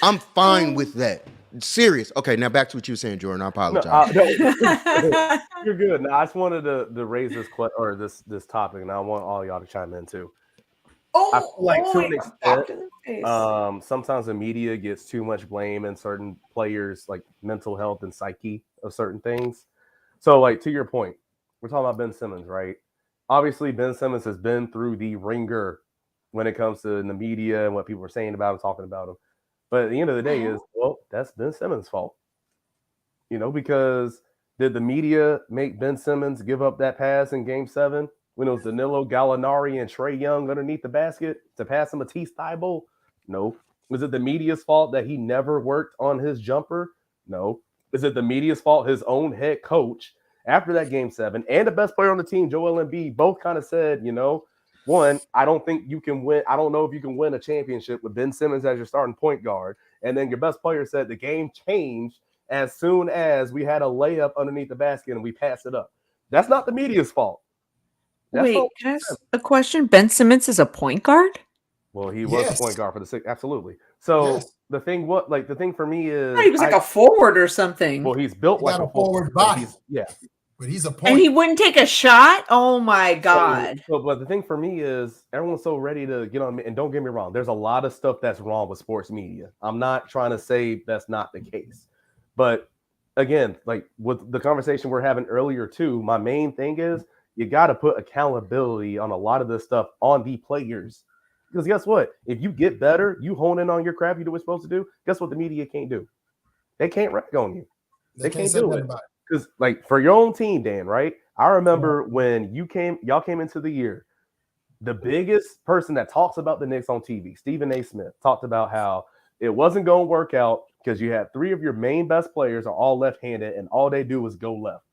Speaker 3: I'm fine with that. Serious. Okay, now back to what you were saying, Jordan. I apologize.
Speaker 5: No, you're good. Now, I just wanted to raise this this topic, and I want all y'all to chime in too. I feel like to an extent, sometimes the media gets too much blame in certain players' like mental health and psyche of certain things. So, like to your point, we're talking about Ben Simmons, right? Obviously, Ben Simmons has been through the ringer when it comes to the media and what people are saying about him, talking about him. But at the end of the day, that's Ben Simmons' fault. You know, because did the media make Ben Simmons give up that pass in Game 7 when it was Danilo Gallinari and Trae Young underneath the basket to pass him Matisse Thybulle? No. Was it the media's fault that he never worked on his jumper? No. Is it the media's fault his own head coach after that Game 7 and the best player on the team, Joel Embiid, both kind of said, you know, one, I don't think you can win. I don't know if you can win a championship with Ben Simmons as your starting point guard. And then your best player said the game changed as soon as we had a layup underneath the basket and we passed it up. That's not the media's fault.
Speaker 2: Wait, can I ask a question? Ben Simmons is a point guard?
Speaker 5: Well, he was a point guard for the Sixers. Absolutely. So the thing for me is
Speaker 2: he was like a forward or something.
Speaker 5: Well, he's built like a forward
Speaker 4: body. But he's a point.
Speaker 2: And he wouldn't take a shot? Oh my God.
Speaker 5: But the thing for me is everyone's so ready to get on me. And don't get me wrong, there's a lot of stuff that's wrong with sports media. I'm not trying to say that's not the case. But again, like with the conversation we're having earlier too, my main thing is you got to put accountability on a lot of this stuff on the players. Because guess what? If you get better, you hone in on your craft, you do what you're supposed to do. Guess what the media can't do? They can't rag on you. They can't do it. Because like for your own team, Dan, right? I remember when y'all came into the year, the biggest person that talks about the Knicks on TV, Stephen A. Smith, talked about how it wasn't going to work out because you had 3 of your main best players are all left-handed and all they do is go left.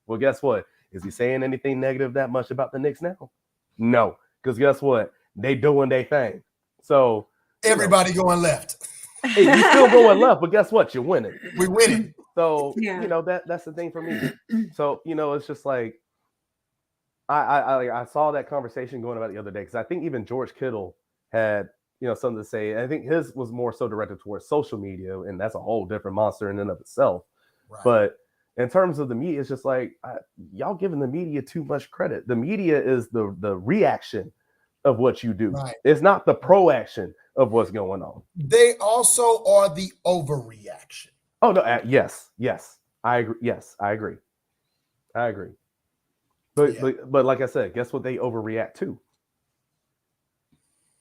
Speaker 5: Well, guess what? Is he saying anything negative that much about the Knicks now? No, because guess what? They doing their thing. So
Speaker 4: everybody going left.
Speaker 5: Hey, you still going left, but guess what? You're winning.
Speaker 4: We winning.
Speaker 5: So you know that's the thing for me. So you know it's just like I saw that conversation going about the other day because I think even George Kittle had something to say. I think his was more so directed towards social media, and that's a whole different monster in and of itself. Right. But in terms of the media, it's just like y'all giving the media too much credit. The media is the reaction of what you do. Right. It's not the proaction of what's going on.
Speaker 4: They also are the overreaction.
Speaker 5: Oh no! Yes, I agree. Yes, I agree. But like I said, guess what? They overreact to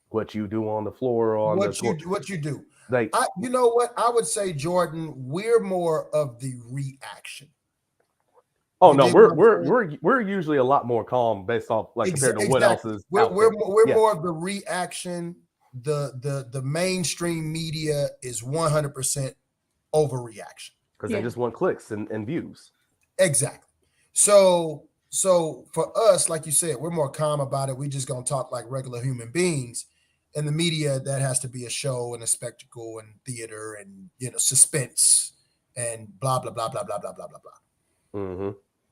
Speaker 5: what you do on the floor or on
Speaker 4: what you do.
Speaker 5: Like
Speaker 4: you know what? I would say, Jordan, we're more of the reaction.
Speaker 5: Oh no, we're usually a lot more calm based off compared to what else is.
Speaker 4: We're more of the reaction. The mainstream media is 100% overreaction
Speaker 5: because they just want clicks and views.
Speaker 4: Exactly. So for us, like you said, we're more calm about it. We just gonna talk like regular human beings. And the media, that has to be a show and a spectacle and theater and suspense and blah blah blah blah blah blah blah blah blah.
Speaker 5: Mm-hmm.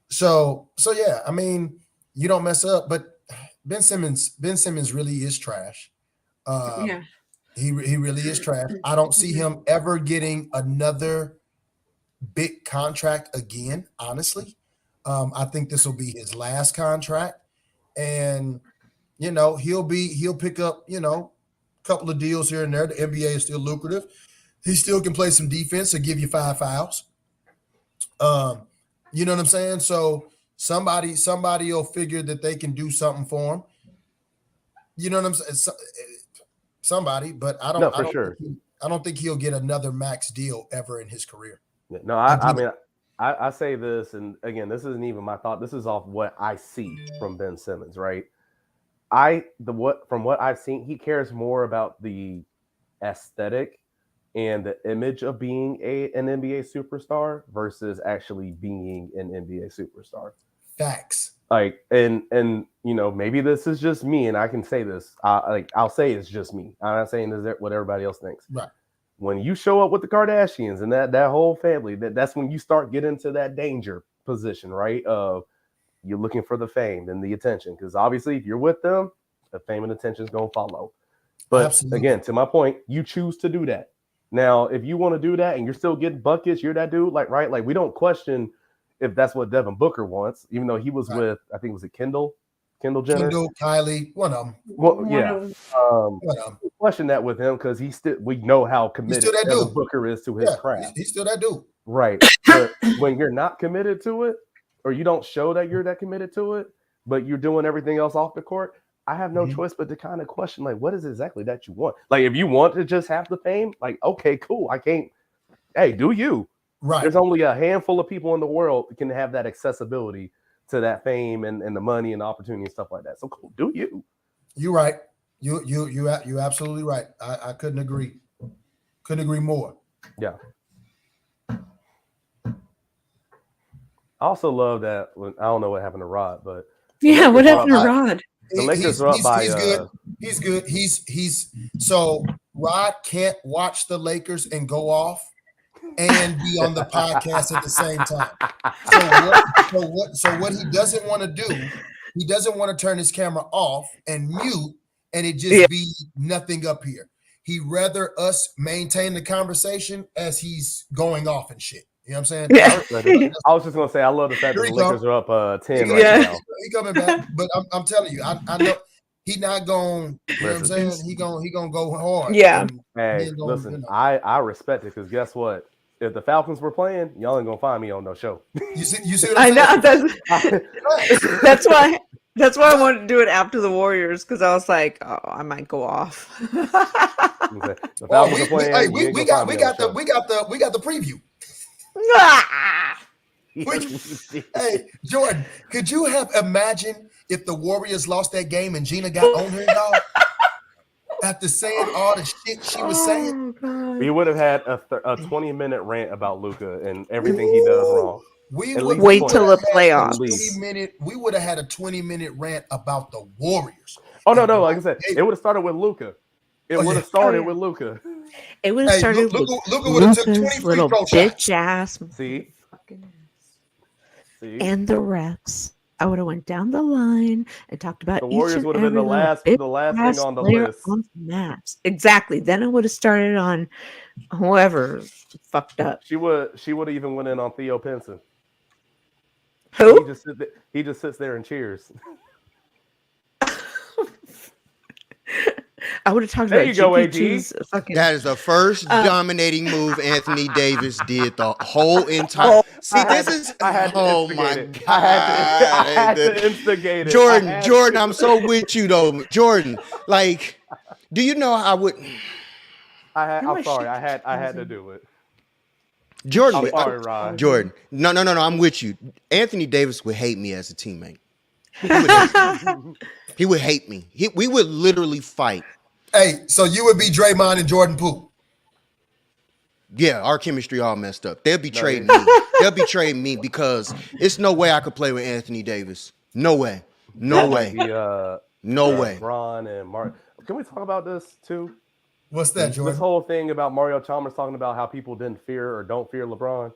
Speaker 4: So yeah, I mean, you don't mess up, but Ben Simmons really is trash. He really is trash. I don't see him ever getting another big contract again, honestly. I think this will be his last contract, and he'll pick up a couple of deals here and there. The NBA is still lucrative. He still can play some defense and give you 5 fouls. You know what I'm saying? So somebody will figure that they can do something for him. You know what I'm saying? Somebody, but I don't think he'll get another max deal ever in his career.
Speaker 5: No, I mean, I say this, and again, this isn't even my thought. This is off what I see from Ben Simmons, right? From what I've seen, he cares more about the aesthetic and the image of being an NBA superstar versus actually being an NBA superstar.
Speaker 4: Facts.
Speaker 5: Like, and maybe this is just me, and I can say this. I'll say it's just me. I'm not saying this is what everybody else thinks.
Speaker 4: Right.
Speaker 5: when you show up with the Kardashians and that whole family, that's when you start getting into that danger position, right? Of you're looking for the fame and the attention, because obviously if you're with them, the fame and attention is going to follow. But
Speaker 4: Absolutely.
Speaker 5: Again, to my point, you choose to do that. Now, if you want to do that and you're still getting buckets, you're that dude, like, right? Like, we don't question if that's what Devin Booker wants, even though he was with, I think, was it Kendall Jenner?
Speaker 4: Kendall, Kylie, one of them.
Speaker 5: Well, yeah. Question that with him because we know how committed Devin Booker is to his craft.
Speaker 4: He's still that dude.
Speaker 5: Right. But when you're not committed to it, or you don't show that you're that committed to it, but you're doing everything else off the court, I have no choice but to kind of question, like, what is exactly that you want? Like, if you want to just have the fame, like, okay, cool. I can't. Hey, do you?
Speaker 4: Right.
Speaker 5: There's only a handful of people in the world that can have that accessibility to that fame and the money and the opportunity and stuff like that. So cool. Do you?
Speaker 4: You're right. You're absolutely right. I couldn't agree. Couldn't agree more.
Speaker 5: Yeah. I also love that I don't know what happened to Rod, but
Speaker 2: yeah, what happened to Rod?
Speaker 5: The Lakers are up by.
Speaker 4: He's good. He's so Rod can't watch the Lakers and go off and be on the podcast at the same time. So what he doesn't want to do, he doesn't want to turn his camera off and mute, and it just be nothing up here. He'd rather us maintain the conversation as he's going off and shit. You know what I'm saying?
Speaker 2: Yeah.
Speaker 5: I was just gonna say I love the fact that the Lakers are up 10 right now.
Speaker 4: He coming back, but I'm telling you, I know he not going. You know what I'm saying? He gonna go hard.
Speaker 2: Yeah.
Speaker 5: Hey, listen, you know. I respect it because guess what? If the Falcons were playing, y'all ain't gonna find me on no show.
Speaker 4: You see what I'm
Speaker 2: saying? That's why. That's why I wanted to do it after the Warriors, because I was like, oh, I might go off.
Speaker 5: The Falcons are playing.
Speaker 4: Hey, we got the preview. Hey, Jordan, could you have imagined if the Warriors lost that game and Gina got on her, dog? After saying all the shit she was saying,
Speaker 5: we would have had a 20-minute rant about Luka and everything he does wrong.
Speaker 2: Wait till the playoffs.
Speaker 4: We would have had a 20-minute rant about the Warriors.
Speaker 5: Oh no! Like I said, it would have started with Luka. It would have started with Luka.
Speaker 2: It would have started with
Speaker 4: Luka would have took 20 free throw
Speaker 2: bitch ass.
Speaker 5: See,
Speaker 2: and the refs. I would have went down the line and talked about
Speaker 5: the Warriors would have been the last thing on the list.
Speaker 2: On the maps. Exactly. Then it would have started on whoever fucked up.
Speaker 5: She would have even went in on Theo Pinson.
Speaker 2: Who?
Speaker 5: He just sits there and cheers.
Speaker 2: I would have talked
Speaker 5: there
Speaker 2: about
Speaker 5: you go, AD.
Speaker 3: That is the first dominating move Anthony Davis did the whole entire. Oh my God!
Speaker 5: I had to instigate it.
Speaker 3: Jordan, I'm so with you though, Jordan. Like, do you know I would?
Speaker 5: I'm sorry. I had to do it.
Speaker 3: Jordan,
Speaker 5: I'm sorry, Rod.
Speaker 3: Jordan. No. I'm with you. Anthony Davis would hate me as a teammate. He would hate me. We would literally fight.
Speaker 4: Hey, so you would be Draymond and Jordan Poole.
Speaker 3: Yeah, our chemistry all messed up. They'll betray me. They'll betray me because it's no way I could play with Anthony Davis. No way. No way. No way.
Speaker 5: Ron and Mark. Can we talk about this too?
Speaker 4: What's that, Jordan?
Speaker 5: This whole thing about Mario Chalmers talking about how people didn't fear or don't fear LeBron.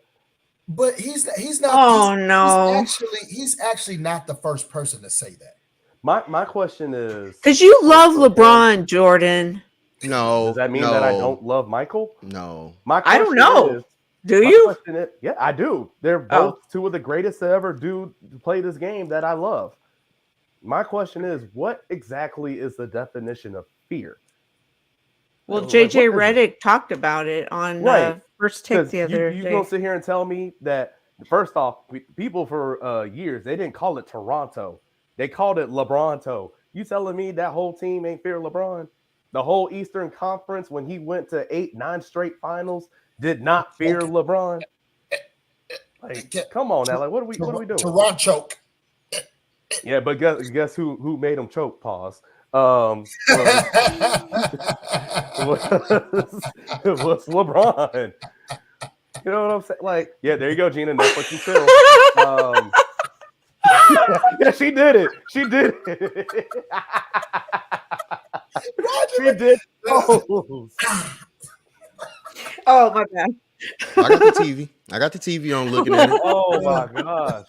Speaker 4: But he's not.
Speaker 2: Oh no!
Speaker 4: He's actually not the first person to say that.
Speaker 5: My question is,
Speaker 2: because you love LeBron, Jordan.
Speaker 3: No.
Speaker 5: Does that mean that I don't love Michael?
Speaker 3: No.
Speaker 2: I don't know. Do you?
Speaker 5: Yeah, I do. They're both two of the greatest to ever play this game that I love. My question is, what exactly is the definition of fear?
Speaker 2: Well, JJ Redick talked about it on First Take the other day.
Speaker 5: You gonna sit here and tell me that, first off, people for years, they didn't call it Toronto. They called it LeBronto. You telling me that whole team ain't fear LeBron? The whole Eastern Conference, when he went to 8-9 straight finals, did not fear LeBron? Like, come on now. Like, what are we doing?
Speaker 4: Toronto choke.
Speaker 5: Yeah, but guess who made him choke? Pause. It was LeBron. You know what I'm saying? Like, yeah, there you go, Gina. Netflix and chill. Yeah, she did it. She did it. She did.
Speaker 2: Oh my bad.
Speaker 3: I got the TV. I got the TV on looking at it.
Speaker 5: Oh my gosh.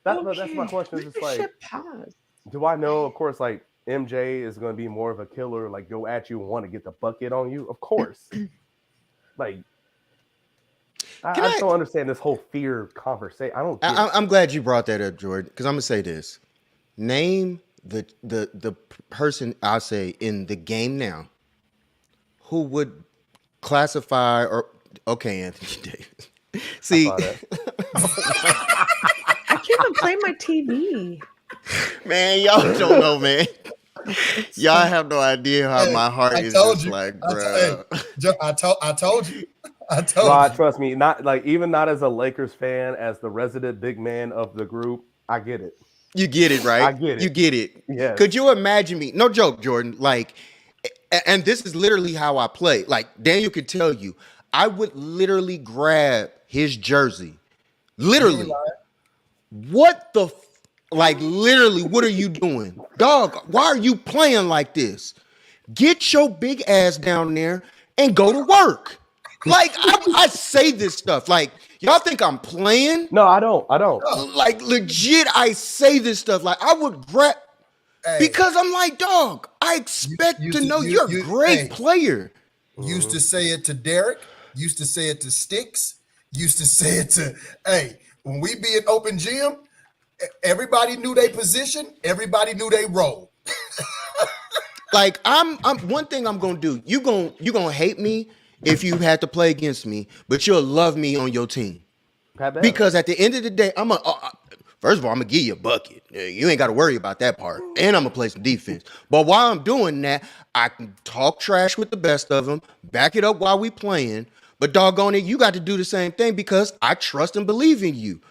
Speaker 5: That's my question. It's just like,
Speaker 2: pause.
Speaker 5: do I know? Of course, like MJ is going to be more of a killer, like go at you and want to get the bucket on you. Of course. Like, I just don't understand this whole fear conversation. I don't.
Speaker 3: I'm glad you brought that up, Jordan, because I'm gonna say this. Name the person I'll say in the game now who would classify or Anthony Davis. See,
Speaker 2: I can't even play my TV.
Speaker 3: Man, y'all don't know, man. Y'all have no idea how my heart is just like, bro.
Speaker 4: I told you.
Speaker 5: Rod, trust me, not as a Lakers fan, as the resident big man of the group, I get it.
Speaker 3: You get it, right?
Speaker 5: I get it.
Speaker 3: You get it.
Speaker 5: Yeah.
Speaker 3: Could you imagine me? No joke, Jordan. Like, and this is literally how I play. Like, Daniel could tell you, I would literally grab his jersey. Literally. What the like, literally, what are you doing? Dog, why are you playing like this? Get your big ass down there and go to work. Like, I say this stuff. Like, y'all think I'm playing?
Speaker 5: No, I don't.
Speaker 3: Like, legit, I say this stuff. Like, I would grab because I'm like, dog, I expect to know you're a great player.
Speaker 4: Used to say it to Derek. Used to say it to Sticks. Used to say it to, when we be at open gym, everybody knew their position. Everybody knew their role.
Speaker 3: Like, I'm one thing I'm gonna do. You gonna hate me if you had to play against me, but you'll love me on your team. Because at the end of the day, first of all, I'm gonna give you a bucket. You ain't got to worry about that part, and I'm gonna play some defense. But while I'm doing that, I can talk trash with the best of them, back it up while we playing. But doggone it, you got to do the same thing because I trust and believe in you.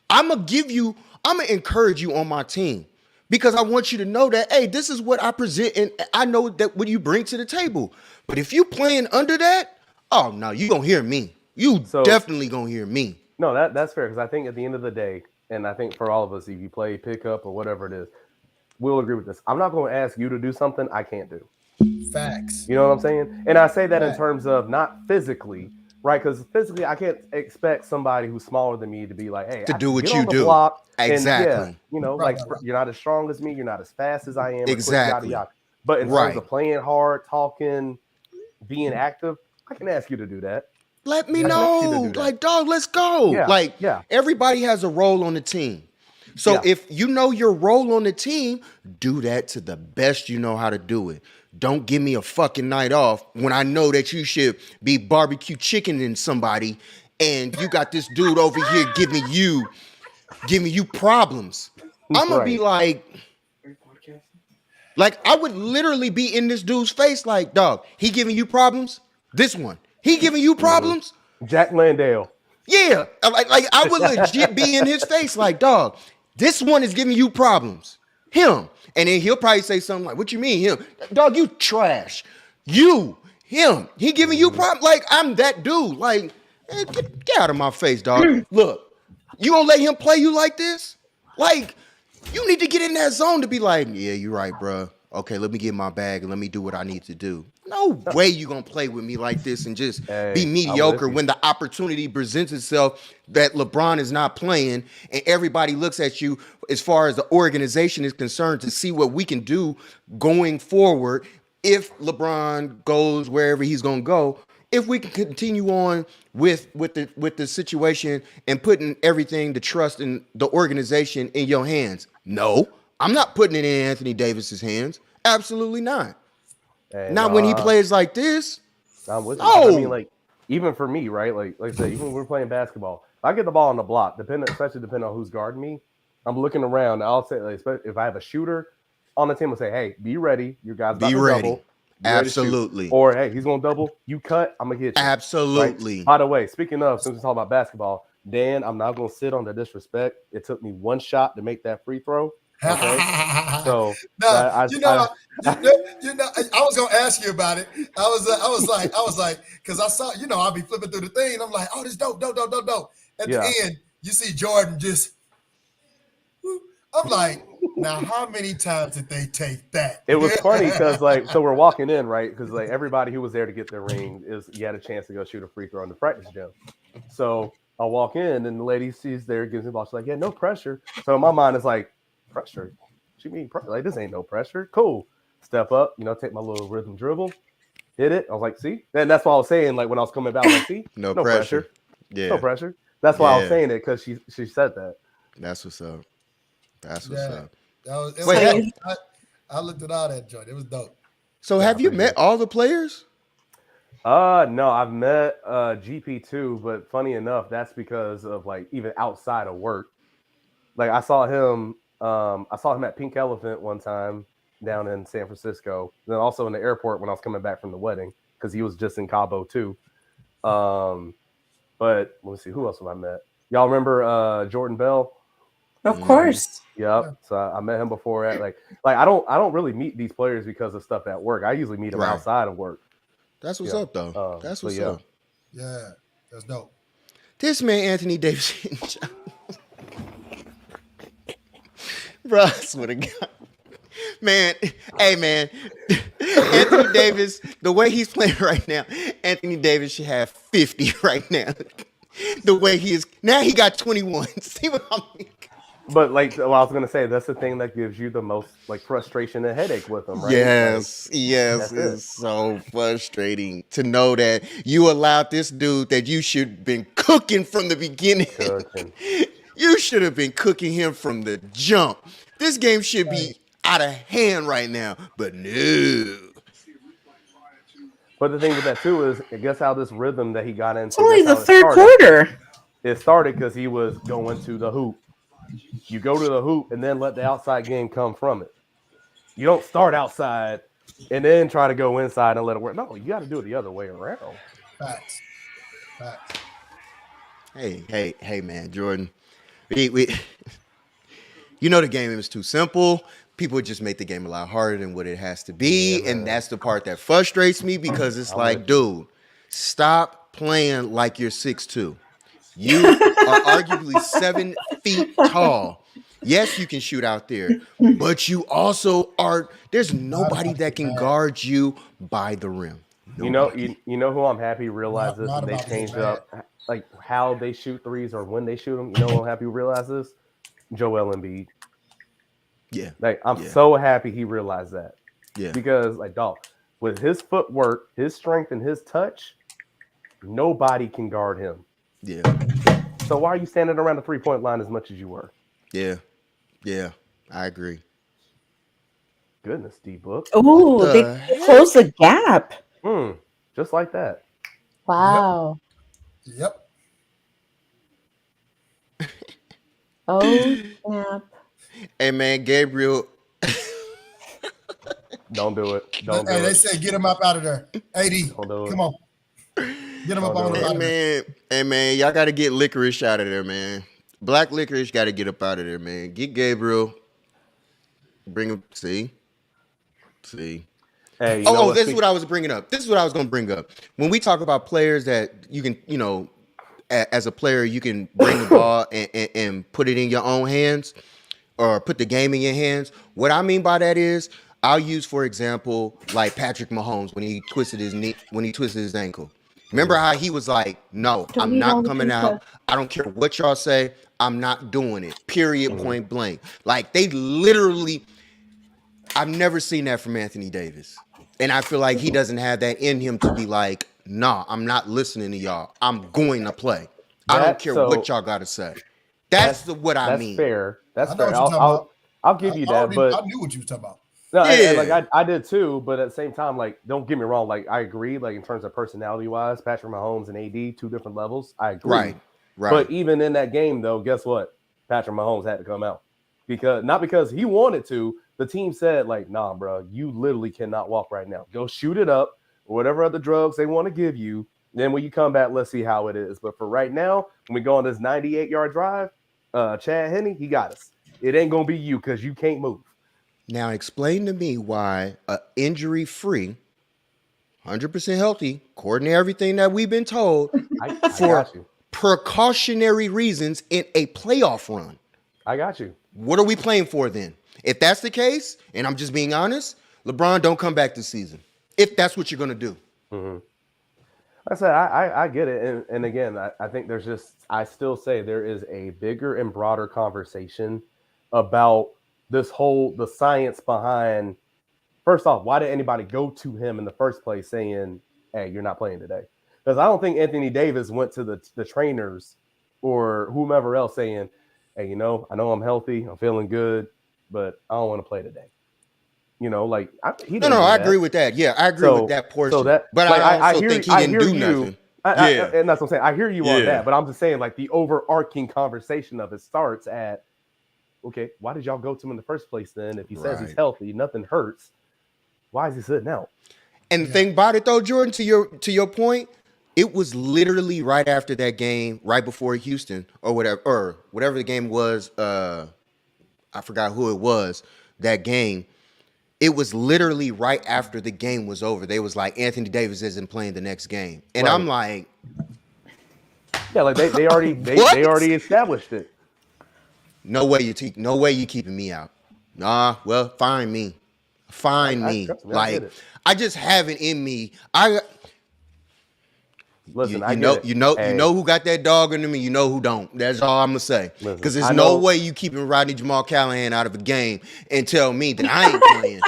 Speaker 3: I'm gonna encourage you on my team because I want you to know that, hey, this is what I present, and I know that what you bring to the table. But if you playing under that, oh no, you gonna hear me. Definitely gonna hear me.
Speaker 5: No, that's fair because I think at the end of the day, and I think for all of us, if you play pickup or whatever it is, we'll agree with this. I'm not going to ask you to do something I can't do.
Speaker 4: Facts.
Speaker 5: You know what I'm saying? And I say that in terms of not physically, right? Because physically, I can't expect somebody who's smaller than me to be like, hey,
Speaker 3: to do what
Speaker 5: get
Speaker 3: you
Speaker 5: on the
Speaker 3: do.
Speaker 5: Block
Speaker 3: exactly.
Speaker 5: And, like you're not as strong as me. You're not as fast as I am.
Speaker 3: Exactly.
Speaker 5: Yada, yada. But in terms of playing hard, talking, being active, I can ask you to do that.
Speaker 3: Let me know. Like, dog, let's go.
Speaker 5: Yeah,
Speaker 3: everybody has a role on the team. So if you know your role on the team, do that to the best you know how to do it. Don't give me a fucking night off when I know that you should be barbecue chickening somebody and you got this dude over here giving you problems. I'm going to be like, I would literally be in this dude's face like, dog, he giving you problems? This one. He giving you problems?
Speaker 5: Jack Landale.
Speaker 3: Yeah. Like I would legit be in his face like, dog, this one is giving you problems. Him. And then he'll probably say something like, what you mean him? Dog, you trash. Him. He giving you problems. Like, I'm that dude. Like, man, get out of my face, dog. Look, you gonna let him play you like this? Like, you need to get in that zone to be like, yeah, you're right, bro. Okay, let me get my bag and let me do what I need to do. No way you gonna play with me like this and just be mediocre when the opportunity presents itself that LeBron is not playing and everybody looks at you as far as the organization is concerned to see what we can do going forward if LeBron goes wherever he's gonna go. If we can continue on with the situation and putting everything, the trust in the organization in your hands. No, I'm not putting it in Anthony Davis's hands. Absolutely not. Not when he plays like this.
Speaker 5: I'm with you. I mean, like, even for me, right? Like I said, even when we're playing basketball, if I get the ball on the block, especially depending on who's guarding me, I'm looking around. I'll say, like, if I have a shooter on the team, I'll say, hey, be ready. You guys about to
Speaker 3: ready.
Speaker 5: Double.
Speaker 3: Absolutely.
Speaker 5: Or, hey, he's going to double. You cut, I'm going to hit you.
Speaker 3: Absolutely.
Speaker 5: Right? By the way, speaking of, since we're talking about basketball, Dan, I'm not going to sit on the disrespect. It took me one shot to make that free throw. Okay. So
Speaker 4: I was gonna ask you about it. I was like, because I saw, I'll be flipping through the thing, and I'm like, oh, this dope. At the end, you see Jordan just. I'm like, now how many times did they take that?
Speaker 5: It was funny because so we're walking in, right? Because everybody who was there to get their ring you had a chance to go shoot a free throw in the practice gym. So I walk in and the lady sees there, gives me the ball. She's like, yeah, no pressure. So in my mind it's like, pressure? She mean like this ain't no pressure. Cool. Step up, take my little rhythm dribble, hit it. I was like, see? And that's why I was saying, like when I was coming back, I was like, see?
Speaker 3: No pressure. Yeah.
Speaker 5: No pressure. That's why I was saying it, because she said that.
Speaker 3: That's what's up. That's what's up.
Speaker 4: I looked at all that joint. It was dope.
Speaker 3: So have you met all the players?
Speaker 5: No, I've met GP2, but funny enough, that's because of like even outside of work. Like I saw him at Pink Elephant one time down in San Francisco, then also in the airport when I was coming back from the wedding, because he was just in Cabo too. But let me see, who else have I met? Y'all remember Jordan Bell?
Speaker 2: Of course.
Speaker 5: Yep. So I met him before at like I don't really meet these players because of stuff at work. I usually meet them outside of work.
Speaker 3: That's what's up though. That's what's up.
Speaker 4: Yeah, that's dope.
Speaker 3: This man Anthony Davis, bro, I swear to God. Man, hey man, Anthony Davis, the way he's playing right now, Anthony Davis should have 50 right now. The way he is now, he got 21. See what I mean?
Speaker 5: But like I was gonna say, that's the thing that gives you the most like frustration and headache with him, right?
Speaker 3: Yes, it's so frustrating to know that you allowed this dude that you should have been cooking from the beginning. You should have been cooking him from the jump. This game should be out of hand right now, but no.
Speaker 5: But the thing with that too is, guess how this rhythm that he got into.
Speaker 2: It's only the third quarter.
Speaker 5: It started because he was going to the hoop. You go to the hoop and then let the outside game come from it. You don't start outside and then try to go inside and let it work. No, you got to do it the other way around.
Speaker 4: Facts.
Speaker 3: Hey, man, Jordan. We the game is too simple. People just make the game a lot harder than what it has to be, and that's the part that frustrates me because it's like, dude, stop playing like you're 6'2". You are arguably 7 feet tall. Yes, you can shoot out there, but you also are. There's nobody that can guard you by the rim. Nobody.
Speaker 5: You know who I'm happy realized this, and they changed up like how they shoot threes or when they shoot them. You know who I'm happy realized this? Joel Embiid.
Speaker 3: Yeah,
Speaker 5: like I'm so happy he realized that.
Speaker 3: Yeah,
Speaker 5: because like dog, with his footwork, his strength, and his touch, nobody can guard him.
Speaker 3: Yeah.
Speaker 5: So why are you standing around the 3-point line as much as you were?
Speaker 3: Yeah, I agree.
Speaker 5: Goodness, D-Book.
Speaker 2: Oh, they closed the gap.
Speaker 5: Just like that.
Speaker 6: Wow.
Speaker 4: Yep.
Speaker 2: Oh, snap.
Speaker 3: Hey, man, Gabriel.
Speaker 5: Don't do it.
Speaker 4: They say get him up out of there. AD, come on. Get him up out of there.
Speaker 3: Hey, man, y'all got to get Licorice out of there, man. Black Licorice got to get up out of there, man. Get Gabriel. Bring him. See? Hey, this is what I was bringing up. This is what I was going to bring up. When we talk about players that you can, as a player, you can bring the ball and put it in your own hands or put the game in your hands. What I mean by that is I'll use, for example, like Patrick Mahomes when he twisted his knee, when he twisted his ankle. Remember how he was like, no, I'm not coming out. I don't care what y'all say. I'm not doing it. Period, point blank. Like they literally, I've never seen that from Anthony Davis. And I feel like he doesn't have that in him to be like, nah, I'm not listening to y'all. I'm going to play. I don't care what y'all got to say. That's what I mean.
Speaker 5: That's fair. I'll give you that. But
Speaker 4: I knew what you were talking about.
Speaker 5: No, like I did too, but at the same time, like, don't get me wrong, like I agree, like in terms of personality wise, Patrick Mahomes and AD, 2 different levels. I agree.
Speaker 3: Right.
Speaker 5: But even in that game, though, guess what? Patrick Mahomes had to come out not because he wanted to. The team said, like, nah, bro, you literally cannot walk right now. Go shoot it up or whatever other drugs they want to give you. Then when you come back, let's see how it is. But for right now, when we go on this 98-yard drive, Chad Henne, he got us. It ain't gonna be you because you can't move.
Speaker 3: Now explain to me why injury-free, 100% healthy, according to everything that we've been told,
Speaker 5: for
Speaker 3: precautionary reasons in a playoff run.
Speaker 5: I got you.
Speaker 3: What are we playing for then? If that's the case, and I'm just being honest, LeBron don't come back this season. If that's what you're gonna do.
Speaker 5: Mm-hmm. Like I said, I get it, and again, I think there's just, I still say there is a bigger and broader conversation about the science behind. First off, why did anybody go to him in the first place saying, "Hey, you're not playing today"? Because I don't think Anthony Davis went to the trainers or whomever else saying, "Hey, I know I'm healthy, I'm feeling good, but I don't want to play today." Like I
Speaker 3: agree with that. Yeah, I agree with that portion. But like, I also think he didn't do nothing.
Speaker 5: And that's what I'm saying. I hear you on that, but I'm just saying, like, the overarching conversation of it starts at, okay, why did y'all go to him in the first place then? If he says he's healthy, nothing hurts, why is he sitting out?
Speaker 3: And the thing about it though, Jordan, to your point, it was literally right after that game, right before Houston or whatever the game was. I forgot who it was, that game. It was literally right after the game was over. They was like, Anthony Davis isn't playing the next game. And I'm like,
Speaker 5: yeah, like they already established it.
Speaker 3: No way you keeping me out. Nah, well, find me. I just have it in me.
Speaker 5: Listen,
Speaker 3: you know who got that dog in me. You know who don't. That's all I'm gonna say. Because there's no way you keeping Rodney Jamal Callahan out of a game and tell me that I ain't playing.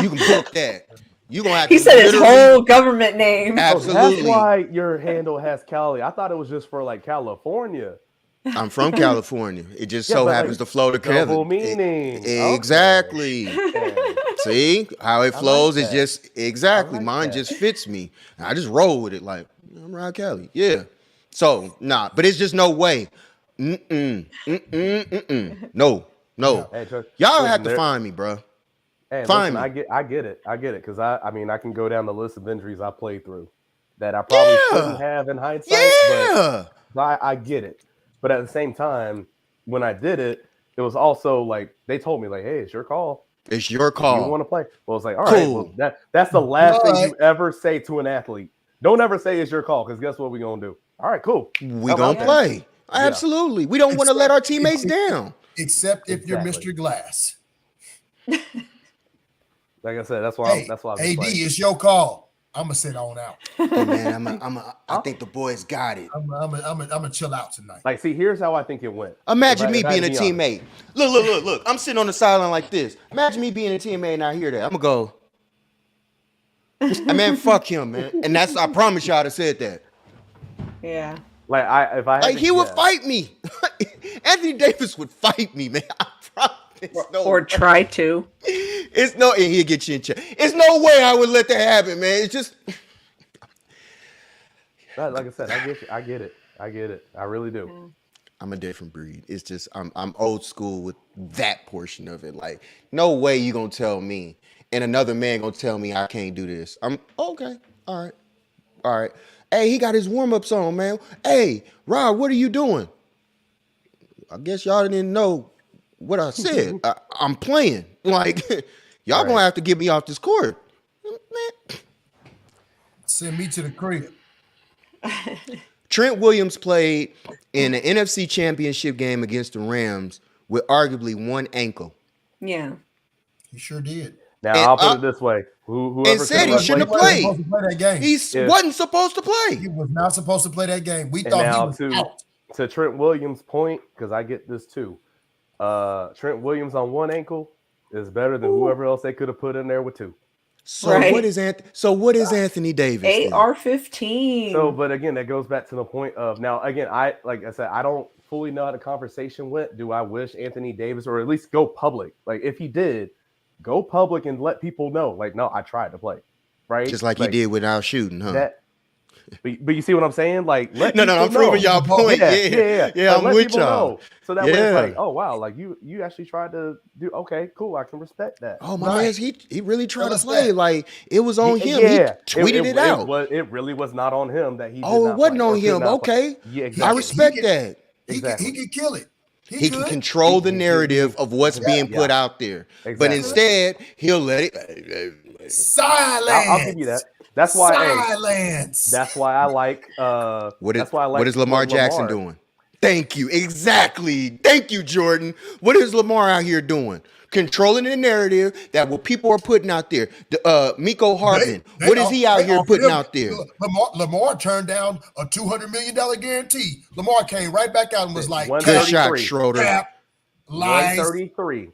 Speaker 3: You can book that. You gonna have.
Speaker 2: He said his whole government name.
Speaker 3: Absolutely.
Speaker 5: That's why your handle has Cali. I thought it was just for like California.
Speaker 3: I'm from California. It just so happens to flow to Kevin.
Speaker 5: Double meaning.
Speaker 3: Exactly.
Speaker 5: Okay.
Speaker 3: See how it flows?
Speaker 5: Like
Speaker 3: it's just exactly. Mine just fits me. I just roll with it like I'm Rod Kelly. Yeah. So but it's just no way. No.
Speaker 5: Hey,
Speaker 3: y'all have to find me, bro.
Speaker 5: Hey,
Speaker 3: find
Speaker 5: me.
Speaker 3: me.
Speaker 5: I get it. Because I mean, I can go down the list of injuries I played through that I probably shouldn't have in hindsight.
Speaker 3: Yeah.
Speaker 5: But I get it. But at the same time, when I did it, it was also like they told me, like, hey, it's your call.
Speaker 3: It's your call.
Speaker 5: You want to play? Well, it's like, all right, well, that's the last thing you ever say to an athlete. Don't ever say it's your call, because guess what we're gonna do? All right, cool.
Speaker 3: We gonna play. Absolutely. We don't want to let our teammates down.
Speaker 4: Except if you're Mr. Glass.
Speaker 5: Like I said, that's why I'm
Speaker 4: AD, it's your call. I'm gonna sit on out.
Speaker 3: Hey man, I think the boys got it.
Speaker 4: I'm gonna chill out tonight.
Speaker 5: Like, see, here's how I think it went.
Speaker 3: Imagine me being a teammate. Look. I'm sitting on the sideline like this. Imagine me being a teammate and I hear that. I'm gonna go, man, fuck him, man. And I promise y'all, I said that.
Speaker 2: Yeah.
Speaker 3: He would fight me. Anthony Davis would fight me, man. I promise.
Speaker 2: Or try to.
Speaker 3: And he'll get you in check. It's no way I would let that happen, man. It's just
Speaker 5: like I said, I get it. I really do.
Speaker 3: I'm a different breed. It's just I'm old school with that portion of it. Like, no way you gonna tell me and another man gonna tell me I can't do this. I'm okay. All right. Hey, he got his warm-ups on, man. Hey, Rob, what are you doing? I guess y'all didn't know what I said. I'm playing. Like, y'all gonna have to get me off this court. Man.
Speaker 4: Send me to the crib.
Speaker 3: Trent Williams played in the NFC Championship game against the Rams with arguably one ankle.
Speaker 2: Yeah.
Speaker 4: He sure did.
Speaker 5: Now, I'll put it this way. Whoever
Speaker 3: said he shouldn't have played.
Speaker 4: That game.
Speaker 3: He wasn't supposed to play.
Speaker 4: He was not supposed to play that game. We thought he was out.
Speaker 5: To Trent Williams' point, because I get this too. Trent Williams on one ankle is better than whoever else they could have put in there with two.
Speaker 3: So what is Anthony Davis?
Speaker 2: AR-15.
Speaker 5: So, but again, that goes back to the point of now. Again, like I said, I don't fully know how the conversation went. Do I wish Anthony Davis, or at least go public? Like, if he did, go public and let people know. Like, no, I tried to play, right?
Speaker 3: Just like he did without shooting, huh?
Speaker 5: But you see what I'm saying? Like,
Speaker 3: no, I'm proving y'all point. Yeah, I'm with y'all.
Speaker 5: Know. So that way it's like, oh wow, like you actually tried to do. Okay, cool, I can respect that.
Speaker 3: Oh my man, he really tried to play. Like, it was on him. He tweeted it out.
Speaker 5: It really was not on him that he.
Speaker 3: Oh, it wasn't on him. Okay, I respect that.
Speaker 4: He can kill it.
Speaker 3: He can control the narrative of what's being put out there. Exactly. But instead, he'll let it
Speaker 4: silence.
Speaker 5: I'll give you that. That's why
Speaker 4: silence.
Speaker 5: That's why I like
Speaker 3: what is Lamar Jackson doing? Thank you. Exactly. Thank you, Jordan. What is Lamar out here doing? Controlling the narrative that what people are putting out there. Miko Hardman. What is he out here putting out there?
Speaker 4: Lamar turned down a $200 million guarantee. Lamar came right back out and was like,
Speaker 3: good shot, Schroeder.
Speaker 4: Cap, lies.
Speaker 5: 133.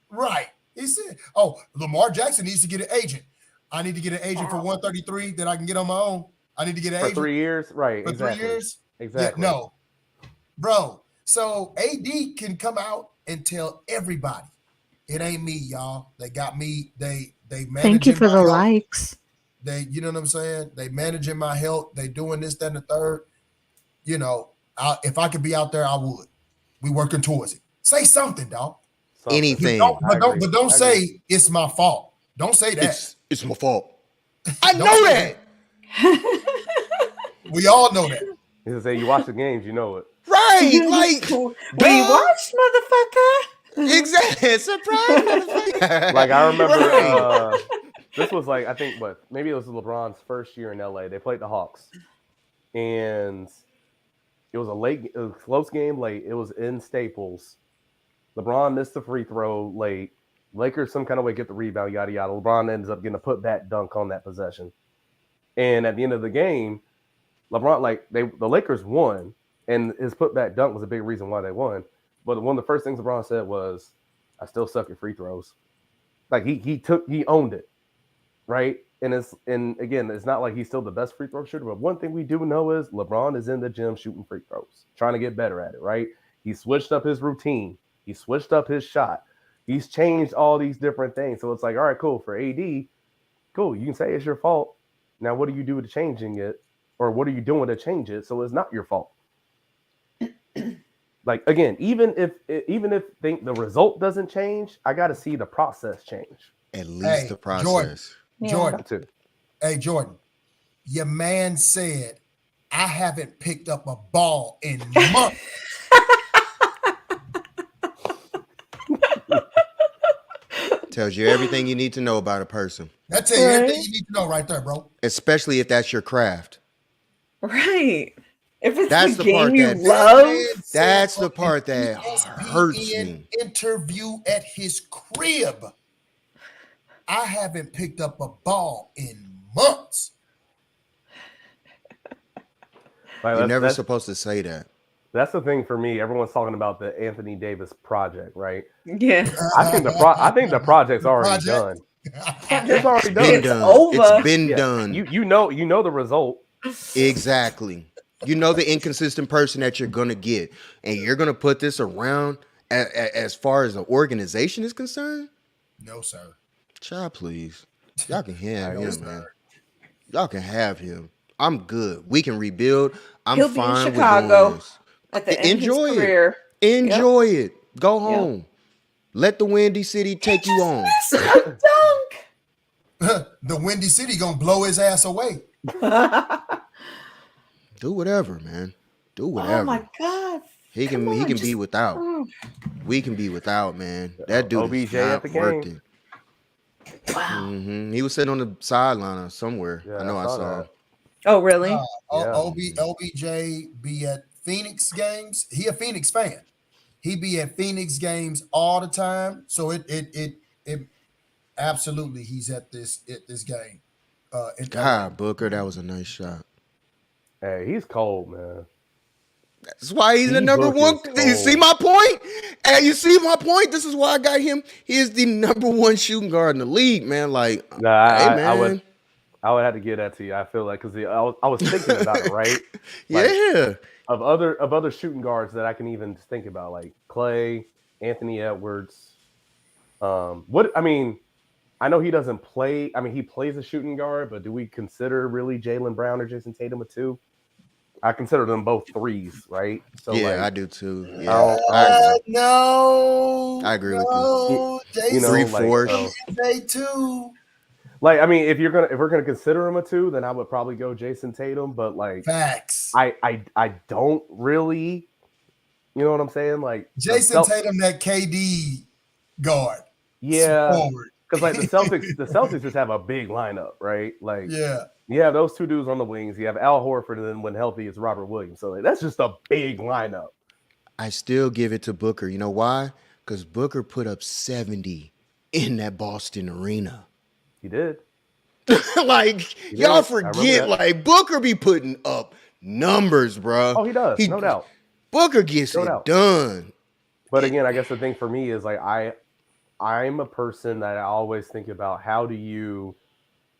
Speaker 4: Right. He said, oh, Lamar Jackson needs to get an agent. I need to get an agent for 133 that I can get on my own. I need to get an agent.
Speaker 5: For 3 years? Right.
Speaker 4: For
Speaker 5: exactly.
Speaker 4: 3 years?
Speaker 5: Exactly.
Speaker 4: Yeah, no. Bro, so AD can come out and tell everybody, it ain't me, y'all. They got me. They managing.
Speaker 2: Thank you for the
Speaker 4: health.
Speaker 2: likes.
Speaker 4: They, you know what I'm saying? They managing my health. They doing this, that, and the third. You know, if I could be out there, I would. We working towards it. Say something, dog.
Speaker 3: Anything.
Speaker 4: But don't say it's my fault. Don't say that.
Speaker 3: It's my fault. I know that.
Speaker 4: We all know that.
Speaker 5: He's gonna say you watch the games, you know it.
Speaker 3: Right. Like
Speaker 2: we watched, motherfucker.
Speaker 3: Exactly. Surprise, motherfucker.
Speaker 5: Like I remember this was like, I think maybe it was LeBron's first year in LA. They played the Hawks. And it was a close game late. It was in Staples. LeBron missed the free throw late. Lakers some kind of way get the rebound, yada yada. LeBron ends up getting a putback dunk on that possession. And at the end of the game, LeBron, the Lakers won, and his putback dunk was a big reason why they won. But one of the first things LeBron said was, "I still suck at free throws." Like he owned it, right? And again, it's not like he's still the best free throw shooter. But one thing we do know is LeBron is in the gym shooting free throws, trying to get better at it, right? He switched up his routine. He switched up his shot. He's changed all these different things. So it's like, all right, cool. For AD, cool. You can say it's your fault. Now, what do you do to changing it? Or what are you doing to change it so it's not your fault? Like, again, even if the result doesn't change, I got to see the process change.
Speaker 3: At least the process.
Speaker 4: Jordan. Hey, Jordan, your man said, I haven't picked up a ball in months.
Speaker 3: Tells you everything you need to know about a person.
Speaker 4: That tells you everything you need to know right there, bro.
Speaker 3: Especially if that's your craft.
Speaker 2: Right. If it's
Speaker 3: that's
Speaker 2: the
Speaker 3: the part
Speaker 2: game
Speaker 3: that
Speaker 2: you love.
Speaker 3: That's the part that hurts me.
Speaker 4: Interview at his crib. I haven't picked up a ball in months.
Speaker 3: You're never supposed to say that.
Speaker 5: That's the thing for me. Everyone's talking about the Anthony Davis project, right?
Speaker 2: Yeah.
Speaker 5: I think the project's already done. It's already done.
Speaker 3: It's over. It's been done.
Speaker 5: You know the result.
Speaker 3: Exactly. You know the inconsistent person that you're gonna get, and you're gonna put this around as far as the organization is concerned.
Speaker 4: No, sir.
Speaker 3: Child, please. Y'all can have him, man. Y'all can have him. I'm good. We can rebuild. He'll fine be in Chicago with this.
Speaker 2: At the end of his career.
Speaker 3: Enjoy it. Go home. Yep. Let the Windy City take you on.
Speaker 4: Dunk. The Windy City gonna blow his ass away.
Speaker 3: Do whatever, man. Do whatever.
Speaker 2: Oh my God.
Speaker 3: He can be without. We can be without, man. That dude
Speaker 5: OBJ
Speaker 3: is not
Speaker 5: at the
Speaker 3: working.
Speaker 5: game.
Speaker 2: Wow.
Speaker 3: Mm-hmm. He was sitting on the sideline or somewhere. Yeah, I saw.
Speaker 2: Oh, really?
Speaker 4: OBJ be at Phoenix games. He a Phoenix fan. He be at Phoenix games all the time. So it absolutely he's at this game.
Speaker 3: God, Booker, that was a nice shot.
Speaker 5: Hey, he's cold, man.
Speaker 3: That's why he's the number one. You see my point? Hey, you see my point? This is why I got him. He is the number one shooting guard in the league, man. Like,
Speaker 5: I would have to give that to you. I feel like because I was thinking about it, right? Like,
Speaker 3: yeah.
Speaker 5: Of other shooting guards that I can even think about, like Clay, Anthony Edwards. I know he doesn't play. I mean, he plays a shooting guard, but do we consider really Jaylen Brown or Jason Tatum a two? I consider them both threes, right? So
Speaker 3: yeah, I do too. Yeah, I agree with you.
Speaker 4: Jason,
Speaker 3: 3-4.
Speaker 4: They too.
Speaker 5: Like, I mean, if we're gonna consider him a two, then I would probably go Jason Tatum. But like,
Speaker 4: facts.
Speaker 5: I don't really, you know what I'm saying? Like
Speaker 4: Jason Tatum, that KD guard.
Speaker 5: Yeah, because like the Celtics just have a big lineup, right? Like,
Speaker 4: yeah.
Speaker 5: You have those two dudes on the wings. You have Al Horford, and then when healthy, it's Robert Williams. So that's just a big lineup.
Speaker 3: I still give it to Booker. You know why? Because Booker put up 70 in that Boston arena.
Speaker 5: He did.
Speaker 3: Y'all forget, like Booker be putting up numbers, bro.
Speaker 5: Oh, he does, no doubt.
Speaker 3: Booker gets it done.
Speaker 5: But again, I guess the thing for me is like I'm a person that I always think about how do you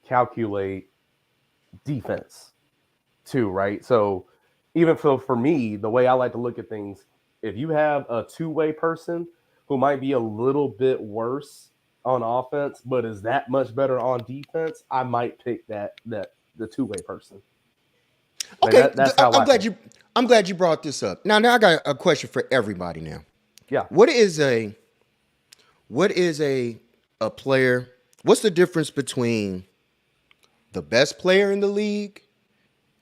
Speaker 5: calculate defense too, right? So even for me, the way I like to look at things, if you have a two-way person who might be a little bit worse on offense, but is that much better on defense, I might pick the two-way person.
Speaker 3: Okay, that's how I'm glad you brought this up. Now I got a question for everybody now.
Speaker 5: Yeah.
Speaker 3: What is a player? What's the difference between the best player in the league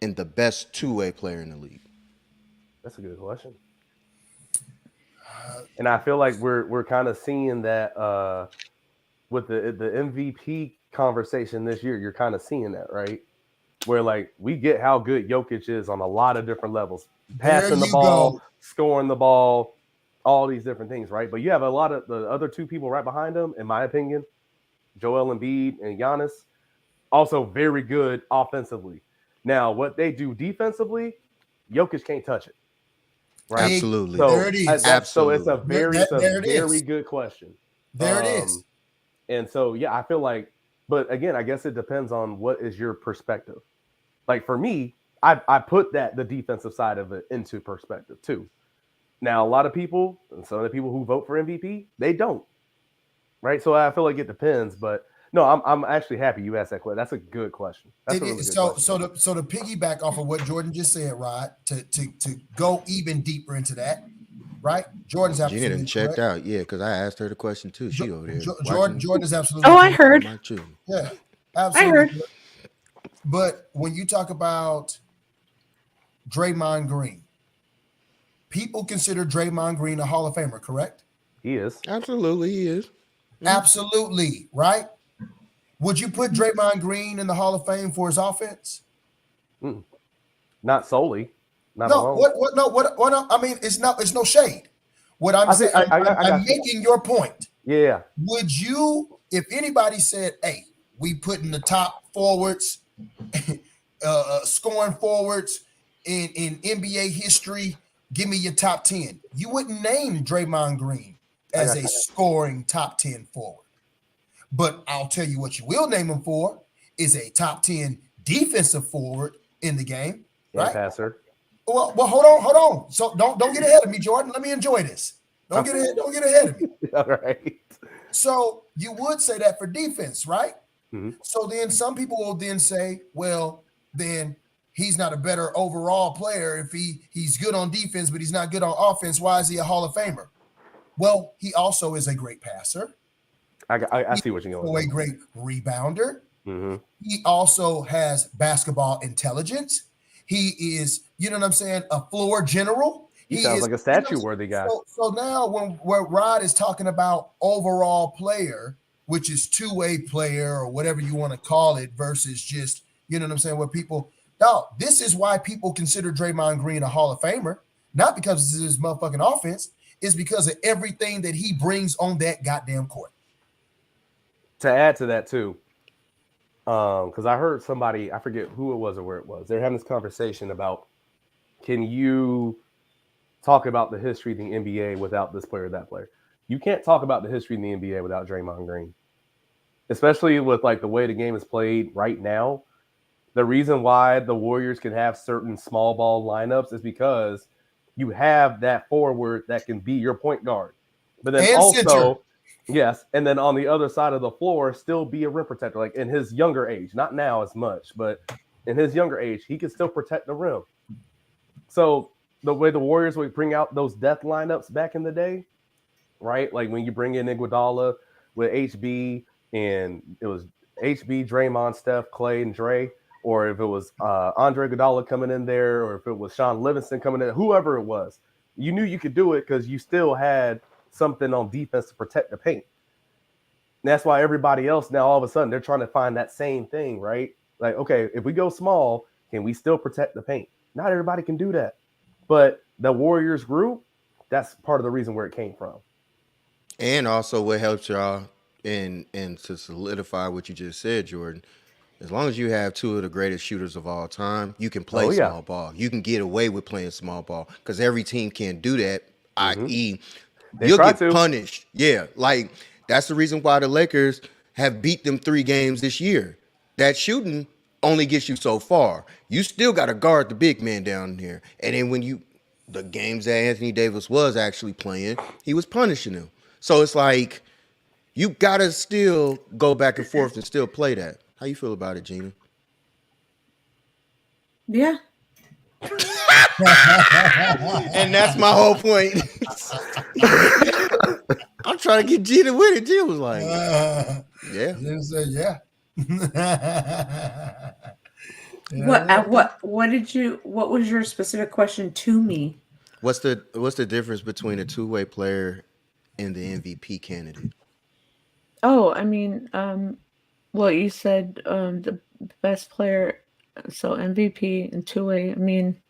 Speaker 3: and the best two-way player in the league?
Speaker 5: That's a good question. And I feel like we're kind of seeing that with the MVP conversation this year. You're kind of seeing that, right? Where like we get how good Jokic is on a lot of different levels, passing the ball, scoring the ball, all these different things, right? But you have a lot of the other two people right behind him, in my opinion, Joel Embiid and Giannis, also very good offensively. Now, what they do defensively, Jokic can't touch it. Right?
Speaker 3: Absolutely.
Speaker 5: So,
Speaker 4: there it is.
Speaker 5: So it's a very good question.
Speaker 4: There it is.
Speaker 5: And so, yeah, I feel like, but again, I guess it depends on what is your perspective. Like for me, I put the defensive side of it into perspective too. Now, a lot of people, and some of the people who vote for MVP, they don't. Right? So I feel like it depends, but no, I'm actually happy you asked that question. That's a good question. That's
Speaker 4: So to piggyback off of what Jordan just said, Rod, to go even deeper into that, right? Jordan's absolutely
Speaker 3: Gina checked out, because I asked her the question too. She over there.
Speaker 4: Jordan is absolutely.
Speaker 2: Oh, I heard.
Speaker 4: Yeah, absolutely.
Speaker 2: I heard.
Speaker 4: But when you talk about Draymond Green, people consider Draymond Green a Hall of Famer, correct?
Speaker 5: He is.
Speaker 3: Absolutely, he is.
Speaker 4: Absolutely, right? Would you put Draymond Green in the Hall of Fame for his offense?
Speaker 5: Not solely. Not
Speaker 4: no.
Speaker 5: alone.
Speaker 4: What? I mean, it's no shade. What I'm saying, I'm making your point.
Speaker 5: Yeah.
Speaker 4: Would you, if anybody said, "Hey, we put in the top forwards, scoring forwards in NBA history, give me your top 10," you wouldn't name Draymond Green as a scoring top 10 forward. But I'll tell you what you will name him for is a top 10 defensive forward in the game, right?
Speaker 5: Passer.
Speaker 4: Well, hold on. So don't get ahead of me, Jordan. Let me enjoy this. Don't get ahead of me.
Speaker 5: All right.
Speaker 4: So you would say that for defense, right?
Speaker 5: Mm-hmm.
Speaker 4: So then some people will then say, well, then he's not a better overall player if he's good on defense, but he's not good on offense. Why is he a Hall of Famer? Well, he also is a great passer.
Speaker 5: I see what you're going.
Speaker 4: A great rebounder.
Speaker 5: Mm-hmm.
Speaker 4: He also has basketball intelligence. He is, you know what I'm saying, a floor general.
Speaker 5: He sounds like a statue-worthy guy.
Speaker 4: So now where Rod is talking about overall player, which is two-way player or whatever you want to call it, versus just, you know what I'm saying, where people, no, this is why people consider Draymond Green a Hall of Famer, not because of his motherfucking offense, it's because of everything that he brings on that goddamn court.
Speaker 5: To add to that too, because I heard somebody, I forget who it was or where it was, they're having this conversation about, can you talk about the history of the NBA without this player or that player? You can't talk about the history of the NBA without Draymond Green, especially with like the way the game is played right now. The reason why the Warriors can have certain small ball lineups is because you have that forward that can be your point guard, but then also. Yes, and then on the other side of the floor, still be a rim protector. Like in his younger age, not now as much, but in his younger age, he can still protect the rim. So the way the Warriors would bring out those death lineups back in the day, right? Like when you bring in Iguodala with HB, and it was HB, Draymond, Steph, Clay, and Dre, or if it was Andre Iguodala coming in there, or if it was Sean Livingston coming in, whoever it was, you knew you could do it because you still had something on defense to protect the paint. And that's why everybody else now all of a sudden they're trying to find that same thing, right? Like, okay, if we go small, can we still protect the paint? Not everybody can do that. But the Warriors group, that's part of the reason where it came from.
Speaker 3: And also what helps y'all and to solidify what you just said, Jordan, as long as you have two of the greatest shooters of all time, you can play small ball. You can get away with playing small ball because every team can't do that, i.e., you'll get punished. Yeah, like that's the reason why the Lakers have beat them 3 games this year. That shooting only gets you so far. You still got to guard the big man down here. And then when the games that Anthony Davis was actually playing, he was punishing them. So it's like you got to still go back and forth and still play that. How you feel about it, Gina?
Speaker 2: Yeah.
Speaker 3: And that's my whole point. I'm trying to get Gina with it. Gina was like, yeah.
Speaker 4: Gina said, yeah.
Speaker 2: What was your specific question to me?
Speaker 3: What's the difference between a two-way player and the MVP candidate?
Speaker 2: Oh, I mean, well, you said the best player, so MVP and two-way. I mean,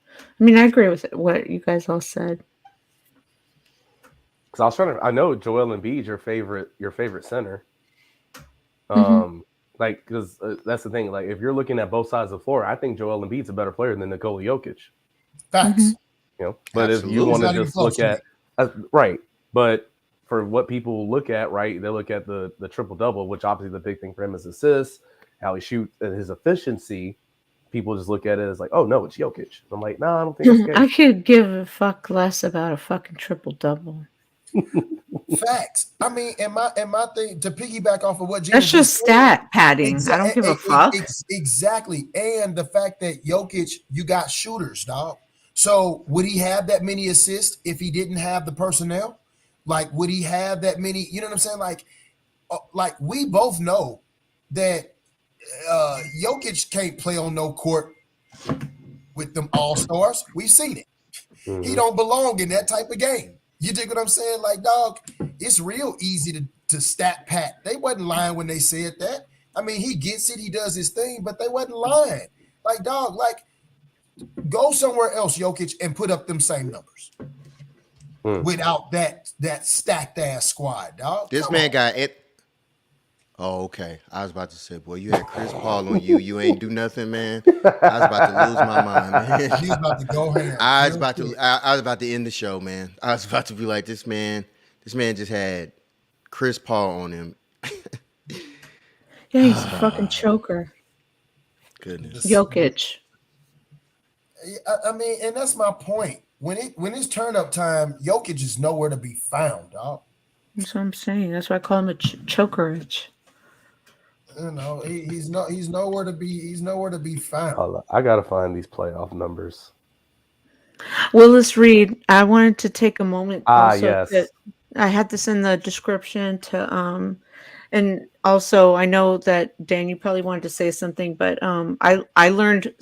Speaker 2: I agree with what you guys all said.
Speaker 5: Because I know Joel Embiid's your favorite center. Like, because that's the thing. Like, if you're looking at both sides of the floor, I think Joel Embiid's a better player than Nikola Jokic.
Speaker 4: Facts.
Speaker 5: You know, but
Speaker 3: Absolutely.
Speaker 5: if you want to just look at right, but for what people look at, right, they look at the triple double, which obviously the big thing for him is assists, how he shoots, and his efficiency. People just look at it as like, oh no, it's Jokic. I'm like, no, I don't think it's the case.
Speaker 2: I could give a fuck less about a fucking triple double.
Speaker 4: Facts. I mean, and my thing to piggyback off of what Gina
Speaker 2: that's just stat padding. I don't give a fuck.
Speaker 4: Exactly. And the fact that Jokic, you got shooters, dog. So would he have that many assists if he didn't have the personnel? Like, would he have that many? You know what I'm saying? Like we both know that Jokic can't play on no court with them all-stars. We've seen it. He don't belong in that type of game. You dig what I'm saying? Like, dog, it's real easy to stat pat. They wasn't lying when they said that. I mean, he gets it. He does his thing, but they wasn't lying. Like, dog, like, go somewhere else, Jokic, and put up them same numbers without that stacked ass squad, dog.
Speaker 3: This man got it. Oh, okay. I was about to say, boy, you had Chris Paul on you. You ain't do nothing, man. I was about to lose my mind, man.
Speaker 4: He was about to go ham.
Speaker 3: I was about to end the show, man. I was about to be like, this man just had Chris Paul on him.
Speaker 2: Yeah, he's a fucking choker.
Speaker 3: Goodness.
Speaker 2: Jokic.
Speaker 4: I mean, and that's my point. When it's turn up time, Jokic is nowhere to be found, dog.
Speaker 2: That's what I'm saying. That's why I call him a chokerich.
Speaker 4: You know, he's nowhere to be found.
Speaker 5: I gotta find these playoff numbers.
Speaker 2: Willis Reed, I wanted to take a moment.
Speaker 5: Yes.
Speaker 2: I had this in the description to and also I know that Dan, you probably wanted to say something, but I learned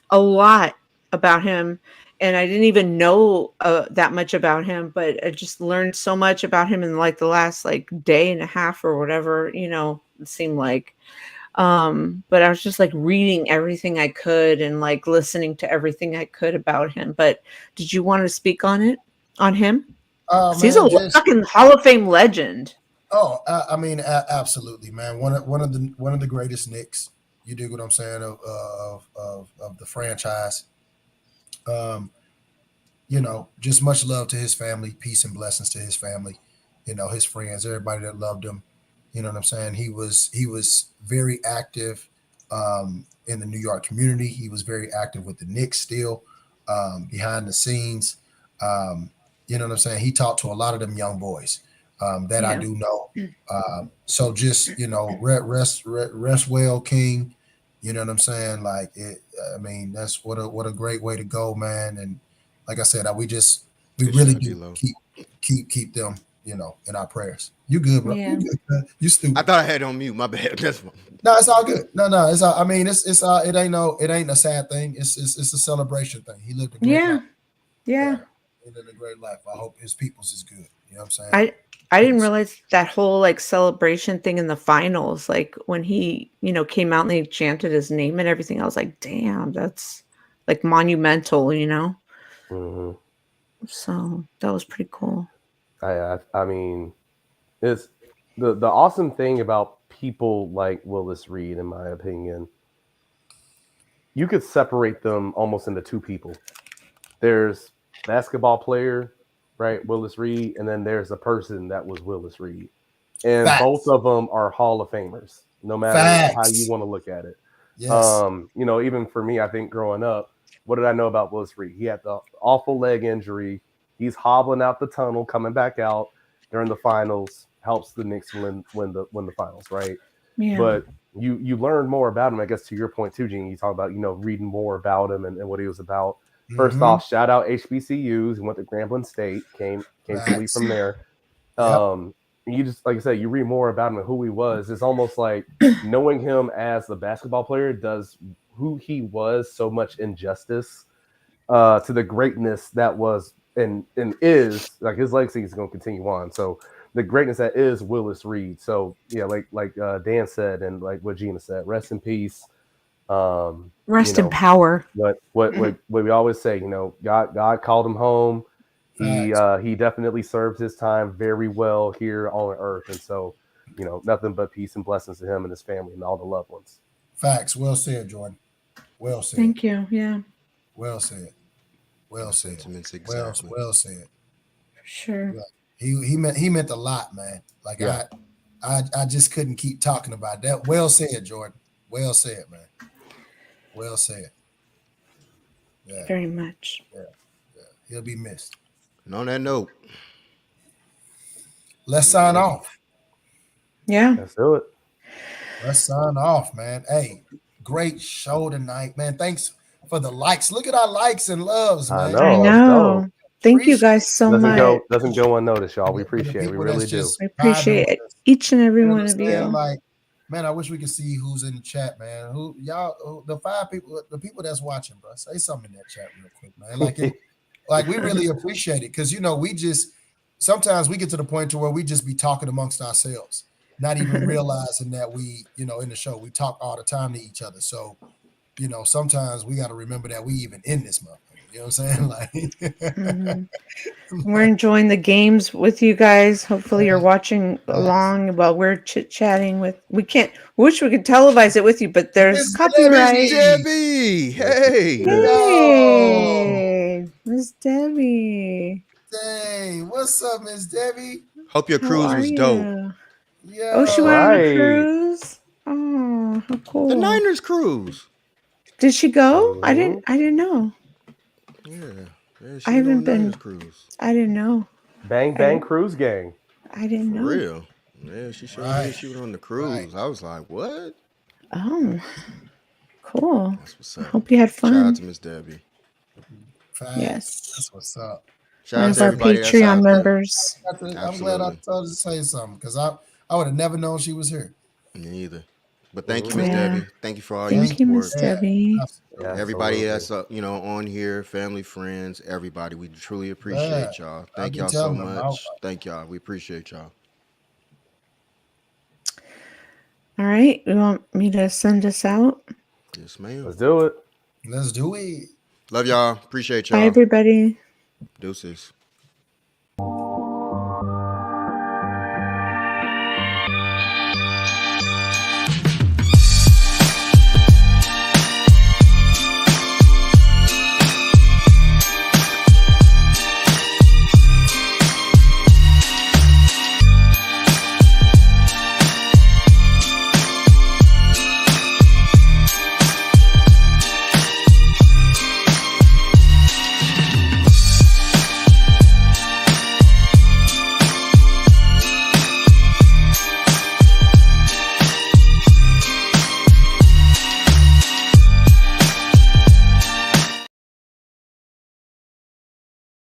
Speaker 2: a lot about him, and I didn't even know that much about him, but I just learned so much about him in like the last like day and a half or whatever, you know, it seemed like. But I was just like reading everything I could and like listening to everything I could about him. But did you want to speak on him? He's a fucking Hall of Fame legend.
Speaker 4: Oh, I mean, absolutely, man. One of the greatest Knicks. You dig what I'm saying of the franchise. You know, just much love to his family, peace and blessings to his family. You know, his friends, everybody that loved him. You know what I'm saying? He was very active in the New York community. He was very active with the Knicks still behind the scenes. You know what I'm saying? He talked to a lot of them young boys that I do know. So just, you know, rest well, King. You know what I'm saying? Like, I mean, that's what a great way to go, man. And like I said, we really do keep them, you know, in our prayers. You good, bro?
Speaker 2: Yeah.
Speaker 4: You good, man. You stupid.
Speaker 3: I thought I had on mute. My bad. That's one.
Speaker 4: No, it's all good. No, it's all. I mean, it ain't a sad thing. It's a celebration thing. He lived a great life.
Speaker 2: Yeah.
Speaker 4: He lived a great life. I hope his people's is good. You know what I'm saying?
Speaker 2: I didn't realize that whole like celebration thing in the finals, like when he, came out and they chanted his name and everything. I was like, damn, that's like monumental,
Speaker 5: Mhm.
Speaker 2: So that was pretty cool.
Speaker 5: I mean, it's the awesome thing about people like Willis Reed, in my opinion. You could separate them almost into two people. There's basketball player, right, Willis Reed, and then there's a person that was Willis Reed, and both of them are Hall of Famers, no matter how you want to look at it.
Speaker 4: Yes.
Speaker 5: Even for me, I think growing up, what did I know about Willis Reed? He had the awful leg injury. He's hobbling out the tunnel, coming back out during the finals, helps the Knicks win the finals, right?
Speaker 2: Yeah.
Speaker 5: But you learn more about him, I guess, to your point too, Gene. You talk about, reading more about him and what he was about. First off, shout out HBCUs. He went to Grambling State, came to leave from there. You just, like I said, you read more about him and who he was. It's almost like knowing him as the basketball player does who he was so much injustice to the greatness that was and is, like, his legacy is going to continue on. So the greatness that is Willis Reed. So yeah, like Dan said, and like what Gina said, rest in peace.
Speaker 2: Rest in power.
Speaker 5: What we always say, God called him home. He definitely served his time very well here on earth, and so nothing but peace and blessings to him and his family and all the loved ones.
Speaker 4: Facts. Well said, Jordan. Well said.
Speaker 2: Thank you. Yeah.
Speaker 4: Well said. Well said.
Speaker 3: Exactly.
Speaker 4: Well said.
Speaker 2: Sure.
Speaker 4: Yeah. He meant a lot, man. Like I just couldn't keep talking about that. Well said, Jordan. Well said, man. Well said. Yeah.
Speaker 2: Very much.
Speaker 4: Yeah. He'll be missed.
Speaker 3: And on that note,
Speaker 4: let's sign off.
Speaker 2: Yeah.
Speaker 5: Let's do it.
Speaker 4: Let's sign off, man. Hey, great show tonight, man. Thanks for the likes. Look at our likes and loves, man.
Speaker 2: I know. Thank you guys so much.
Speaker 5: Doesn't go unnoticed, y'all. We appreciate it. We really do.
Speaker 2: I appreciate each and every one of you.
Speaker 4: Like, man, I wish we could see who's in the chat, man. Who y'all? The 5 people, the people that's watching, bro. Say something in that chat real quick, man. Like we really appreciate it because we just sometimes we get to the point to where we just be talking amongst ourselves, not even realizing that we, in the show we talk all the time to each other. So, sometimes we got to remember that we even in this motherfucker. You know what I'm saying? Like,
Speaker 2: we're enjoying the games with you guys. Hopefully you're watching along while we're chit-chatting with. Wish we could televise it with you, but there's copyright.
Speaker 3: Debbie. Hey.
Speaker 2: Miss Debbie.
Speaker 4: Hey, what's up, Miss Debbie?
Speaker 3: Hope your cruise was dope.
Speaker 4: Yeah.
Speaker 2: Oh, she went on a cruise? Oh, how cool.
Speaker 3: The Niners cruise.
Speaker 2: Did she go? I didn't know.
Speaker 3: Yeah,
Speaker 2: I haven't been. Cruise. I didn't know.
Speaker 5: Bang cruise gang.
Speaker 2: I didn't know.
Speaker 3: For real. Yeah, she showed me she was on the cruise. I was like, what?
Speaker 2: Oh, cool.
Speaker 3: That's what's up.
Speaker 2: I hope you had fun.
Speaker 3: Shout out to Miss Debbie.
Speaker 2: Yes.
Speaker 4: That's what's up.
Speaker 3: Shout out to
Speaker 2: our
Speaker 3: everybody
Speaker 2: Patreon members.
Speaker 4: I'm glad I told her to say something because I would have never known she was here.
Speaker 3: Me either. But thank you, Miss Debbie. Thank you for all
Speaker 2: your
Speaker 3: support.
Speaker 2: Thank you, Miss Debbie.
Speaker 3: Yeah, everybody that's on here, family, friends, everybody. We truly appreciate y'all. Thank y'all so much. Thank y'all. We appreciate y'all.
Speaker 2: All right. You want me to send us out?
Speaker 3: Yes, ma'am.
Speaker 5: Let's do it.
Speaker 4: Let's do it.
Speaker 3: Love y'all. Appreciate y'all.
Speaker 2: Bye, everybody.
Speaker 3: Deuces.